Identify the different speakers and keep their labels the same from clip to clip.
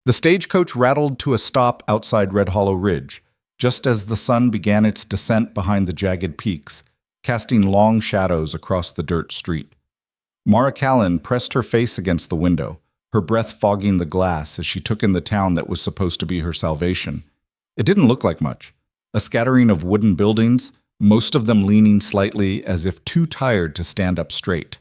Speaker 1: The stagecoach rattled to a stop outside Red Hollow Ridge, just as the sun began its descent behind the jagged peaks, casting long shadows across the dirt street. Mara Callan pressed her face against the window, her breath fogging the glass as she took in the town that was supposed to be her salvation. It didn't look like much. A scattering of wooden buildings, most of them leaning slightly as if too tired to stand up straight.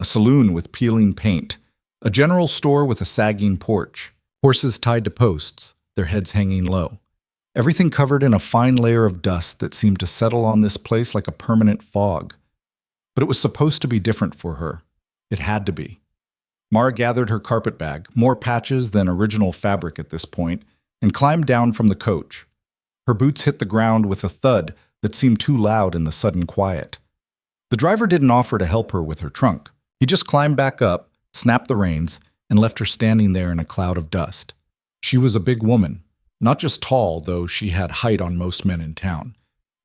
Speaker 1: A saloon with peeling paint. A general store with a sagging porch. Horses tied to posts, their heads hanging low. Everything covered in a fine layer of dust that seemed to settle on this place like a permanent fog. But it was supposed to be different for her. It had to be. Mara gathered her carpet bag, more patches than original fabric at this point, and climbed down from the coach. Her boots hit the ground with a thud that seemed too loud in the sudden quiet. The driver didn't offer to help her with her trunk. He just climbed back up, snapped the reins, and left her standing there in a cloud of dust. She was a big woman, not just tall, though she had height on most men in town.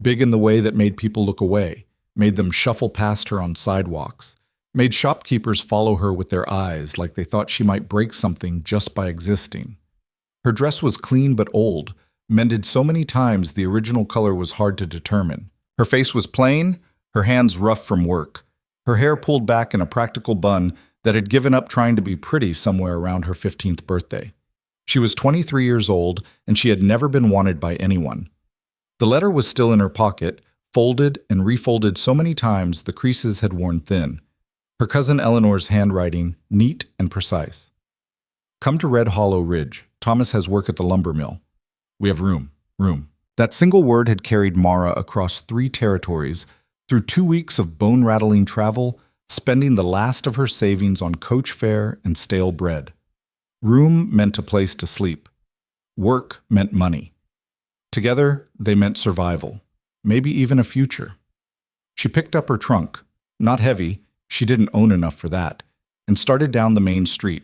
Speaker 1: Big in the way that made people look away, made them shuffle past her on sidewalks, made shopkeepers follow her with their eyes like they thought she might break something just by existing. Her dress was clean but old, mended so many times the original color was hard to determine. Her face was plain, her hands rough from work, her hair pulled back in a practical bun that had given up trying to be pretty somewhere around her 15th birthday. She was 23 years old, and she had never been wanted by anyone. The letter was still in her pocket, folded and refolded so many times the creases had worn thin. Her cousin Eleanor's handwriting, neat and precise. Come to Red Hollow Ridge. Thomas has work at the lumber mill. We have room. That single word had carried Mara across 3 territories, through 2 weeks of bone-rattling travel, spending the last of her savings on coach fare and stale bread. Room meant a place to sleep. Work meant money. Together, they meant survival, maybe even a future. She picked up her trunk, not heavy, she didn't own enough for that, and started down the main street.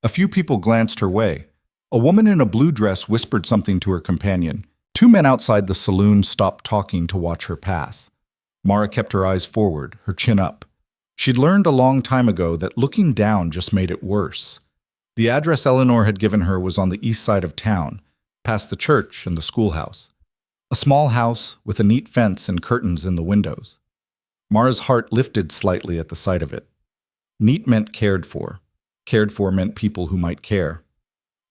Speaker 1: A few people glanced her way. A woman in a blue dress whispered something to her companion. 2 men outside the saloon stopped talking to watch her pass. Mara kept her eyes forward, her chin up. She'd learned a long time ago that looking down just made it worse. The address Eleanor had given her was on the east side of town, past the church and the schoolhouse. A small house with a neat fence and curtains in the windows. Mara's heart lifted slightly at the sight of it. Neat meant cared for. Cared for meant people who might care.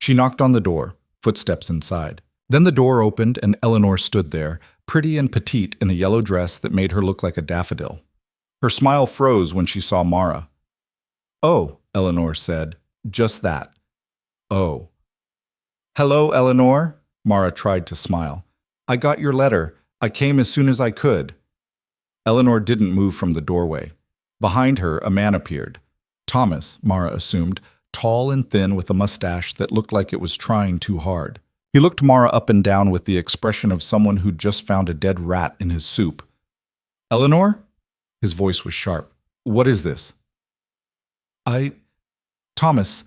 Speaker 1: She knocked on the door, footsteps inside. Then the door opened and Eleanor stood there, pretty and petite in a yellow dress that made her look like a daffodil. Her smile froze when she saw Mara. "Oh," Eleanor said, just that. "Oh." "Hello, Eleanor," Mara tried to smile. "I got your letter. I came as soon as I could." Eleanor didn't move from the doorway. Behind her, a man appeared. Thomas, Mara assumed, tall and thin with a mustache that looked like it was trying too hard. He looked Mara up and down with the expression of someone who'd just found a dead rat in his soup. "Eleanor?" His voice was sharp. "What is this?" Thomas,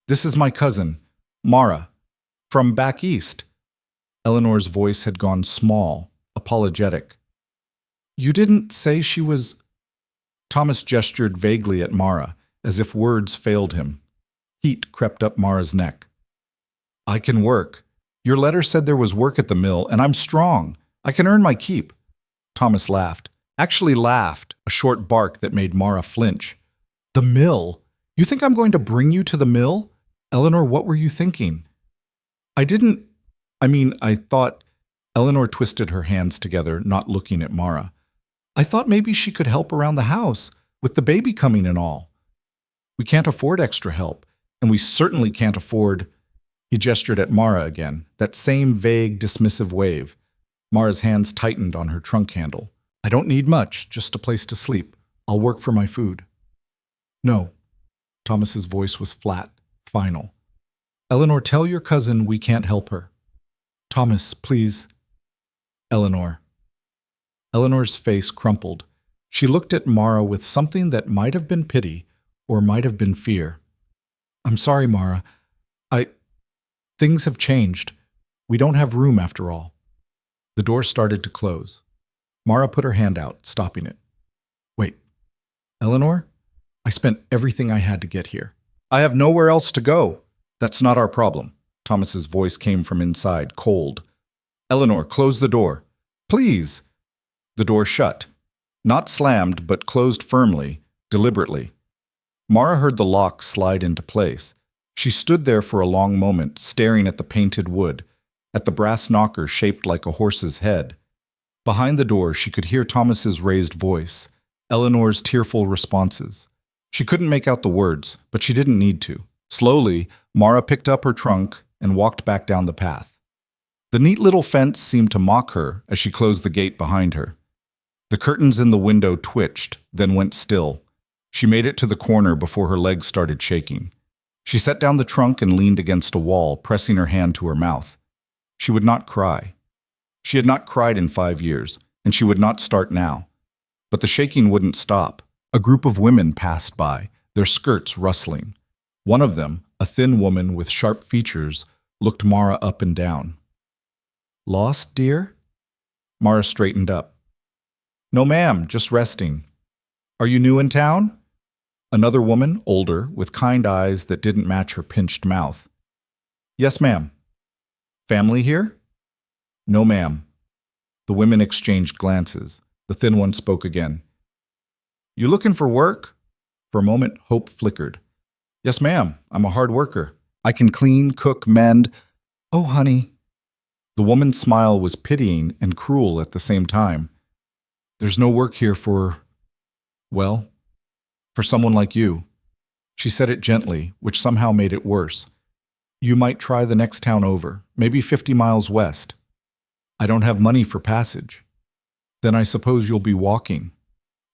Speaker 1: this is my cousin, Mara, from back east." Eleanor's voice had gone small, apologetic. "You didn't say she was—" Thomas gestured vaguely at Mara, as if words failed him. Heat crept up Mara's neck. "I can work. Your letter said there was work at the mill, and I'm strong. I can earn my keep." Thomas laughed. Actually laughed, a short bark that made Mara flinch. "The mill? You think I'm going to bring you to the mill? Eleanor, what were you thinking?" I thought—" Eleanor twisted her hands together, not looking at Mara. "I thought maybe she could help around the house, with the baby coming and all. We can't afford extra help, and we certainly can't afford—" He gestured at Mara again, that same vague, dismissive wave. Mara's hands tightened on her trunk handle. "I don't need much, just a place to sleep. I'll work for my food." "No." Thomas's voice was flat, final. "Eleanor, tell your cousin we can't help her." "Thomas, please." "Eleanor." Eleanor's face crumpled. She looked at Mara with something that might have been pity or might have been fear. "I'm sorry, Mara. Things have changed. We don't have room after all." The door started to close. Mara put her hand out, stopping it. "Wait. Eleanor? I spent everything I had to get here. I have nowhere else to go. That's not our problem. Thomas's voice came from inside, cold. Eleanor, close the door. Please. The door shut. Not slammed, but closed firmly, deliberately. Mara heard the lock slide into place. She stood there for a long moment, staring at the painted wood, at the brass knocker shaped like a horse's head. Behind the door, she could hear Thomas's raised voice, Eleanor's tearful responses. She couldn't make out the words, but she didn't need to. Slowly, Mara picked up her trunk and walked back down the path. The neat little fence seemed to mock her as she closed the gate behind her. The curtains in the window twitched, then went still. She made it to the corner before her legs started shaking. She set down the trunk and leaned against a wall, pressing her hand to her mouth. She would not cry. She had not cried in 5 years, and she would not start now. But the shaking wouldn't stop. A group of women passed by, their skirts rustling. One of them, a thin woman with sharp features, looked Mara up and down. "Lost, dear?" Mara straightened up. "No, ma'am, just resting." "Are you new in town?" Another woman, older, with kind eyes that didn't match her pinched mouth. "Yes, ma'am." "Family here?" "No, ma'am." The women exchanged glances. The thin one spoke again. "You looking for work?" For a moment, hope flickered. "Yes, ma'am. I'm a hard worker. I can clean, cook, mend." "Oh, honey." The woman's smile was pitying and cruel at the same time. "There's no work here well, for someone like you." She said it gently, which somehow made it worse. "You might try the next town over, maybe 50 miles west." "I don't have money for passage." "Then I suppose you'll be walking."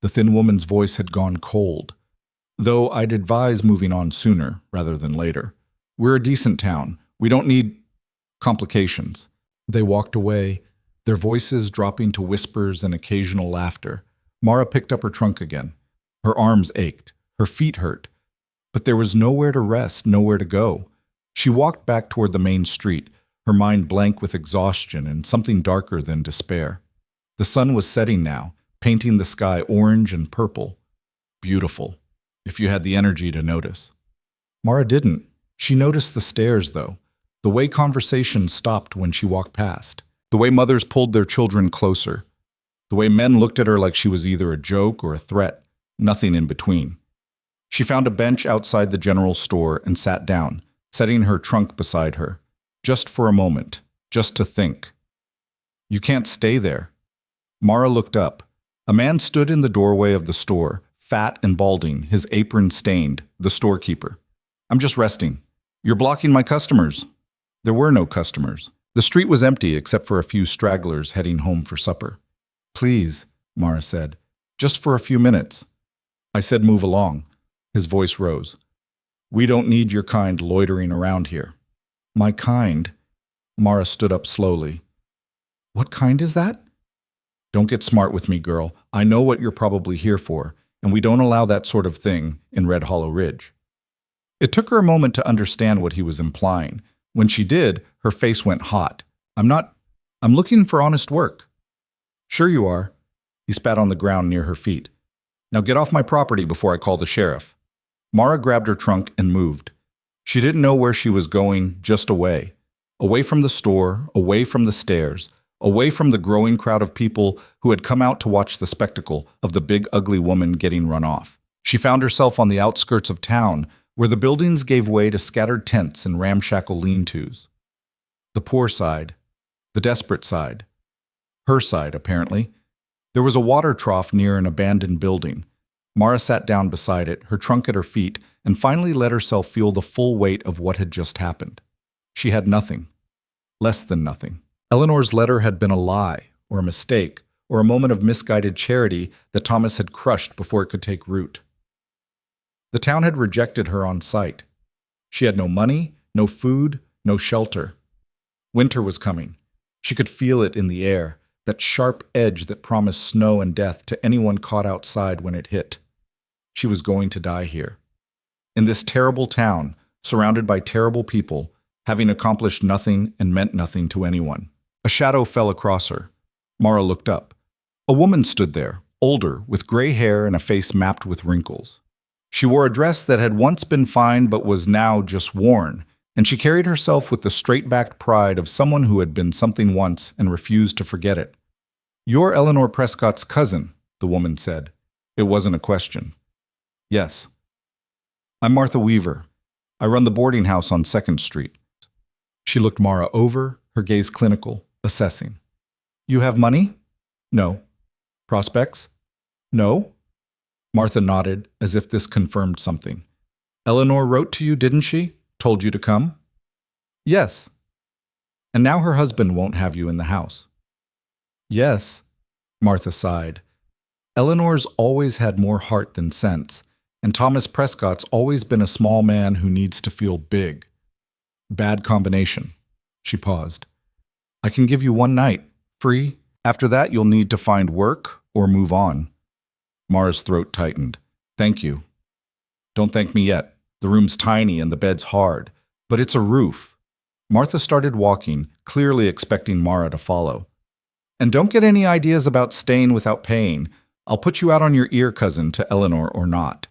Speaker 1: The thin woman's voice had gone cold. "Though I'd advise moving on sooner rather than later. We're a decent town. We don't need complications." They walked away, their voices dropping to whispers and occasional laughter. Mara picked up her trunk again. Her arms ached. Her feet hurt. But there was nowhere to rest, nowhere to go. She walked back toward the main street, her mind blank with exhaustion and something darker than despair. The sun was setting now, painting the sky orange and purple. Beautiful, if you had the energy to notice. Mara didn't. She noticed the stairs, though. The way conversation stopped when she walked past. The way mothers pulled their children closer. The way men looked at her like she was either a joke or a threat. Nothing in between. She found a bench outside the general store and sat down, setting her trunk beside her. Just for a moment. Just to think. "You can't stay there." Mara looked up. A man stood in the doorway of the store, fat and balding, his apron stained, the storekeeper. "I'm just resting." "You're blocking my customers." There were no customers. The street was empty except for a few stragglers heading home for supper. "Please," Mara said, "just for a few minutes." "I said move along." His voice rose. "We don't need your kind loitering around here." "My kind?" Mara stood up slowly. "What kind is that?" "Don't get smart with me, girl. I know what you're probably here for, and we don't allow that sort of thing in Red Hollow Ridge." It took her a moment to understand what he was implying. When she did, her face went hot. I'm looking for honest work." "Sure you are." He spat on the ground near her feet. "Now get off my property before I call the sheriff." Mara grabbed her trunk and moved. She didn't know where she was going, just away. Away from the store, away from the stairs, away from the growing crowd of people who had come out to watch the spectacle of the big ugly woman getting run off. She found herself on the outskirts of town, where the buildings gave way to scattered tents and ramshackle lean-tos. The poor side. The desperate side. Her side, apparently. There was a water trough near an abandoned building. Mara sat down beside it, her trunk at her feet, and finally let herself feel the full weight of what had just happened. She had nothing. Less than nothing. Eleanor's letter had been a lie, or a mistake, or a moment of misguided charity that Thomas had crushed before it could take root. The town had rejected her on sight. She had no money, no food, no shelter. Winter was coming. She could feel it in the air, that sharp edge that promised snow and death to anyone caught outside when it hit. She was going to die here. In this terrible town, surrounded by terrible people, having accomplished nothing and meant nothing to anyone. A shadow fell across her. Mara looked up. A woman stood there, older, with gray hair and a face mapped with wrinkles. She wore a dress that had once been fine but was now just worn, and she carried herself with the straight-backed pride of someone who had been something once and refused to forget it. "You're Eleanor Prescott's cousin," the woman said. It wasn't a question. "Yes." "I'm Martha Weaver. I run the boarding house on 2nd Street. She looked Mara over, her gaze clinical, assessing. "You have money?" "No." "Prospects?" "No." Martha nodded, as if this confirmed something. "Eleanor wrote to you, didn't she? Told you to come?" "Yes." "And now her husband won't have you in the house." "Yes." Martha sighed. Eleanor's always had more heart than sense, and Thomas Prescott's always been a small man who needs to feel big. Bad combination. She paused. "I can give you one night, free. After that, you'll need to find work or move on." Mara's throat tightened. "Thank you." "Don't thank me yet. The room's tiny and the bed's hard, but it's a roof." Martha started walking, clearly expecting Mara to follow. "And don't get any ideas about staying without paying. I'll put you out on your ear, cousin, to Eleanor or not."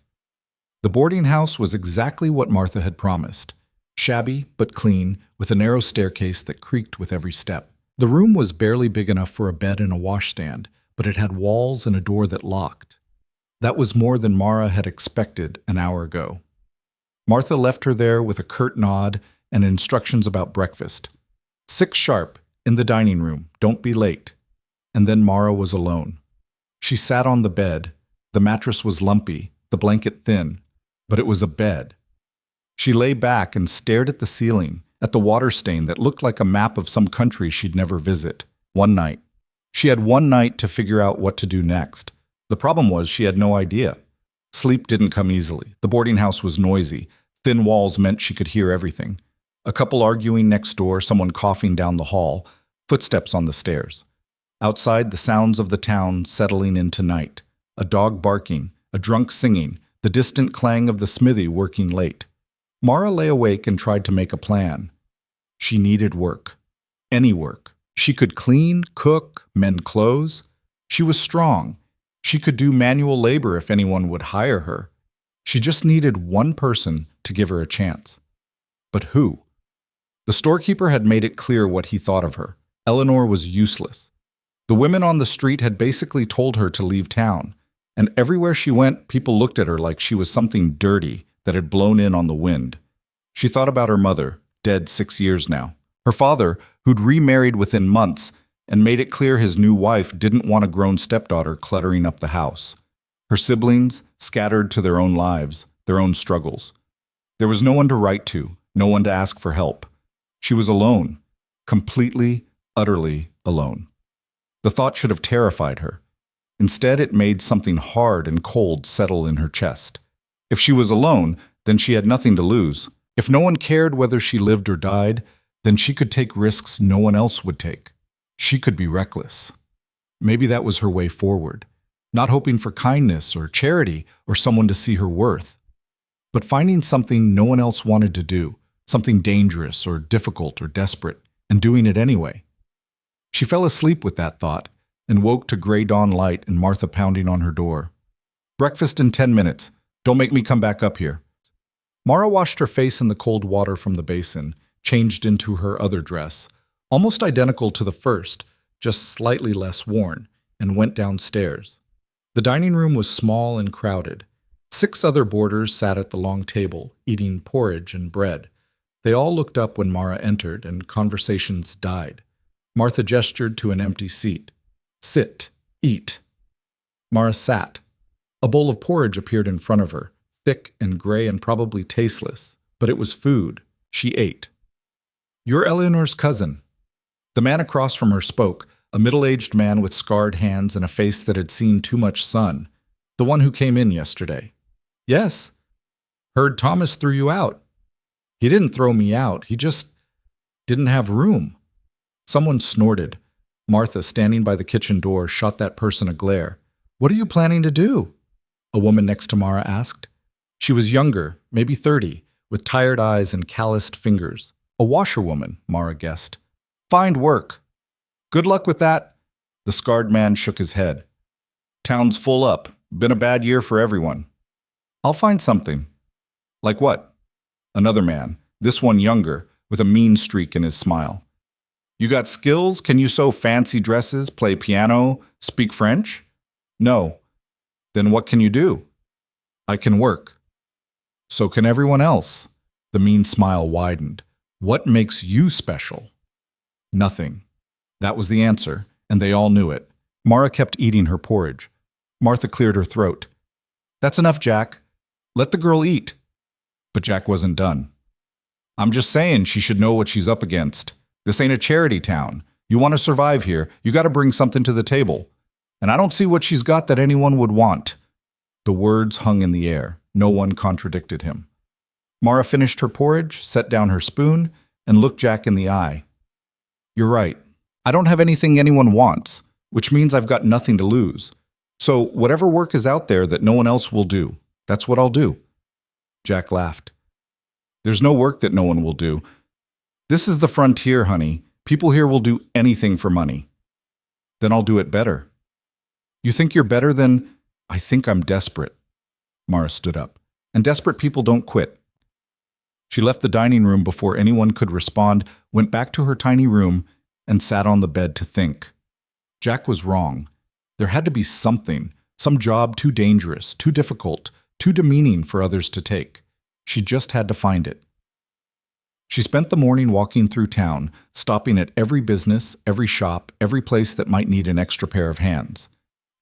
Speaker 1: The boarding house was exactly what Martha had promised. Shabby but clean, with a narrow staircase that creaked with every step. The room was barely big enough for a bed and a washstand, but it had walls and a door that locked. That was more than Mara had expected an hour ago. Martha left her there with a curt nod and instructions about breakfast. 6 sharp, in the dining room, don't be late. And then Mara was alone. She sat on the bed. The mattress was lumpy, the blanket thin, but it was a bed. She lay back and stared at the ceiling, at the water stain that looked like a map of some country she'd never visit. One night. She had one night to figure out what to do next. The problem was she had no idea. Sleep didn't come easily. The boarding house was noisy. Thin walls meant she could hear everything. A couple arguing next door, someone coughing down the hall, footsteps on the stairs. Outside, the sounds of the town settling into night. A dog barking, a drunk singing, the distant clang of the smithy working late. Mara lay awake and tried to make a plan. She needed work. Any work. She could clean, cook, mend clothes. She was strong. She could do manual labor if anyone would hire her. She just needed one person to give her a chance. But who? The storekeeper had made it clear what he thought of her. Eleanor was useless. The women on the street had basically told her to leave town, and everywhere she went, people looked at her like she was something dirty that had blown in on the wind. She thought about her mother, dead 6 years now. Her father, who'd remarried within months and made it clear his new wife didn't want a grown stepdaughter cluttering up the house. Her siblings, scattered to their own lives, their own struggles. There was no one to write to, no one to ask for help. She was alone, completely, utterly alone. The thought should have terrified her. Instead, it made something hard and cold settle in her chest. If she was alone, then she had nothing to lose. If no one cared whether she lived or died, then she could take risks no one else would take. She could be reckless. Maybe that was her way forward, not hoping for kindness or charity or someone to see her worth, but finding something no one else wanted to do, something dangerous or difficult or desperate, and doing it anyway. She fell asleep with that thought and woke to gray dawn light and Martha pounding on her door. "Breakfast in 10 minutes. Don't make me come back up here." Mara washed her face in the cold water from the basin, changed into her other dress, almost identical to the first, just slightly less worn, and went downstairs. The dining room was small and crowded. 6 other boarders sat at the long table, eating porridge and bread. They all looked up when Mara entered, and conversations died. Martha gestured to an empty seat. "Sit. Eat." Mara sat. A bowl of porridge appeared in front of her, thick and gray and probably tasteless, but it was food. She ate. "You're Eleanor's cousin." The man across from her spoke, a middle-aged man with scarred hands and a face that had seen too much sun. "The one who came in yesterday." "Yes." "Heard Thomas threw you out." "He didn't throw me out. He just didn't have room." Someone snorted. Martha, standing by the kitchen door, shot that person a glare. "What are you planning to do?" a woman next to Mara asked. She was younger, maybe 30, with tired eyes and calloused fingers. A washerwoman, Mara guessed. "Find work." "Good luck with that." The scarred man shook his head. "Town's full up. Been a bad year for everyone." "I'll find something." "Like what?" Another man, this one younger, with a mean streak in his smile. You got skills? Can you sew fancy dresses, play piano, speak French? No. Then what can you do? I can work. So can everyone else. The mean smile widened. What makes you special? Nothing. That was the answer, and they all knew it. Mara kept eating her porridge. Martha cleared her throat. That's enough, Jack. Let the girl eat. But Jack wasn't done. I'm just saying she should know what she's up against. This ain't a charity town. You want to survive here, you got to bring something to the table. And I don't see what she's got that anyone would want. The words hung in the air. No one contradicted him. Mara finished her porridge, set down her spoon, and looked Jack in the eye. You're right. I don't have anything anyone wants, which means I've got nothing to lose. So whatever work is out there that no one else will do, that's what I'll do. Jack laughed. There's no work that no one will do. This is the frontier, honey. People here will do anything for money. Then I'll do it better. You think you're better than... I think I'm desperate. Mara stood up. And desperate people don't quit. She left the dining room before anyone could respond, went back to her tiny room, and sat on the bed to think. Jack was wrong. There had to be something, some job too dangerous, too difficult, too demeaning for others to take. She just had to find it. She spent the morning walking through town, stopping at every business, every shop, every place that might need an extra pair of hands.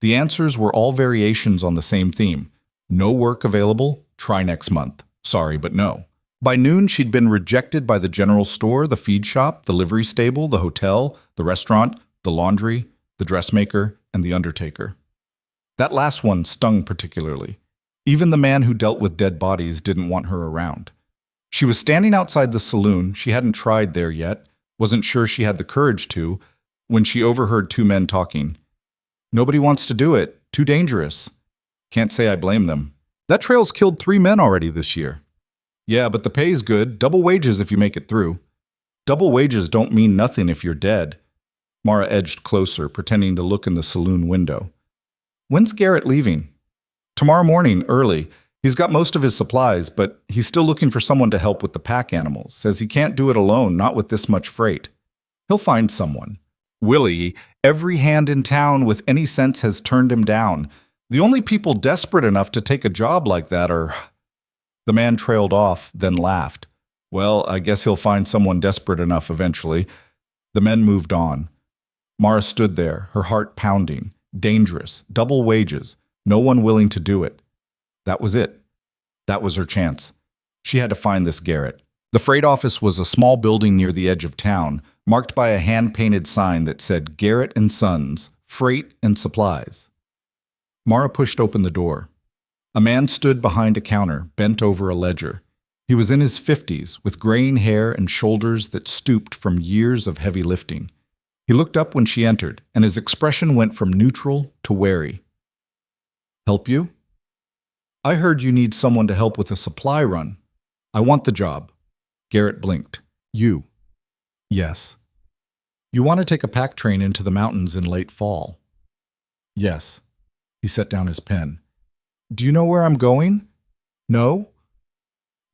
Speaker 1: The answers were all variations on the same theme. No work available? Try next month. Sorry, but no. By noon, she'd been rejected by the general store, the feed shop, the livery stable, the hotel, the restaurant, the laundry, the dressmaker, and the undertaker. That last one stung particularly. Even the man who dealt with dead bodies didn't want her around. She was standing outside the saloon. She hadn't tried there yet, wasn't sure she had the courage to, when she overheard two men talking. Nobody wants to do it. Too dangerous. Can't say I blame them. That trail's killed 3 men already this year. Yeah, but the pay's good. Double wages if you make it through. Double wages don't mean nothing if you're dead. Mara edged closer, pretending to look in the saloon window. When's Garrett leaving? Tomorrow morning, early. He's got most of his supplies, but he's still looking for someone to help with the pack animals. Says he can't do it alone, not with this much freight. He'll find someone. Willie, every hand in town with any sense has turned him down. The only people desperate enough to take a job like that are... The man trailed off, then laughed. Well, I guess he'll find someone desperate enough eventually. The men moved on. Mara stood there, her heart pounding. Dangerous, double wages, no one willing to do it. That was it. That was her chance. She had to find this Garrett. The freight office was a small building near the edge of town, marked by a hand-painted sign that said Garrett and Sons, Freight and Supplies. Mara pushed open the door. A man stood behind a counter, bent over a ledger. He was in his 50s, with graying hair and shoulders that stooped from years of heavy lifting. He looked up when she entered, and his expression went from neutral to wary. Help you? I heard you need someone to help with a supply run. I want the job. Garrett blinked. You? Yes. You want to take a pack train into the mountains in late fall? Yes. He set down his pen. Do you know where I'm going? No.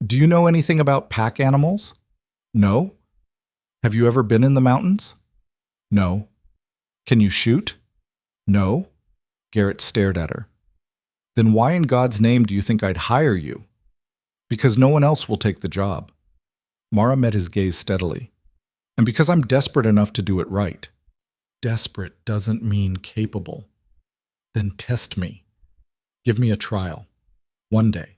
Speaker 1: Do you know anything about pack animals? No. Have you ever been in the mountains? No. Can you shoot? No. Garrett stared at her. Then why in God's name do you think I'd hire you? Because no one else will take the job. Mara met his gaze steadily. And because I'm desperate enough to do it right. Desperate doesn't mean capable. Then test me. Give me a trial. One day.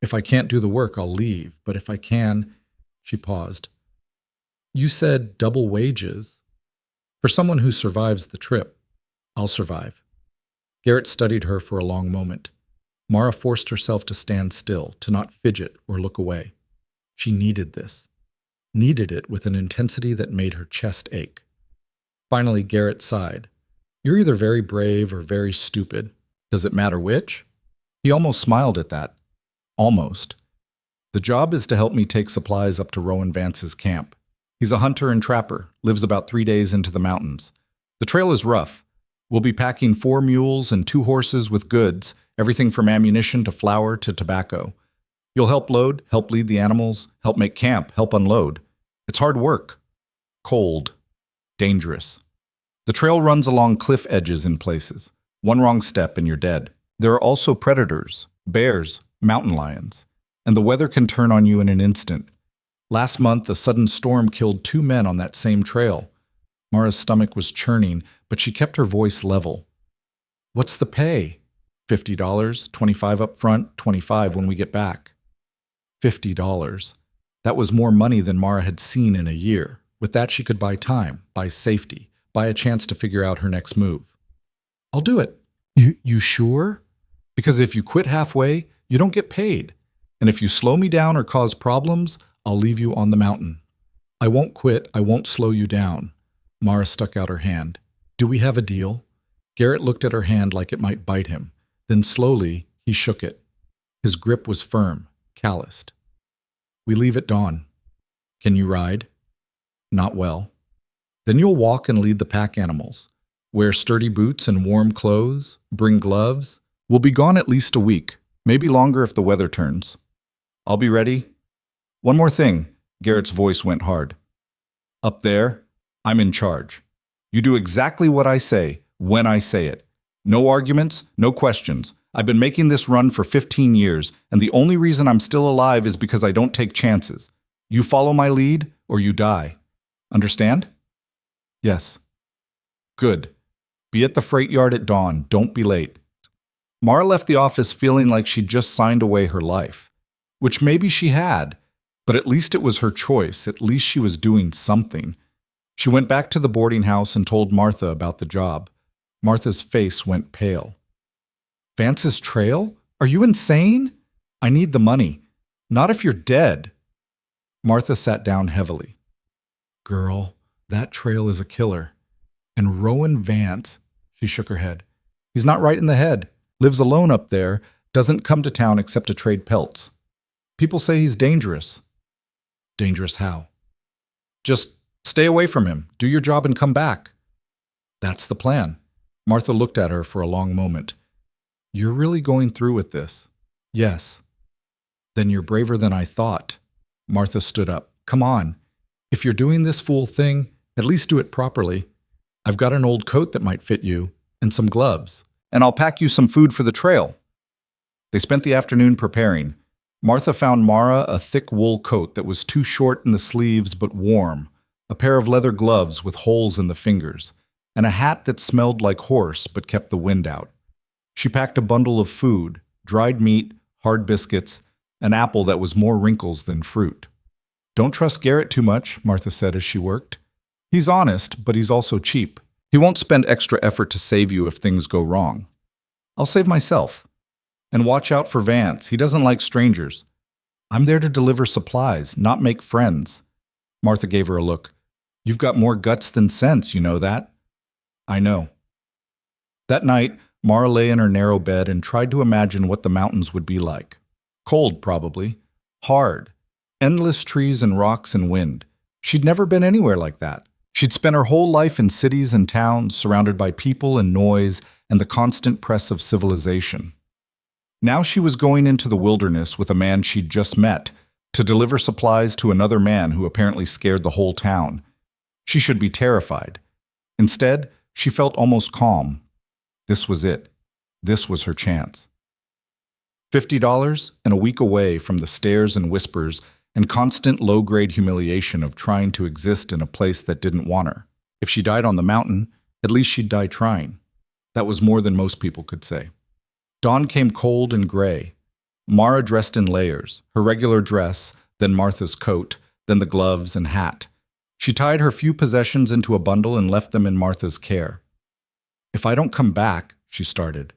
Speaker 1: If I can't do the work, I'll leave. But if I can... She paused. You said double wages. For someone who survives the trip, I'll survive. Garrett studied her for a long moment. Mara forced herself to stand still, to not fidget or look away. She needed this. Needed it with an intensity that made her chest ache. Finally, Garrett sighed. You're either very brave or very stupid. Does it matter which? He almost smiled at that. Almost. The job is to help me take supplies up to Rowan Vance's camp. He's a hunter and trapper, lives about 3 days into the mountains. The trail is rough. We'll be packing 4 mules and 2 horses with goods, everything from ammunition to flour to tobacco. You'll help load, help lead the animals, help make camp, help unload. It's hard work. Cold. Dangerous. The trail runs along cliff edges in places. One wrong step and you're dead. There are also predators, bears, mountain lions, and the weather can turn on you in an instant. Last month, a sudden storm killed 2 men on that same trail. Mara's stomach was churning, but she kept her voice level. What's the pay? $50, $25 up front, $25 when we get back. $50. That was more money than Mara had seen in a year. With that, she could buy time, buy safety, buy a chance to figure out her next move. I'll do it. You sure? Because if you quit halfway, you don't get paid. And if you slow me down or cause problems, I'll leave you on the mountain. I won't quit. I won't slow you down. Mara stuck out her hand. Do we have a deal? Garrett looked at her hand like it might bite him. Then slowly, he shook it. His grip was firm, calloused. We leave at dawn. Can you ride? Not well. Then you'll walk and lead the pack animals. Wear sturdy boots and warm clothes. Bring gloves. We'll be gone at least a week, maybe longer if the weather turns. I'll be ready. One more thing. Garrett's voice went hard. Up there, I'm in charge. You do exactly what I say, when I say it. No arguments, no questions. I've been making this run for 15 years, and the only reason I'm still alive is because I don't take chances. You follow my lead, or you die. Understand? Yes. Good. Be at the freight yard at dawn. Don't be late. Mara left the office feeling like she'd just signed away her life, which maybe she had, but at least it was her choice. At least she was doing something. She went back to the boarding house and told Martha about the job. Martha's face went pale. Vance's trail? Are you insane? I need the money. Not if you're dead. Martha sat down heavily. Girl, that trail is a killer. And Rowan Vance, she shook her head. He's not right in the head. Lives alone up there. Doesn't come to town except to trade pelts. People say he's dangerous. Dangerous how? Just stay away from him. Do your job and come back. That's the plan. Martha looked at her for a long moment. You're really going through with this? Yes. Then you're braver than I thought. Martha stood up. Come on. If you're doing this fool thing, at least do it properly. I've got an old coat that might fit you, and some gloves. And I'll pack you some food for the trail. They spent the afternoon preparing. Martha found Mara a thick wool coat that was too short in the sleeves but warm, a pair of leather gloves with holes in the fingers, and a hat that smelled like horse but kept the wind out. She packed a bundle of food, dried meat, hard biscuits, an apple that was more wrinkles than fruit. Don't trust Garrett too much, Martha said as she worked. He's honest, but he's also cheap. He won't spend extra effort to save you if things go wrong. I'll save myself. And watch out for Vance. He doesn't like strangers. I'm there to deliver supplies, not make friends. Martha gave her a look. You've got more guts than sense, you know that? I know. That night, Mara lay in her narrow bed and tried to imagine what the mountains would be like. Cold, probably. Hard. Endless trees and rocks and wind. She'd never been anywhere like that. She'd spent her whole life in cities and towns, surrounded by people and noise and the constant press of civilization. Now she was going into the wilderness with a man she'd just met to deliver supplies to another man who apparently scared the whole town. She should be terrified. Instead, she felt almost calm. This was it. This was her chance. $50 and a week away from the stares and whispers and constant low-grade humiliation of trying to exist in a place that didn't want her. If she died on the mountain, at least she'd die trying. That was more than most people could say. Dawn came cold and gray. Mara dressed in layers, her regular dress, then Martha's coat, then the gloves and hat. She tied her few possessions into a bundle and left them in Martha's care. If I don't come back, she started.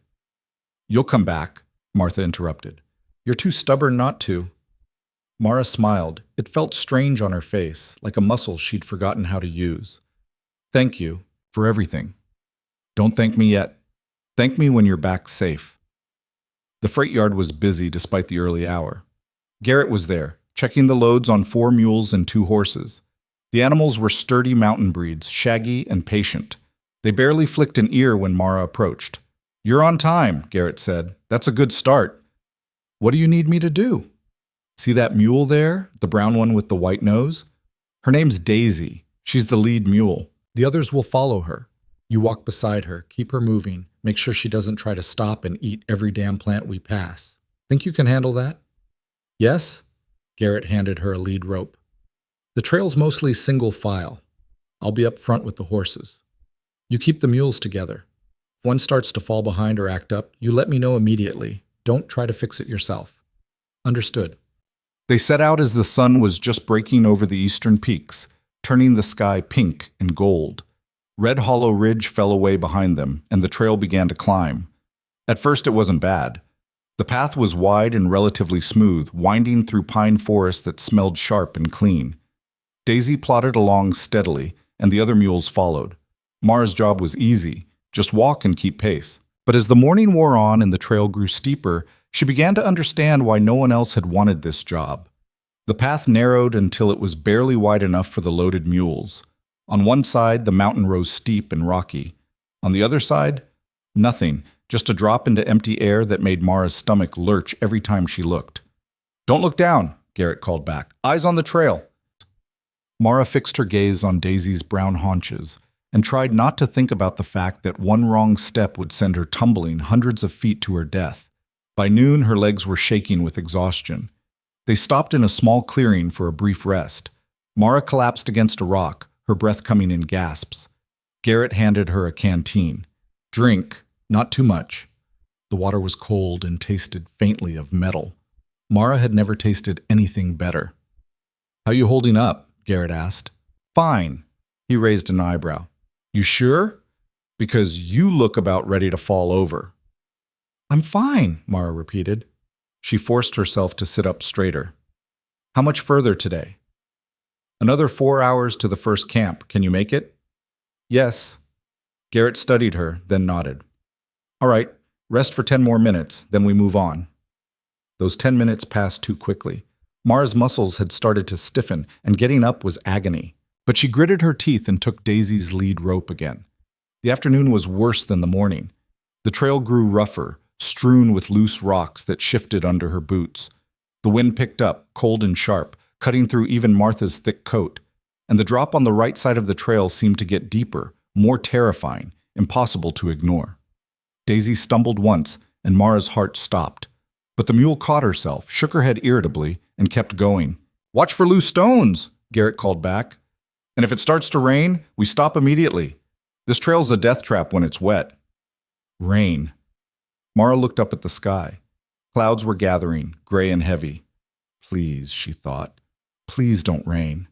Speaker 1: You'll come back, Martha interrupted. You're too stubborn not to. Mara smiled. It felt strange on her face, like a muscle she'd forgotten how to use. Thank you for everything. Don't thank me yet. Thank me when you're back safe. The freight yard was busy despite the early hour. Garrett was there, checking the loads on 4 mules and 2 horses. The animals were sturdy mountain breeds, shaggy and patient. They barely flicked an ear when Mara approached. You're on time, Garrett said. That's a good start. What do you need me to do? See that mule there? The brown one with the white nose? Her name's Daisy. She's the lead mule. The others will follow her. You walk beside her, keep her moving, make sure she doesn't try to stop and eat every damn plant we pass. Think you can handle that? Yes? Garrett handed her a lead rope. The trail's mostly single file. I'll be up front with the horses. You keep the mules together. If one starts to fall behind or act up, you let me know immediately. Don't try to fix it yourself. Understood. They set out as the sun was just breaking over the eastern peaks, turning the sky pink and gold. Red Hollow Ridge fell away behind them, and the trail began to climb. At first it wasn't bad. The path was wide and relatively smooth, winding through pine forest that smelled sharp and clean. Daisy plodded along steadily, and the other mules followed. Mara's job was easy, just walk and keep pace. But as the morning wore on and the trail grew steeper, she began to understand why no one else had wanted this job. The path narrowed until it was barely wide enough for the loaded mules. On one side, the mountain rose steep and rocky. On the other side, nothing, just a drop into empty air that made Mara's stomach lurch every time she looked. "Don't look down," Garrett called back. "Eyes on the trail." Mara fixed her gaze on Daisy's brown haunches and tried not to think about the fact that one wrong step would send her tumbling hundreds of feet to her death. By noon, her legs were shaking with exhaustion. They stopped in a small clearing for a brief rest. Mara collapsed against a rock, her breath coming in gasps. Garrett handed her a canteen. "Drink, not too much." The water was cold and tasted faintly of metal. Mara had never tasted anything better. "How you holding up?" Garrett asked. "Fine." He raised an eyebrow. "You sure? Because you look about ready to fall over." "I'm fine," Mara repeated. She forced herself to sit up straighter. "How much further today?" "Another 4 hours to the first camp. Can you make it?" "Yes." Garrett studied her, then nodded. "All right, rest for 10 more minutes, then we move on." Those 10 minutes passed too quickly. Mara's muscles had started to stiffen, and getting up was agony. But she gritted her teeth and took Daisy's lead rope again. The afternoon was worse than the morning. The trail grew rougher, strewn with loose rocks that shifted under her boots. The wind picked up, cold and sharp, cutting through even Martha's thick coat. And the drop on the right side of the trail seemed to get deeper, more terrifying, impossible to ignore. Daisy stumbled once, and Mara's heart stopped. But the mule caught herself, shook her head irritably, and kept going. "Watch for loose stones," Garrett called back. "And if it starts to rain, we stop immediately. This trail's a death trap when it's wet." Rain. Mara looked up at the sky. Clouds were gathering, gray and heavy. Please, she thought, please don't rain.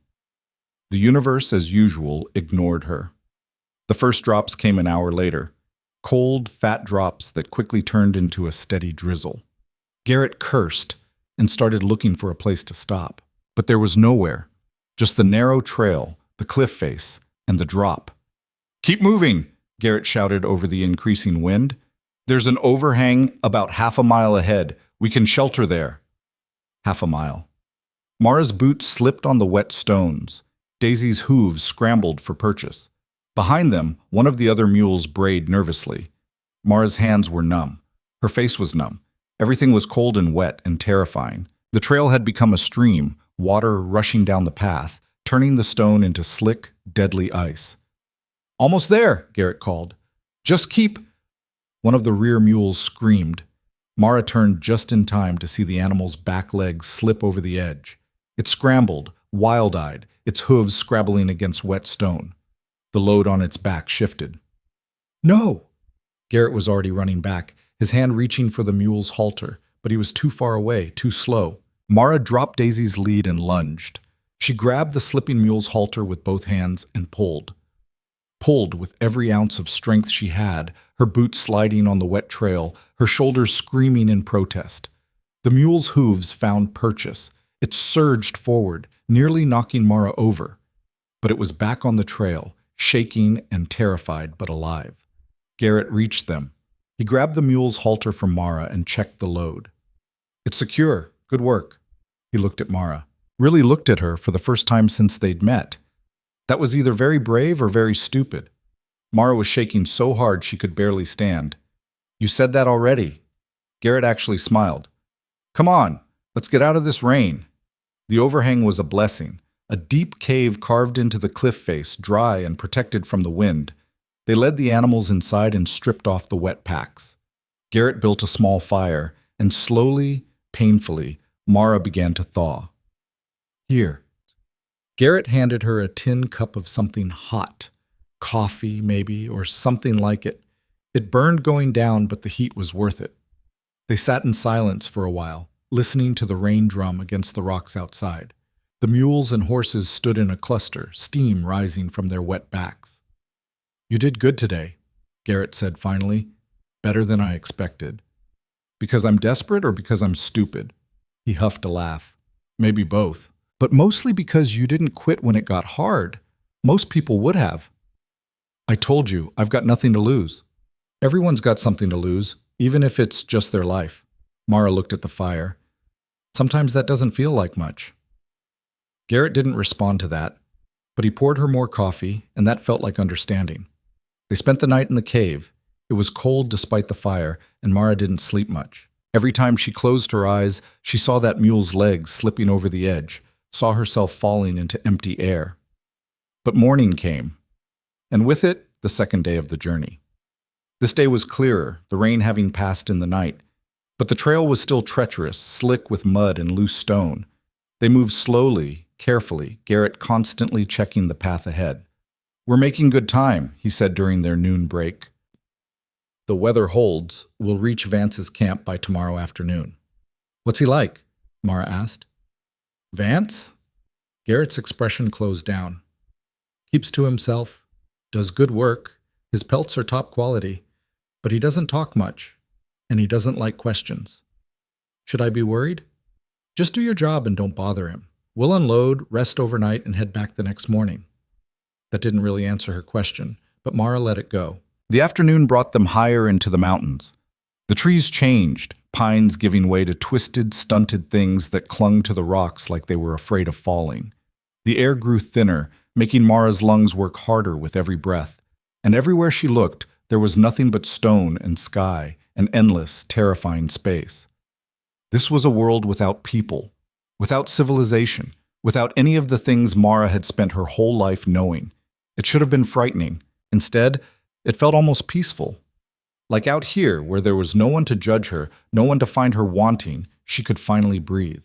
Speaker 1: The universe, as usual, ignored her. The first drops came an hour later. Cold, fat drops that quickly turned into a steady drizzle. Garrett cursed and started looking for a place to stop. But there was nowhere. Just the narrow trail, the cliff face, and the drop. "Keep moving," Garrett shouted over the increasing wind. "There's an overhang about half a mile ahead. We can shelter there." Half a mile. Mara's boots slipped on the wet stones. Daisy's hooves scrambled for purchase. Behind them, one of the other mules brayed nervously. Mara's hands were numb. Her face was numb. Everything was cold and wet and terrifying. The trail had become a stream, water rushing down the path, turning the stone into slick, deadly ice. "Almost there," Garrett called. "Just keep—" One of the rear mules screamed. Mara turned just in time to see the animal's back legs slip over the edge. It scrambled, wild-eyed, its hooves scrabbling against wet stone. The load on its back shifted. "No!" Garrett was already running back, his hand reaching for the mule's halter, but he was too far away, too slow. Mara dropped Daisy's lead and lunged. She grabbed the slipping mule's halter with both hands and pulled. Pulled with every ounce of strength she had, her boots sliding on the wet trail, her shoulders screaming in protest. The mule's hooves found purchase. It surged forward, nearly knocking Mara over. But it was back on the trail, shaking and terrified but alive. Garrett reached them. He grabbed the mule's halter from Mara and checked the load. "It's secure. Good work." He looked at Mara. Really looked at her for the first time since they'd met. That was either very brave or very stupid. Mara was shaking so hard she could barely stand. "You said that already." Garrett actually smiled. "Come on, Let's get out of this rain. The overhang was a blessing, a deep cave carved into the cliff face, dry and protected from the wind. They led the animals inside and stripped off the wet packs. Garrett built a small fire, and slowly, painfully, Mara began to thaw. Here. Garrett handed her a tin cup of something hot. Coffee, maybe, or something like it. It burned going down, but the heat was worth it. They sat in silence for a while, listening to the rain drum against the rocks outside. The mules and horses stood in a cluster, steam rising from their wet backs. "You did good today," Garrett said finally. "Better than I expected." "Because I'm desperate or because I'm stupid?" He huffed a laugh. "Maybe both. But mostly because you didn't quit when it got hard. Most people would have." "I told you, I've got nothing to lose." "Everyone's got something to lose, even if it's just their life." Mara looked at the fire. "Sometimes that doesn't feel like much." Garrett didn't respond to that, but he poured her more coffee, and that felt like understanding. They spent the night in the cave. It was cold despite the fire, and Mara didn't sleep much. Every time she closed her eyes, she saw that mule's legs slipping over the edge, saw herself falling into empty air. But morning came, and with it, the second day of the journey. This day was clearer, the rain having passed in the night, but the trail was still treacherous, slick with mud and loose stone. They moved slowly, carefully, Garrett constantly checking the path ahead. "We're making good time," he said during their noon break. "The weather holds, we'll reach Vance's camp by tomorrow afternoon." "What's he like?" Mara asked. "Vance?" Garrett's expression closed down. "Keeps to himself, does good work, his pelts are top quality, but he doesn't talk much, and he doesn't like questions." "Should I be worried?" "Just do your job and don't bother him. We'll unload, rest overnight, and head back the next morning." That didn't really answer her question, but Mara let it go. The afternoon brought them higher into the mountains. The trees changed, pines giving way to twisted, stunted things that clung to the rocks like they were afraid of falling. The air grew thinner, making Mara's lungs work harder with every breath, and everywhere she looked, there was nothing but stone and sky, an endless, terrifying space. This was a world without people, without civilization, without any of the things Mara had spent her whole life knowing. It should have been frightening. Instead, it felt almost peaceful. Like out here, where there was no one to judge her, no one to find her wanting, she could finally breathe.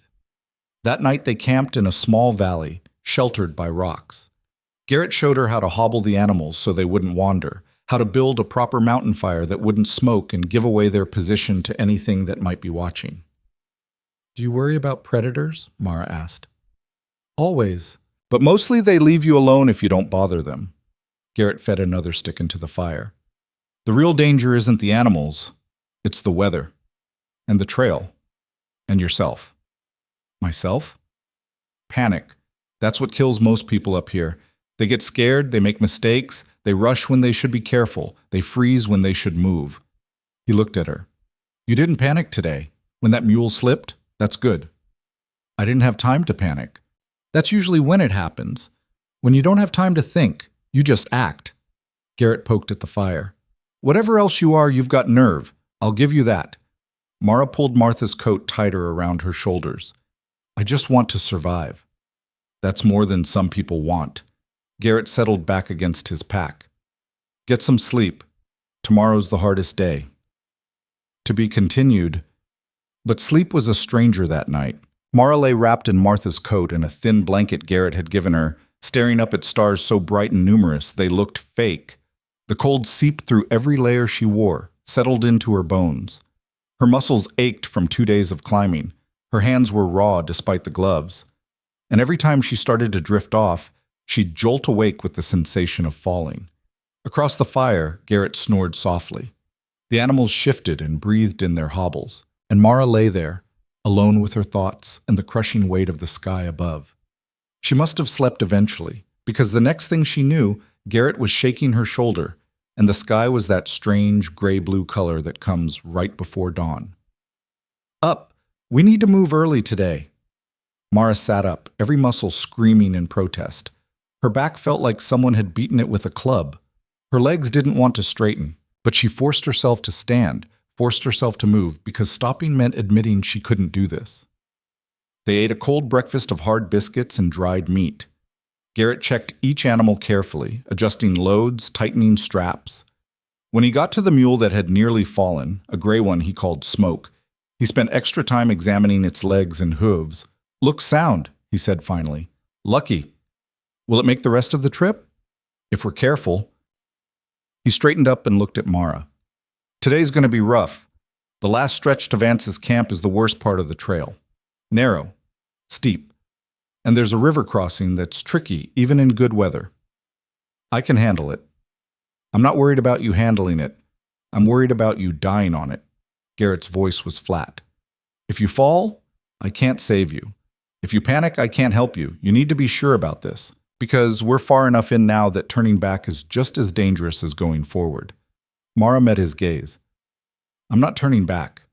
Speaker 1: That night they camped in a small valley, sheltered by rocks. Garrett showed her how to hobble the animals so they wouldn't wander, how to build a proper mountain fire that wouldn't smoke and give away their position to anything that might be watching. "Do you worry about predators?" Mara asked. "Always, but mostly they leave you alone if you don't bother them." Garrett fed another stick into the fire. "The real danger isn't the animals, it's the weather, and the trail, and yourself." "Myself?" "Panic. That's what kills most people up here. They get scared, they make mistakes, they rush when they should be careful, they freeze when they should move." He looked at her. "You didn't panic today. When that mule slipped, that's good." "I didn't have time to panic. That's usually when it happens. When you don't have time to think, you just act." Garrett poked at the fire. "Whatever else you are, you've got nerve. I'll give you that." Mara pulled Martha's coat tighter around her shoulders. "I just want to survive." "That's more than some people want." Garrett settled back against his pack. "Get some sleep. Tomorrow's the hardest day." To be continued. But sleep was a stranger that night. Mara lay wrapped in Martha's coat and a thin blanket Garrett had given her, staring up at stars so bright and numerous they looked fake. The cold seeped through every layer she wore, settled into her bones. Her muscles ached from 2 days of climbing. Her hands were raw despite the gloves. And every time she started to drift off, she'd jolt awake with the sensation of falling. Across the fire, Garrett snored softly. The animals shifted and breathed in their hobbles, and Mara lay there, alone with her thoughts and the crushing weight of the sky above. She must have slept eventually, because the next thing she knew, Garrett was shaking her shoulder, and the sky was that strange gray-blue color that comes right before dawn. "Up! We need to move early today." Mara sat up, every muscle screaming in protest. Her back felt like someone had beaten it with a club. Her legs didn't want to straighten, but she forced herself to stand, forced herself to move, because stopping meant admitting she couldn't do this. They ate a cold breakfast of hard biscuits and dried meat. Garrett checked each animal carefully, adjusting loads, tightening straps. When he got to the mule that had nearly fallen, a gray one he called Smoke, he spent extra time examining its legs and hooves. "Looks sound," he said finally. "Lucky. Will it make the rest of the trip?" "If we're careful." He straightened up and looked at Mara. "Today's going to be rough. The last stretch to Vance's camp is the worst part of the trail. Narrow, steep, and there's a river crossing that's tricky even in good weather. I can handle it. I'm not worried about you handling it. I'm worried about you dying on it." Garrett's voice was flat. "If you fall, I can't save you. If you panic, I can't help you. You need to be sure about this, because we're far enough in now that turning back is just as dangerous as going forward." Mara met his gaze. "I'm not turning back."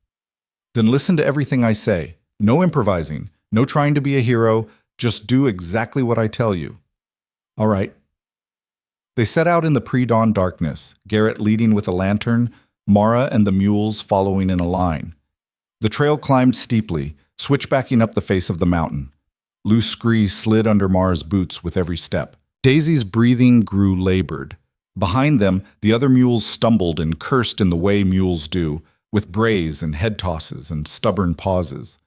Speaker 1: "Then listen to everything I say. No improvising, no trying to be a hero, just do exactly what I tell you." "All right." They set out in the pre-dawn darkness, Garrett leading with a lantern, Mara and the mules following in a line. The trail climbed steeply, switchbacking up the face of the mountain. Loose scree slid under Mara's boots with every step. Daisy's breathing grew labored. Behind them, the other mules stumbled and cursed in the way mules do, with brays and head tosses and stubborn pauses.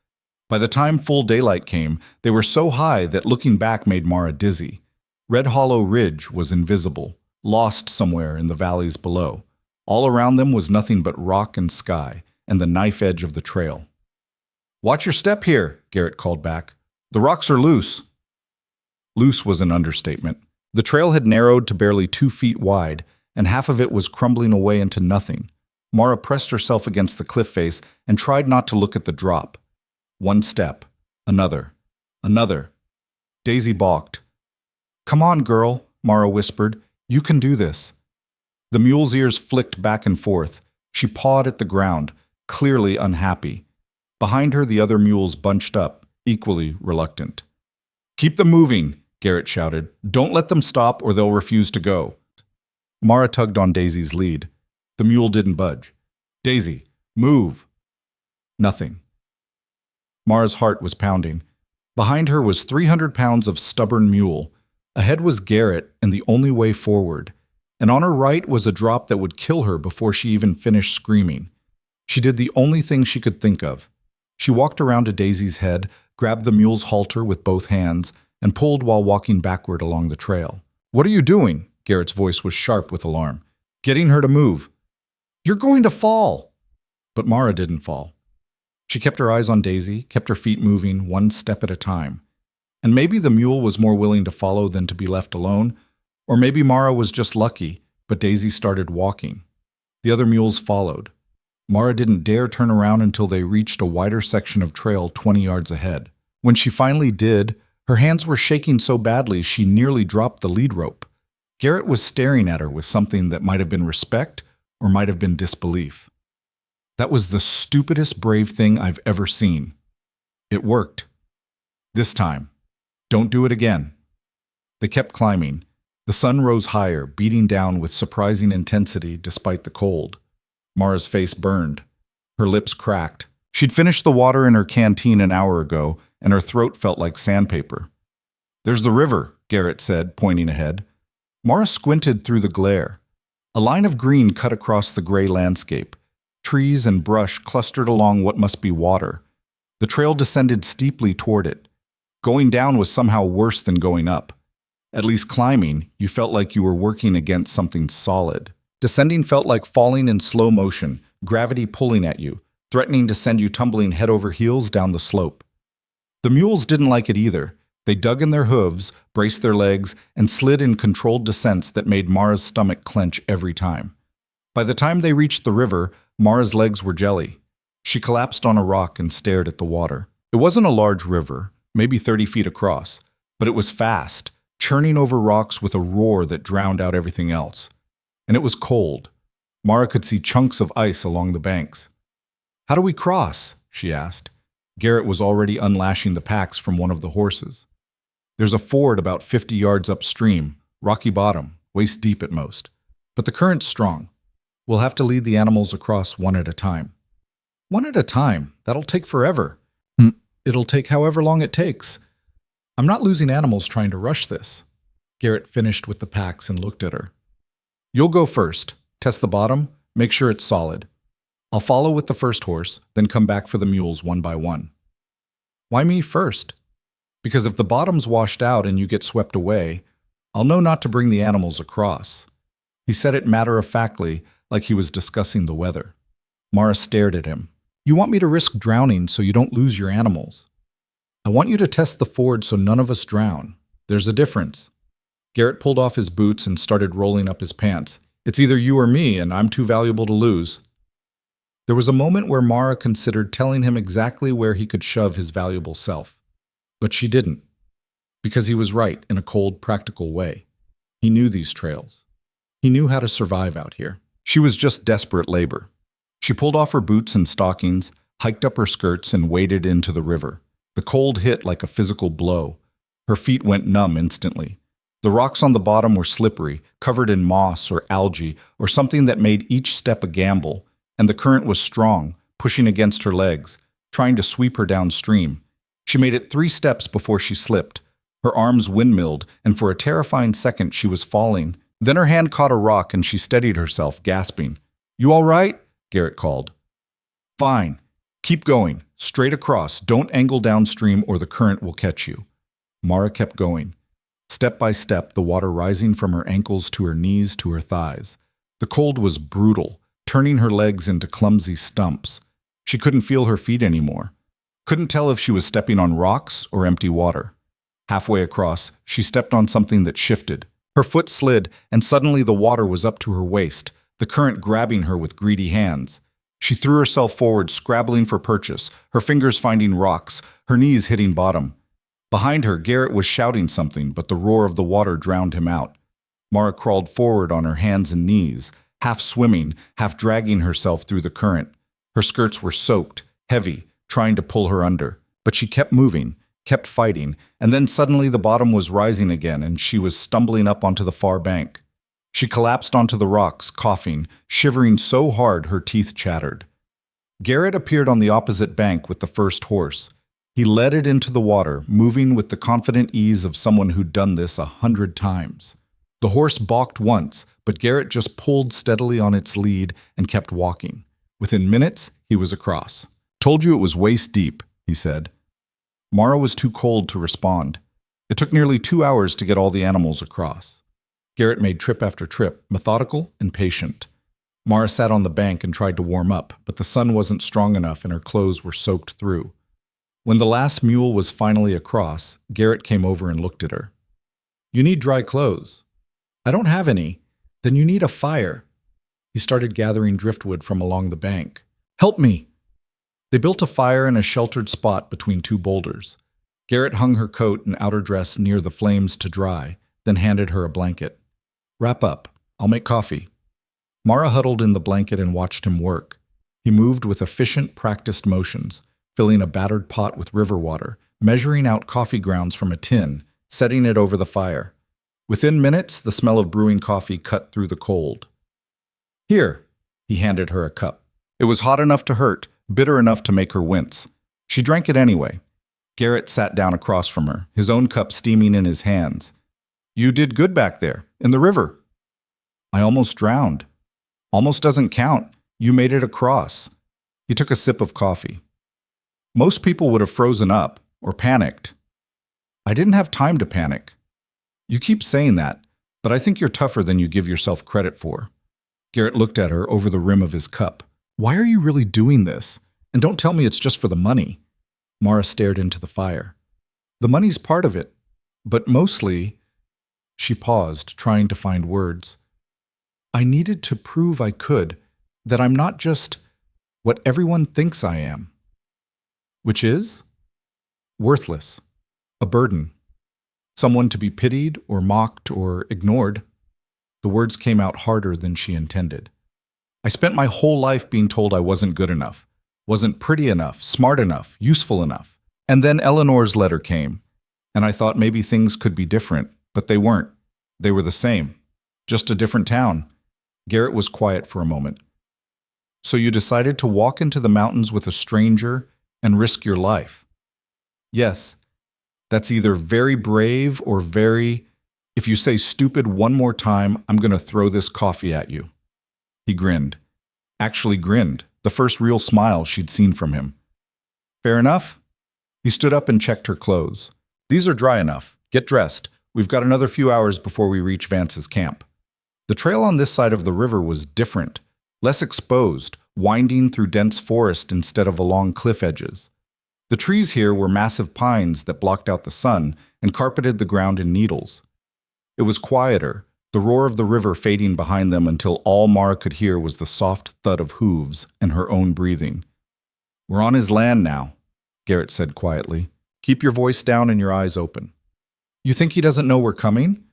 Speaker 1: By the time full daylight came, they were so high that looking back made Mara dizzy. Red Hollow Ridge was invisible, lost somewhere in the valleys below. All around them was nothing but rock and sky, and the knife edge of the trail. "Watch your step here," Garrett called back. "The rocks are loose." Loose was an understatement. The trail had narrowed to barely 2 feet wide, and half of it was crumbling away into nothing. Mara pressed herself against the cliff face and tried not to look at the drop. One step, another, another. Daisy balked. "Come on, girl," Mara whispered. "You can do this." The mule's ears flicked back and forth. She pawed at the ground, clearly unhappy. Behind her, the other mules bunched up, equally reluctant. "Keep them moving," Garrett shouted. "Don't let them stop or they'll refuse to go." Mara tugged on Daisy's lead. The mule didn't budge. "Daisy, move." Nothing. Mara's heart was pounding. Behind her was 300 pounds of stubborn mule. Ahead was Garrett and the only way forward. And on her right was a drop that would kill her before she even finished screaming. She did the only thing she could think of. She walked around to Daisy's head, grabbed the mule's halter with both hands, and pulled while walking backward along the trail. "What are you doing?" Garrett's voice was sharp with alarm. "Getting her to move." "You're going to fall." But Mara didn't fall. She kept her eyes on Daisy, kept her feet moving one step at a time. And maybe the mule was more willing to follow than to be left alone, or maybe Mara was just lucky, but Daisy started walking. The other mules followed. Mara didn't dare turn around until they reached a wider section of trail 20 yards ahead. When she finally did, her hands were shaking so badly she nearly dropped the lead rope. Garrett was staring at her with something that might have been respect or might have been disbelief. "That was the stupidest brave thing I've ever seen. It worked. This time. Don't do it again." They kept climbing. The sun rose higher, beating down with surprising intensity despite the cold. Mara's face burned. Her lips cracked. She'd finished the water in her canteen an hour ago, and her throat felt like sandpaper. "There's the river," Garrett said, pointing ahead. Mara squinted through the glare. A line of green cut across the gray landscape. Trees and brush clustered along what must be water. The trail descended steeply toward it. Going down was somehow worse than going up. At least climbing, you felt like you were working against something solid. Descending felt like falling in slow motion, gravity pulling at you, threatening to send you tumbling head over heels down the slope. The mules didn't like it either. They dug in their hooves, braced their legs, and slid in controlled descents that made Mara's stomach clench every time. By the time they reached the river, Mara's legs were jelly. She collapsed on a rock and stared at the water. It wasn't a large river, maybe 30 feet across, but it was fast, churning over rocks with a roar that drowned out everything else. And it was cold. Mara could see chunks of ice along the banks. "How do we cross?" she asked. Garrett was already unlashing the packs from one of the horses. "There's a ford about 50 yards upstream, rocky bottom, waist deep at most. But the current's strong. We'll have to lead the animals across one at a time." "One at a time? That'll take forever." It'll take however long it takes. I'm not losing animals trying to rush this. Garrett finished with the packs and looked at her. You'll go first. Test the bottom. Make sure it's solid. I'll follow with the first horse, then come back for the mules one by one. Why me first? Because if the bottom's washed out and you get swept away, I'll know not to bring the animals across. He said it matter-of-factly, like he was discussing the weather. Mara stared at him. You want me to risk drowning so you don't lose your animals. I want you to test the ford so none of us drown. There's a difference. Garrett pulled off his boots and started rolling up his pants. It's either you or me, and I'm too valuable to lose. There was a moment where Mara considered telling him exactly where he could shove his valuable self. But she didn't. Because he was right in a cold, practical way. He knew these trails. He knew how to survive out here. She was just desperate labor. She pulled off her boots and stockings, hiked up her skirts, and waded into the river. The cold hit like a physical blow. Her feet went numb instantly. The rocks on the bottom were slippery, covered in moss or algae or something that made each step a gamble, and the current was strong, pushing against her legs, trying to sweep her downstream. She made it 3 steps before she slipped. Her arms windmilled, and for a terrifying second she was falling. Then her hand caught a rock and she steadied herself, gasping. You all right? Garrett called. Fine. Keep going. Straight across. Don't angle downstream or the current will catch you. Mara kept going. Step by step, the water rising from her ankles to her knees to her thighs. The cold was brutal, turning her legs into clumsy stumps. She couldn't feel her feet anymore. Couldn't tell if she was stepping on rocks or empty water. Halfway across, she stepped on something that shifted. Her foot slid, and suddenly the water was up to her waist, the current grabbing her with greedy hands. She threw herself forward, scrabbling for purchase, her fingers finding rocks, her knees hitting bottom. Behind her, Garrett was shouting something, but the roar of the water drowned him out. Mara crawled forward on her hands and knees, half swimming, half dragging herself through the current. Her skirts were soaked, heavy, trying to pull her under. But she kept moving, kept fighting, and then suddenly the bottom was rising again and she was stumbling up onto the far bank. She collapsed onto the rocks, coughing, shivering so hard her teeth chattered. Garrett appeared on the opposite bank with the first horse. He led it into the water, moving with the confident ease of someone who'd done this 100 times. The horse balked once, but Garrett just pulled steadily on its lead and kept walking. Within minutes, he was across. Told you it was waist deep, he said. Mara was too cold to respond. It took nearly 2 hours to get all the animals across. Garrett made trip after trip, methodical and patient. Mara sat on the bank and tried to warm up, but the sun wasn't strong enough and her clothes were soaked through. When the last mule was finally across, Garrett came over and looked at her. You need dry clothes. I don't have any. Then you need a fire. He started gathering driftwood from along the bank. Help me. They built a fire in a sheltered spot between 2 boulders. Garrett hung her coat and outer dress near the flames to dry, then handed her a blanket. Wrap up. I'll make coffee. Mara huddled in the blanket and watched him work. He moved with efficient, practiced motions, filling a battered pot with river water, measuring out coffee grounds from a tin, setting it over the fire. Within minutes, the smell of brewing coffee cut through the cold. Here, he handed her a cup. It was hot enough to hurt, bitter enough to make her wince. She drank it anyway. Garrett sat down across from her, his own cup steaming in his hands. You did good back there, in the river. I almost drowned. Almost doesn't count. You made it across. He took a sip of coffee. Most people would have frozen up or panicked. I didn't have time to panic. You keep saying that, but I think you're tougher than you give yourself credit for. Garrett looked at her over the rim of his cup. Why are you really doing this? And don't tell me it's just for the money. Mara stared into the fire. The money's part of it, but mostly... She paused, trying to find words. I needed to prove I could, that I'm not just what everyone thinks I am. Which is? Worthless. A burden. Someone to be pitied or mocked or ignored. The words came out harder than she intended. I spent my whole life being told I wasn't good enough, wasn't pretty enough, smart enough, useful enough. And then Eleanor's letter came, and I thought maybe things could be different, but they weren't. They were the same, just a different town. Garrett was quiet for a moment. So you decided to walk into the mountains with a stranger and risk your life. Yes, that's either very brave or very... If you say stupid one more time, I'm going to throw this coffee at you. He grinned. Actually grinned, the first real smile she'd seen from him. Fair enough? He stood up and checked her clothes. These are dry enough. Get dressed. We've got another few hours before we reach Vance's camp. The trail on this side of the river was different, less exposed, winding through dense forest instead of along cliff edges. The trees here were massive pines that blocked out the sun and carpeted the ground in needles. It was quieter, the roar of the river fading behind them until all Mara could hear was the soft thud of hooves and her own breathing. We're on his land now, Garrett said quietly. Keep your voice down and your eyes open. You think he doesn't know we're coming?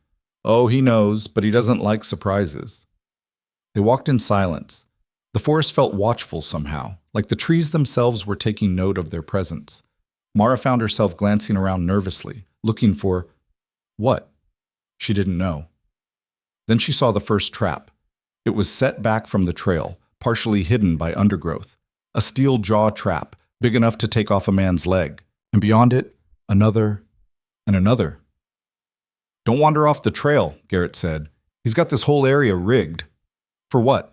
Speaker 1: Oh, he knows, but he doesn't like surprises. They walked in silence. The forest felt watchful somehow, like the trees themselves were taking note of their presence. Mara found herself glancing around nervously, looking for... what? She didn't know. Then she saw the first trap. It was set back from the trail, partially hidden by undergrowth. A steel jaw trap, big enough to take off a man's leg. And beyond it, another and another. Don't wander off the trail, Garrett said. He's got this whole area rigged. For what?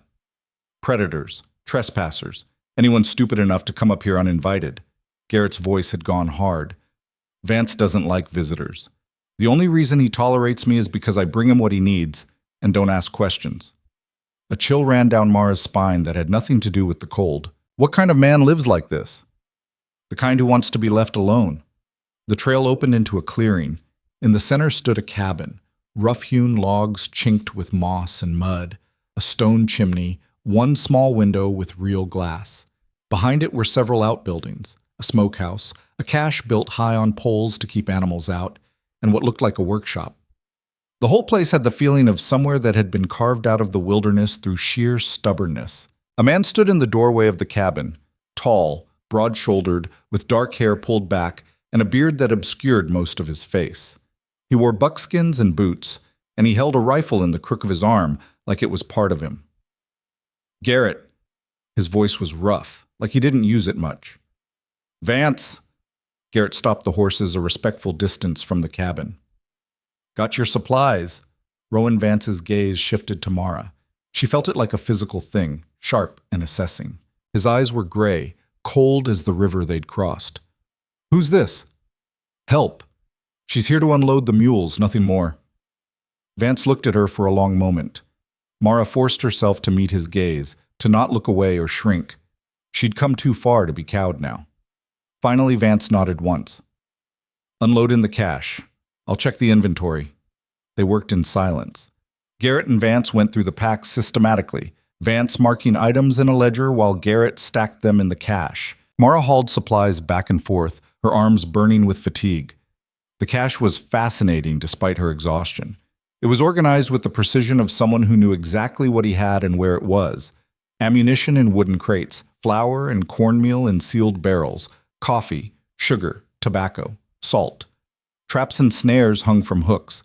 Speaker 1: Predators, trespassers, anyone stupid enough to come up here uninvited. Garrett's voice had gone hard. Vance doesn't like visitors. The only reason he tolerates me is because I bring him what he needs and don't ask questions. A chill ran down Mara's spine that had nothing to do with the cold. What kind of man lives like this? The kind who wants to be left alone. The trail opened into a clearing. In the center stood a cabin, rough-hewn logs chinked with moss and mud, a stone chimney, one small window with real glass. Behind it were several outbuildings, a smokehouse, a cache built high on poles to keep animals out, and what looked like a workshop. The whole place had the feeling of somewhere that had been carved out of the wilderness through sheer stubbornness. A man stood in the doorway of the cabin, tall, broad-shouldered, with dark hair pulled back and a beard that obscured most of his face. He wore buckskins and boots, and he held a rifle in the crook of his arm like it was part of him. Garrett. His voice was rough, like he didn't use it much. Vance. Garrett stopped the horses a respectful distance from the cabin. Got your supplies? Rowan Vance's gaze shifted to Mara. She felt it like a physical thing, sharp and assessing. His eyes were gray, cold as the river they'd crossed. Who's this? Help. She's here to unload the mules, nothing more. Vance looked at her for a long moment. Mara forced herself to meet his gaze, to not look away or shrink. She'd come too far to be cowed now. Finally, Vance nodded once. Unload in the cache. I'll check the inventory. They worked in silence. Garrett and Vance went through the packs systematically, Vance marking items in a ledger while Garrett stacked them in the cache. Mara hauled supplies back and forth, her arms burning with fatigue. The cache was fascinating despite her exhaustion. It was organized with the precision of someone who knew exactly what he had and where it was. Ammunition in wooden crates, flour and cornmeal in sealed barrels, coffee, sugar, tobacco, salt. Traps and snares hung from hooks.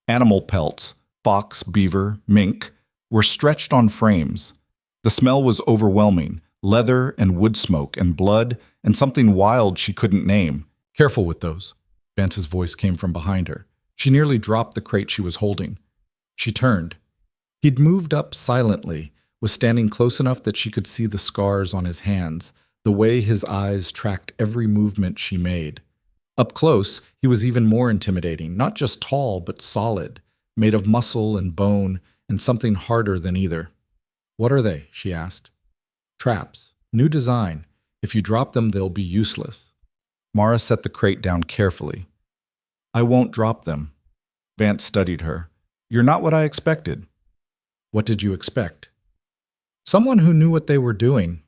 Speaker 1: Animal pelts, fox, beaver, mink, were stretched on frames. The smell was overwhelming, leather and wood smoke and blood and something wild she couldn't name. Careful with those. Vance's voice came from behind her. She nearly dropped the crate she was holding. She turned. He'd moved up silently, was standing close enough that she could see the scars on his hands, the way his eyes tracked every movement she made. Up close, he was even more intimidating, not just tall, but solid, made of muscle and bone, and something harder than either. What are they? She asked. Traps. New design. If you drop them, they'll be useless. Mara set the crate down carefully. I won't drop them. Vance studied her. You're not what I expected. What did you expect? Someone who knew what they were doing.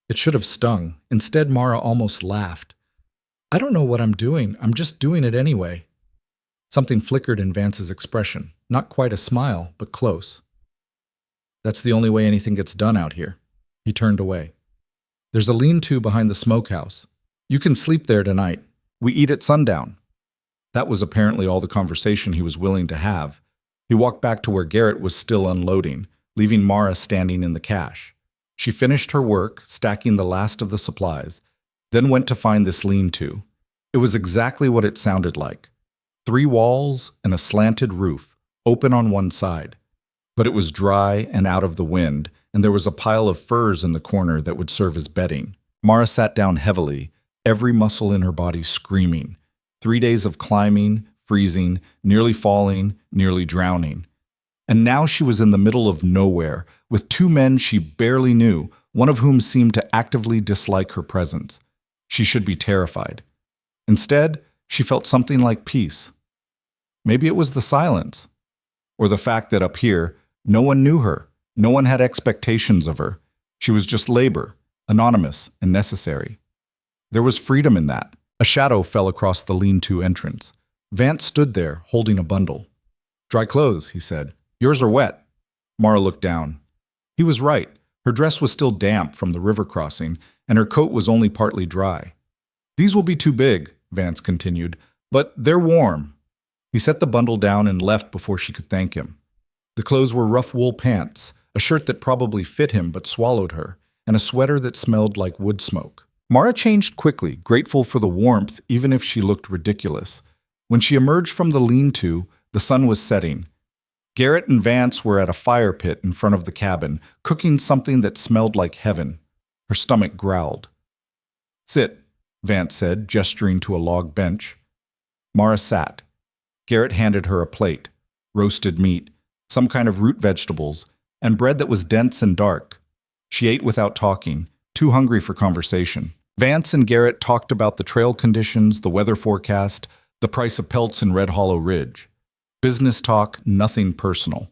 Speaker 1: It should have stung. Instead, Mara almost laughed. I don't know what I'm doing. I'm just doing it anyway. Something flickered in Vance's expression. Not quite a smile, but close. That's the only way anything gets done out here. He turned away. There's a lean-to behind the smokehouse. You can sleep there tonight. We eat at sundown. That was apparently all the conversation he was willing to have. He walked back to where Garrett was still unloading, leaving Mara standing in the cache. She finished her work, stacking the last of the supplies, then went to find this lean-to. It was exactly what it sounded like. 3 walls and a slanted roof, open on one side. But it was dry and out of the wind, and there was a pile of furs in the corner that would serve as bedding. Mara sat down heavily, every muscle in her body screaming. 3 days of climbing, freezing, nearly falling, nearly drowning. And now she was in the middle of nowhere, with 2 men she barely knew, one of whom seemed to actively dislike her presence. She should be terrified. Instead, she felt something like peace. Maybe it was the silence, or the fact that up here, no one knew her, no one had expectations of her. She was just labor, anonymous and necessary. There was freedom in that. A shadow fell across the lean-to entrance. Vance stood there, holding a bundle. "Dry clothes," he said. "Yours are wet." Mara looked down. He was right. Her dress was still damp from the river crossing, and her coat was only partly dry. "These will be too big," Vance continued, "but they're warm." He set the bundle down and left before she could thank him. The clothes were rough wool pants, a shirt that probably fit him but swallowed her, and a sweater that smelled like wood smoke. Mara changed quickly, grateful for the warmth even if she looked ridiculous. When she emerged from the lean-to, the sun was setting. Garrett and Vance were at a fire pit in front of the cabin, cooking something that smelled like heaven. Her stomach growled. "Sit," Vance said, gesturing to a log bench. Mara sat. Garrett handed her a plate, roasted meat, some kind of root vegetables, and bread that was dense and dark. She ate without talking, too hungry for conversation. Vance and Garrett talked about the trail conditions, the weather forecast, the price of pelts in Red Hollow Ridge. Business talk, nothing personal.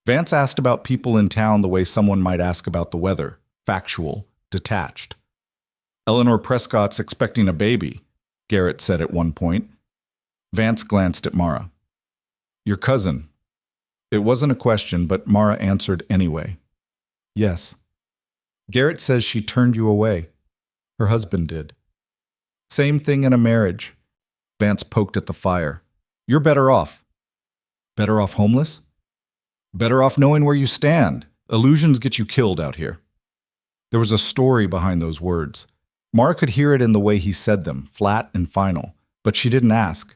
Speaker 1: Vance asked about people in town the way someone might ask about the weather, factual, detached. "Eleanor Prescott's expecting a baby," Garrett said at one point. Vance glanced at Mara. "Your cousin." It wasn't a question, but Mara answered anyway. "Yes." "Garrett says she turned you away." "Her husband did." "Same thing in a marriage." Vance poked at the fire. "You're better off." "Better off homeless?" "Better off knowing where you stand. Illusions get you killed out here." There was a story behind those words. Mara could hear it in the way he said them, flat and final, but she didn't ask.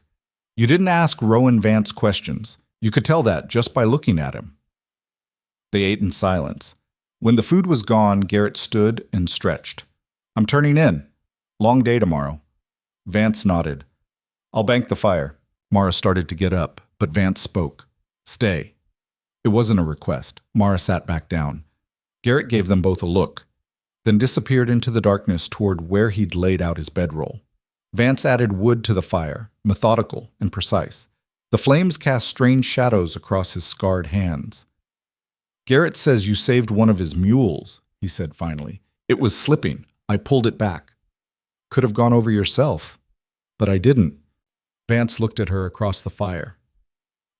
Speaker 1: You didn't ask Rowan Vance questions. You could tell that just by looking at him. They ate in silence. When the food was gone, Garrett stood and stretched. "I'm turning in. Long day tomorrow." Vance nodded. "I'll bank the fire." Mara started to get up, but Vance spoke. "Stay." It wasn't a request. Mara sat back down. Garrett gave them both a look, then disappeared into the darkness toward where he'd laid out his bedroll. Vance added wood to the fire, methodical and precise. The flames cast strange shadows across his scarred hands. "Garrett says you saved one of his mules," he said finally. "It was slipping. I pulled it back." "Could have gone over yourself." "But I didn't." Vance looked at her across the fire.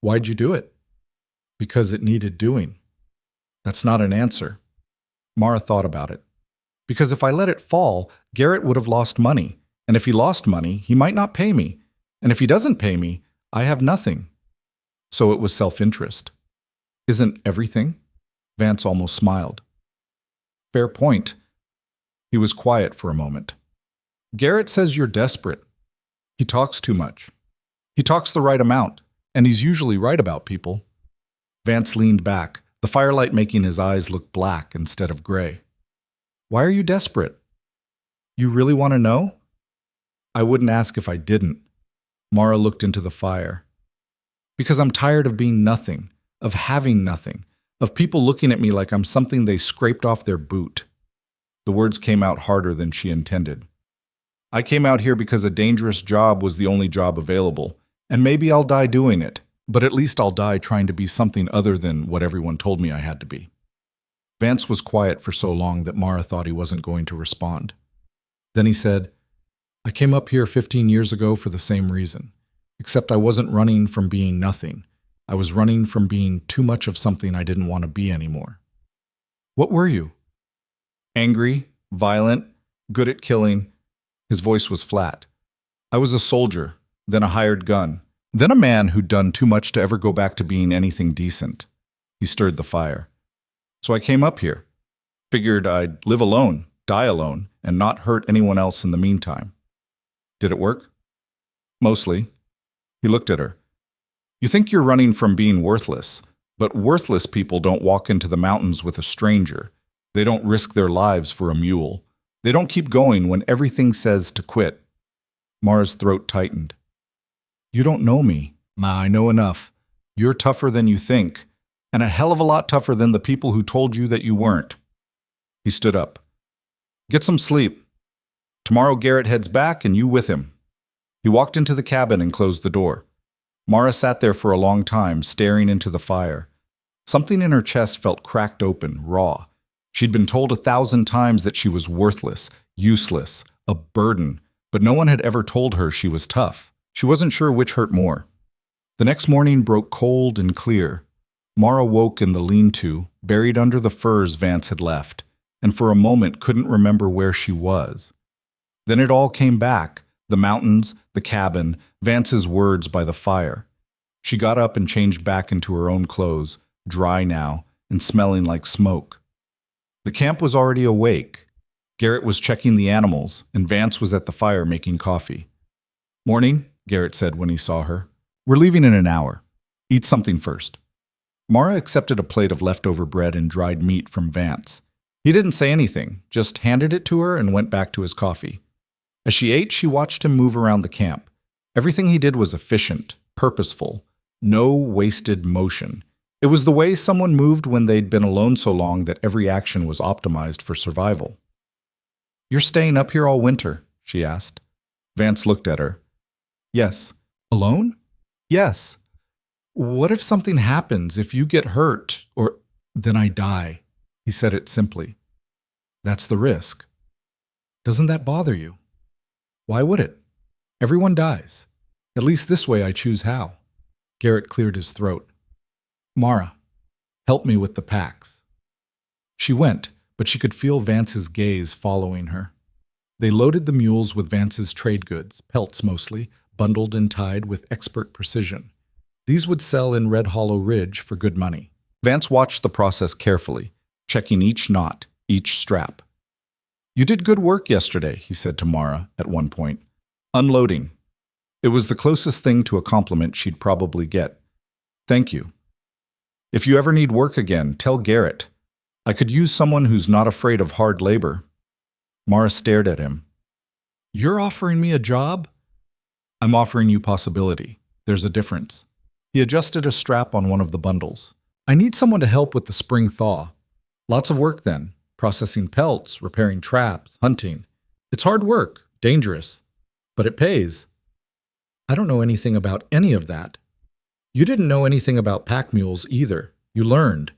Speaker 1: "Why'd you do it?" "Because it needed doing." "That's not an answer." Mara thought about it. "Because if I let it fall, Garrett would have lost money. And if he lost money, he might not pay me. And if he doesn't pay me, I have nothing." So it was self-interest. "Isn't everything?" Vance almost smiled. "Fair point." He was quiet for a moment. "Garrett says you're desperate. He talks too much. He talks the right amount, and he's usually right about people." Vance leaned back, the firelight making his eyes look black instead of gray. "Why are you desperate?" "You really want to know?" "I wouldn't ask if I didn't." Mara looked into the fire. "Because I'm tired of being nothing, of having nothing, of people looking at me like I'm something they scraped off their boot." The words came out harder than she intended. "I came out here because a dangerous job was the only job available, and maybe I'll die doing it, but at least I'll die trying to be something other than what everyone told me I had to be." Vance was quiet for so long that Mara thought he wasn't going to respond. Then he said, "I came up here 15 years ago for the same reason, except I wasn't running from being nothing. I was running from being too much of something I didn't want to be anymore." "What were you?" "Angry, violent, good at killing." His voice was flat. "I was a soldier, then a hired gun, then a man who'd done too much to ever go back to being anything decent." He stirred the fire. "So I came up here. Figured I'd live alone, die alone, and not hurt anyone else in the meantime." "Did it work?" Mostly. He looked at her. You think you're running from being worthless, but worthless people don't walk into the mountains with a stranger. They don't risk their lives for a mule. They don't keep going when everything says to quit. Mara's throat tightened. You don't know me. Ma, I know enough. You're tougher than you think, and a hell of a lot tougher than the people who told you that you weren't. He stood up. Get some sleep. Tomorrow Garrett heads back and you with him. He walked into the cabin and closed the door. Mara sat there for a long time, staring into the fire. Something in her chest felt cracked open, raw. She'd been told 1,000 times that she was worthless, useless, a burden, but no one had ever told her she was tough. She wasn't sure which hurt more. The next morning broke cold and clear. Mara woke in the lean-to, buried under the furs Vance had left, and for a moment couldn't remember where she was. Then it all came back, the mountains, the cabin, Vance's words by the fire. She got up and changed back into her own clothes, dry now and smelling like smoke. The camp was already awake. Garrett was checking the animals, and Vance was at the fire making coffee. Morning, Garrett said when he saw her. We're leaving in an hour. Eat something first. Mara accepted a plate of leftover bread and dried meat from Vance. He didn't say anything, just handed it to her and went back to his coffee. As she ate, she watched him move around the camp. Everything he did was efficient, purposeful, no wasted motion. It was the way someone moved when they'd been alone so long that every action was optimized for survival. You're staying up here all winter? She asked. Vance looked at her. Yes. Alone? Yes. What if something happens, if you get hurt, or then I die? He said it simply. That's the risk. Doesn't that bother you? Why would it? Everyone dies. At least this way I choose how. Garrett cleared his throat. Mara, help me with the packs. She went, but she could feel Vance's gaze following her. They loaded the mules with Vance's trade goods, pelts mostly, bundled and tied with expert precision. These would sell in Red Hollow Ridge for good money. Vance watched the process carefully, checking each knot, each strap. You did good work yesterday, he said to Mara at one point. Unloading. It was the closest thing to a compliment she'd probably get. Thank you. If you ever need work again, tell Garrett. I could use someone who's not afraid of hard labor. Mara stared at him. You're offering me a job? I'm offering you possibility. There's a difference. He adjusted a strap on one of the bundles. I need someone to help with the spring thaw. Lots of work then. Processing pelts, repairing traps, hunting. It's hard work, dangerous, but it pays. I don't know anything about any of that. You didn't know anything about pack mules either. You learned.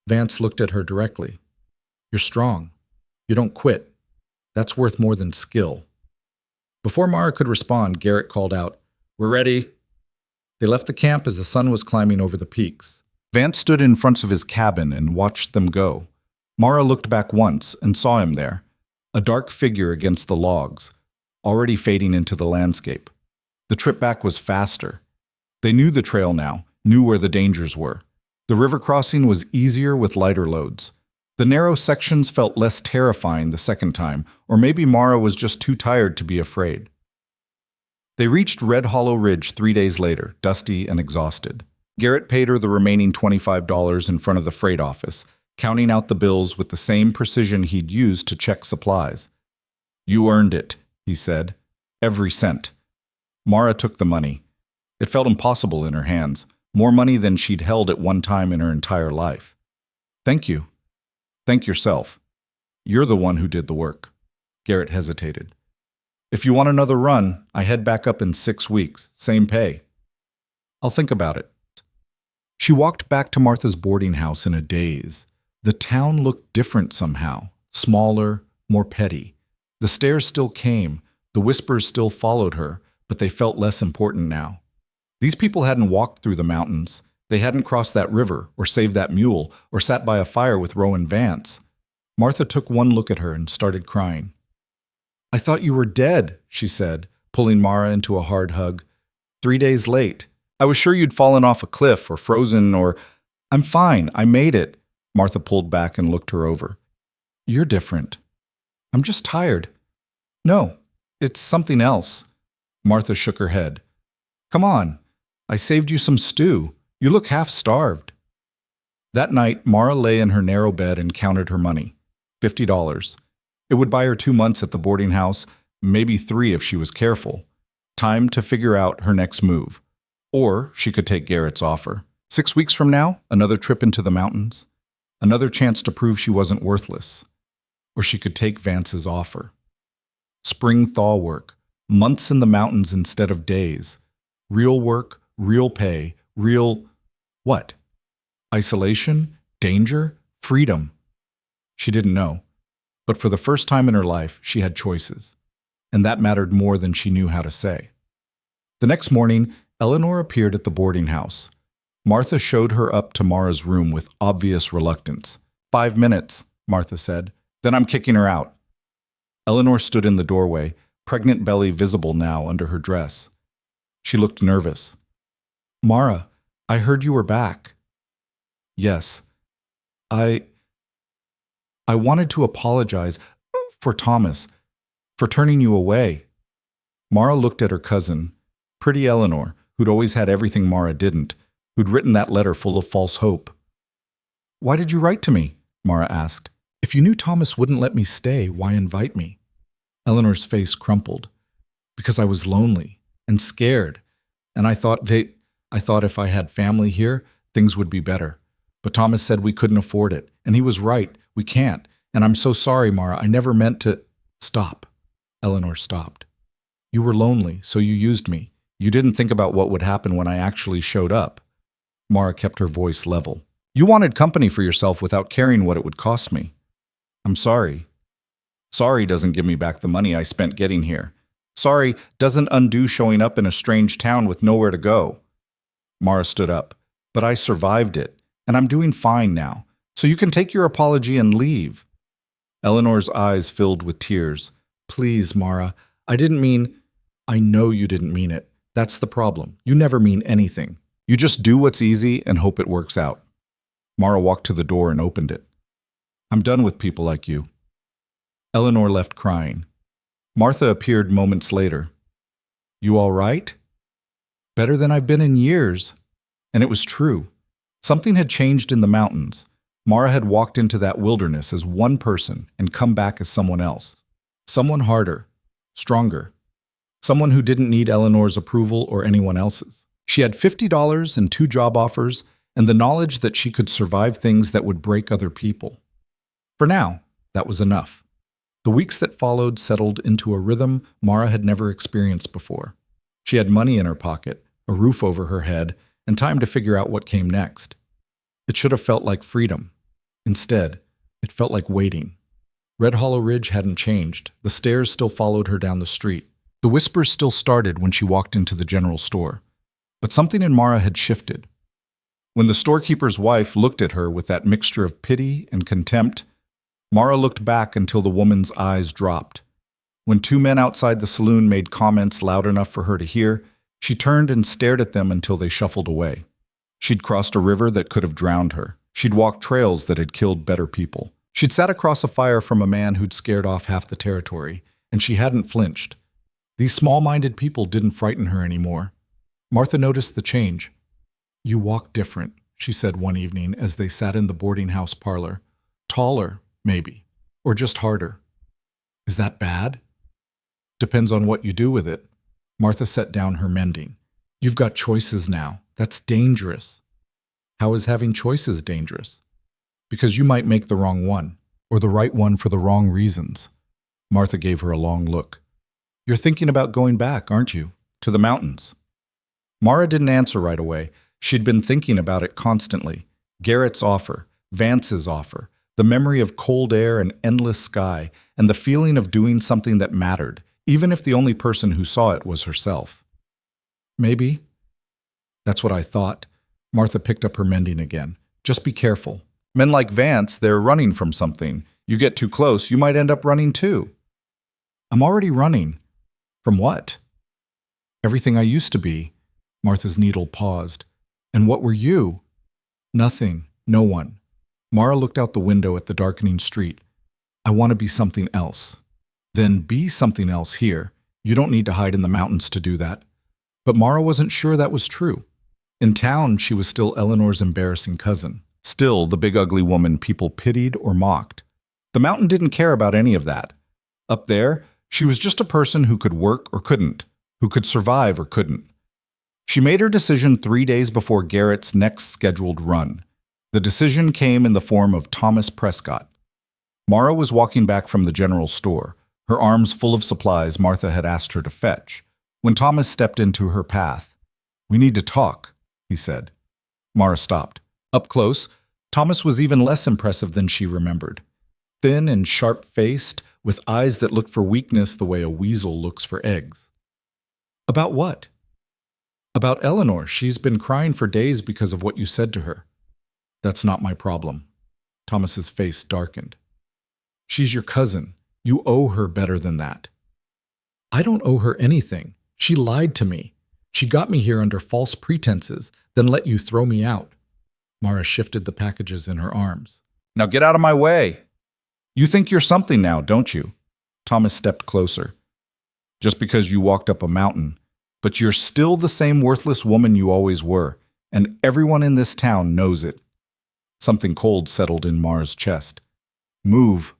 Speaker 1: Vance looked at her directly. You're strong. You don't quit. That's worth more than skill. Before Mara could respond, Garrett called out, We're ready. They left the camp as the sun was climbing over the peaks. Vance stood in front of his cabin and watched them go. Mara looked back once and saw him there, a dark figure against the logs, already fading into the landscape. The trip back was faster. They knew the trail now, knew where the dangers were. The river crossing was easier with lighter loads. The narrow sections felt less terrifying the second time, or maybe Mara was just too tired to be afraid. They reached Red Hollow Ridge 3 days later, dusty and exhausted. Garrett paid her the remaining $25 in front of the freight office, counting out the bills with the same precision he'd used to check supplies. You earned it, he said. Every cent. Mara took the money. It felt impossible in her hands, more money than she'd held at one time in her entire life. Thank you. Thank yourself. You're the one who did the work. Garrett hesitated. If you want another run, I head back up in 6 weeks, same pay. I'll think about it. She walked back to Martha's boarding house in a daze. The town looked different somehow, smaller, more petty. The stares still came, the whispers still followed her, but they felt less important now. These people hadn't walked through the mountains. They hadn't crossed that river, or saved that mule, or sat by a fire with Rowan Vance. Martha took one look at her and started crying. I thought you were dead, she said, pulling Mara into a hard hug. 3 days late. I was sure you'd fallen off a cliff or frozen or... I'm fine, I made it. Martha pulled back and looked her over. You're different. I'm just tired. No, it's something else. Martha shook her head. Come on, I saved you some stew. You look half starved. That night, Mara lay in her narrow bed and counted her money. $50. It would buy her 2 months at the boarding house, maybe 3 if she was careful. Time to figure out her next move. Or she could take Garrett's offer. 6 weeks from now, another trip into the mountains. Another chance to prove she wasn't worthless. Or she could take Vance's offer. Spring thaw work. Months in the mountains instead of days. Real work, real pay, real… what? Isolation? Danger? Freedom? She didn't know. But for the first time in her life, she had choices. And that mattered more than she knew how to say. The next morning, Eleanor appeared at the boarding house. Martha showed her up to Mara's room with obvious reluctance. 5 minutes, Martha said. Then I'm kicking her out. Eleanor stood in the doorway, pregnant belly visible now under her dress. She looked nervous. Mara, I heard you were back. Yes. I wanted to apologize for Thomas, for turning you away. Mara looked at her cousin, pretty Eleanor, who'd always had everything Mara didn't, who'd written that letter full of false hope. Why did you write to me? Mara asked. If you knew Thomas wouldn't let me stay, why invite me? Eleanor's face crumpled. Because I was lonely and scared, and I thought if I had family here, things would be better. But Thomas said we couldn't afford it, and he was right, we can't. And I'm so sorry, Mara, I never meant to… Stop. Eleanor stopped. You were lonely, so you used me. You didn't think about what would happen when I actually showed up. Mara kept her voice level. You wanted company for yourself without caring what it would cost me. I'm sorry. Sorry doesn't give me back the money I spent getting here. Sorry doesn't undo showing up in a strange town with nowhere to go. Mara stood up. But I survived it, and I'm doing fine now. So you can take your apology and leave. Eleanor's eyes filled with tears. Please, Mara, I didn't mean… I know you didn't mean it. That's the problem. You never mean anything. You just do what's easy and hope it works out. Mara walked to the door and opened it. I'm done with people like you. Eleanor left crying. Martha appeared moments later. You all right? Better than I've been in years. And it was true. Something had changed in the mountains. Mara had walked into that wilderness as one person and come back as someone else. Someone harder, stronger. Someone who didn't need Eleanor's approval or anyone else's. She had $50 and 2 job offers and the knowledge that she could survive things that would break other people. For now, that was enough. The weeks that followed settled into a rhythm Mara had never experienced before. She had money in her pocket, a roof over her head, and time to figure out what came next. It should have felt like freedom. Instead, it felt like waiting. Red Hollow Ridge hadn't changed. The stairs still followed her down the street. The whispers still started when she walked into the general store. But something in Mara had shifted. When the storekeeper's wife looked at her with that mixture of pity and contempt, Mara looked back until the woman's eyes dropped. When 2 men outside the saloon made comments loud enough for her to hear, she turned and stared at them until they shuffled away. She'd crossed a river that could have drowned her. She'd walked trails that had killed better people. She'd sat across a fire from a man who'd scared off half the territory, and she hadn't flinched. These small-minded people didn't frighten her anymore. Martha noticed the change. You walk different, she said one evening as they sat in the boarding house parlor. Taller, maybe, or just harder. Is that bad? Depends on what you do with it. Martha set down her mending. You've got choices now. That's dangerous. How is having choices dangerous? Because you might make the wrong one, or the right one for the wrong reasons. Martha gave her a long look. You're thinking about going back, aren't you? To the mountains. Mara didn't answer right away. She'd been thinking about it constantly. Garrett's offer, Vance's offer, the memory of cold air and endless sky, and the feeling of doing something that mattered, even if the only person who saw it was herself. Maybe. That's what I thought. Martha picked up her mending again. Just be careful. Men like Vance, they're running from something. You get too close, you might end up running too. I'm already running. From what? Everything I used to be. Martha's needle paused. And what were you? Nothing. No one. Mara looked out the window at the darkening street. I want to be something else. Then be something else here. You don't need to hide in the mountains to do that. But Mara wasn't sure that was true. In town, she was still Eleanor's embarrassing cousin. Still the big ugly woman people pitied or mocked. The mountain didn't care about any of that. Up there, she was just a person who could work or couldn't, who could survive or couldn't. She made her decision 3 days before Garrett's next scheduled run. The decision came in the form of Thomas Prescott. Mara was walking back from the general store, her arms full of supplies Martha had asked her to fetch, when Thomas stepped into her path. "We need to talk," he said. Mara stopped. Up close, Thomas was even less impressive than she remembered. Thin and sharp-faced, with eyes that looked for weakness the way a weasel looks for eggs. "About what?" "About Eleanor. She's been crying for days because of what you said to her." "That's not my problem." Thomas's face darkened. "She's your cousin. You owe her better than that." "I don't owe her anything. She lied to me. She got me here under false pretenses, then let you throw me out." Mara shifted the packages in her arms. "Now get out of my way. You think you're something now, don't you?" Thomas stepped closer. "Just because you walked up a mountain. But you're still the same worthless woman you always were, and everyone in this town knows it." Something cold settled in Mara's chest. "Move."